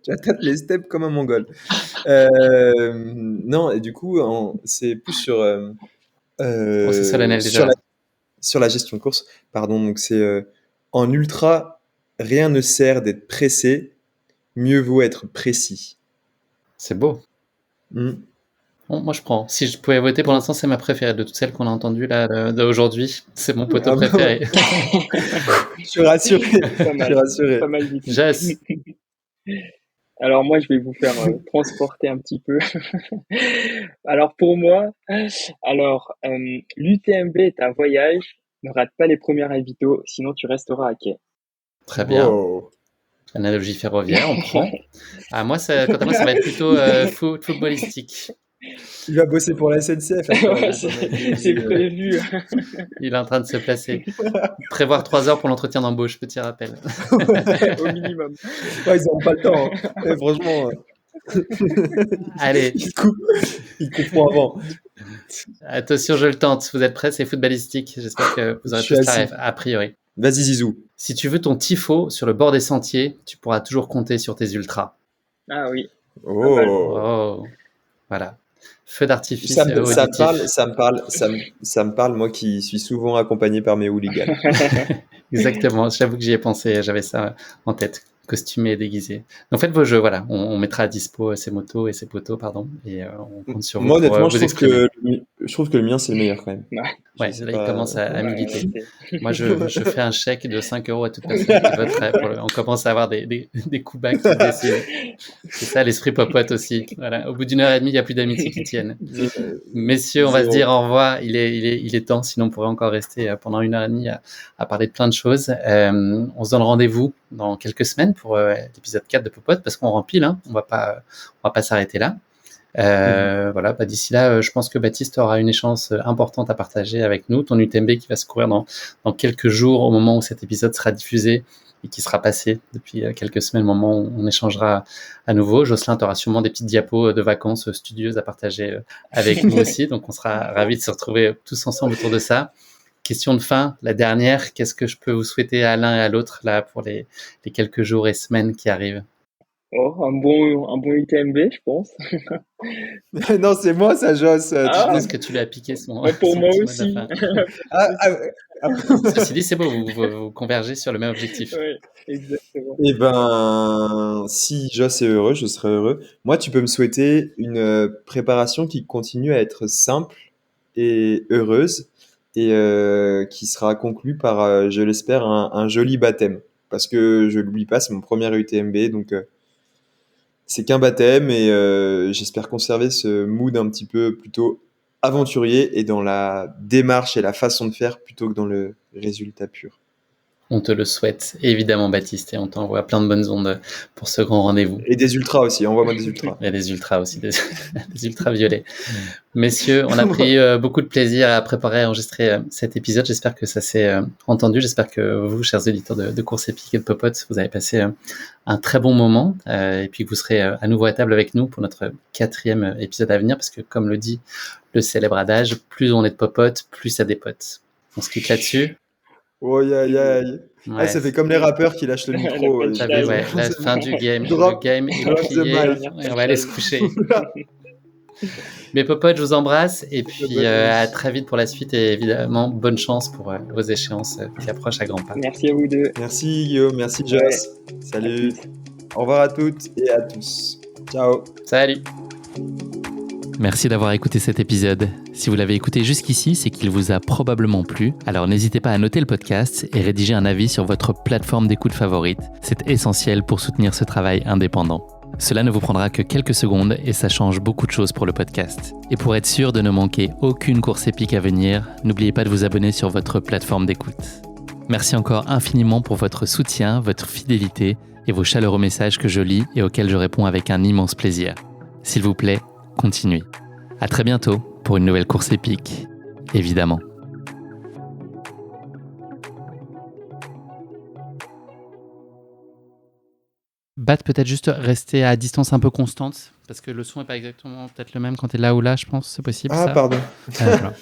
tu attaques les steps comme un mongol. Non, et du coup, c'est plus sur, Oh, c'est solennel sur déjà. la gestion de course. Pardon, donc c'est en ultra, rien ne sert d'être pressé, mieux vaut être précis. C'est beau. Hmm. Moi, je prends. Si je pouvais voter, pour l'instant, c'est ma préférée de toutes celles qu'on a entendues là d'aujourd'hui. C'est mon poteau Ah bon. préféré. Je suis rassuré. Pas Je suis mal, rassuré. pas mal du tout. Jess, Alors moi, je vais vous faire transporter un petit peu. Alors pour moi, l'UTMB est un voyage. Ne rate pas les premiers ravitaux, sinon tu resteras à quai. très bien. Oh. Analogie ferroviaire, on prend. Moi, quant à moi, ça va être plutôt footballistique. Il va bosser pour la SNCF. après, Ouais, on a dit, c'est prévu. Il est en train de se placer. Prévoir 3 heures pour l'entretien d'embauche, petit rappel. Au minimum. Ouais, ils n'auront pas le temps. Et franchement, Allez, ils comprennent avant. attention, je le tente. Vous êtes prêts? C'est footballistique. J'espère que vous aurez Je suis tous la assis. rêve, a priori. Vas-y, Zizou. Si tu veux ton tifo sur le bord des sentiers, tu pourras toujours compter sur tes ultras. Ah oui. Oh. Oh, voilà. Feu d'artifice Ça me auditif. ça me parle, moi qui suis souvent accompagné par mes hooligans. Exactement, j'avoue que j'y ai pensé, j'avais ça en tête, costumé et déguisé. Donc faites vos jeux, voilà, on mettra à dispo ces motos et ces poteaux, pardon, et on compte sur vous Moi, pour honnêtement, vous exprimer. je trouve que le mien, c'est le meilleur quand même. Ouais, Je sais là, pas. il commence à Ouais, militer. c'est- Moi, je fais un chèque de 5 € à toute personne qui voterait. On commence à avoir des coups bas qui se dessinent. C'est ça, l'esprit popote aussi. Voilà. Au bout d'une heure et demie, il n'y a plus d'amitié qui tiennent. Messieurs, on va se dire au revoir. Il est temps, sinon on pourrait encore rester pendant 1 heure et demie à parler de plein de choses. On se donne rendez-vous dans quelques semaines pour l'épisode 4 de Popote, parce qu'on rempile, hein. On va pas s'arrêter là. Voilà, d'ici là, je pense que Baptiste aura une échéance importante à partager avec nous, ton UTMB qui va se courir dans quelques jours au moment où cet épisode sera diffusé et qui sera passé depuis quelques semaines, au moment où on échangera à nouveau. Jocelyn, tu auras sûrement des petites diapos de vacances studieuses à partager avec nous aussi, donc on sera ravis de se retrouver tous ensemble autour de ça. Question de fin, la dernière, qu'est-ce que je peux vous souhaiter à l'un et à l'autre là pour les quelques jours et semaines qui arrivent? Oh, un bon UTMB, je pense. Non, c'est moi, ça, Joss. Ah. Est-ce que tu lui as piqué son Pour son moi petit mot de aussi. la fin? Ceci dit, c'est beau, vous convergez sur le même objectif. Ouais, exactement. Eh ben, si Joss est heureux, je serai heureux. Moi, tu peux me souhaiter une préparation qui continue à être simple et heureuse et qui sera conclue par, je l'espère, un joli baptême. Parce que je l'oublie pas, c'est mon premier UTMB, donc c'est qu'un baptême et j'espère conserver ce mood un petit peu plutôt aventurier et dans la démarche et la façon de faire plutôt que dans le résultat pur. On te le souhaite, évidemment, Baptiste, et on t'envoie plein de bonnes ondes pour ce grand rendez-vous. Et des ultras aussi, envoie-moi des ultras. Il y a des ultras aussi, des ultras violets. Messieurs, on a pris beaucoup de plaisir à préparer et enregistrer cet épisode. J'espère que ça s'est entendu. J'espère que vous, chers auditeurs de Course Épique et de Popote, vous avez passé un très bon moment et puis que vous serez à nouveau à table avec nous pour notre 4e épisode à venir, parce que comme le dit le célèbre adage, plus on est de Popote, plus ça dépote. On se quitte là-dessus. Oh, aïe, aïe, aïe. Ouais. Ah, ça fait comme les rappeurs qui lâchent le micro. La T'as vu, ouais, la fin du game. Le game est plié. Et on va aller se coucher. Mais Popote, je vous embrasse et puis à très vite pour la suite et évidemment bonne chance pour vos échéances qui approchent à grands pas. Merci à vous deux. Merci Guillaume, merci Joss. Salut. Au revoir à toutes et à tous. Ciao. Salut. Merci d'avoir écouté cet épisode. Si vous l'avez écouté jusqu'ici, c'est qu'il vous a probablement plu. Alors n'hésitez pas à noter le podcast et rédiger un avis sur votre plateforme d'écoute favorite. C'est essentiel pour soutenir ce travail indépendant. Cela ne vous prendra que quelques secondes et ça change beaucoup de choses pour le podcast. Et pour être sûr de ne manquer aucune course épique à venir, n'oubliez pas de vous abonner sur votre plateforme d'écoute. Merci encore infiniment pour votre soutien, votre fidélité et vos chaleureux messages que je lis et auxquels je réponds avec un immense plaisir. S'il vous plaît, continuez. À très bientôt pour une nouvelle course épique, évidemment. Bat, peut-être juste rester à distance un peu constante, parce que le son n'est pas exactement peut-être le même quand tu es là ou là, je pense, c'est possible. Ah, ça pardon. Voilà.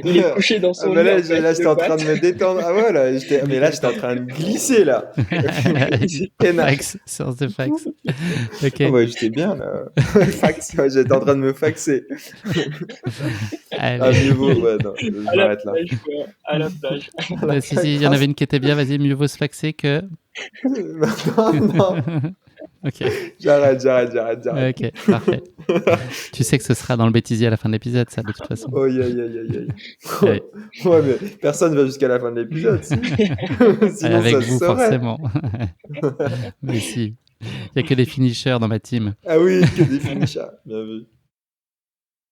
Il est couché dans son Ah, bah là, lit, en fait, j'étais en train de me détendre. Ah ouais, là, mais là, j'étais en train de glisser, là. C'est peinard. Fax, séance de fax. Ok. Ah ouais, j'étais bien, là. Fax, ouais, j'étais en train de me faxer. Allez. Ah, mieux vaut, ouais, non, je À la m'arrête là. plage, quoi. À la plage. Si, il y en avait une qui était bien, vas-y, mieux vaut se faxer que... Non, non. Ok, J'arrête. ok, parfait. Tu sais que ce sera dans le bêtisier à la fin de l'épisode, ça, de toute façon. Oh, aïe. Ouais. Ouais, mais personne va jusqu'à la fin de l'épisode, si. Sinon, Avec ça vous, se saurait. forcément. Mais si. Il n'y a que des finishers dans ma team. Ah oui, que des finishers. Bien vu.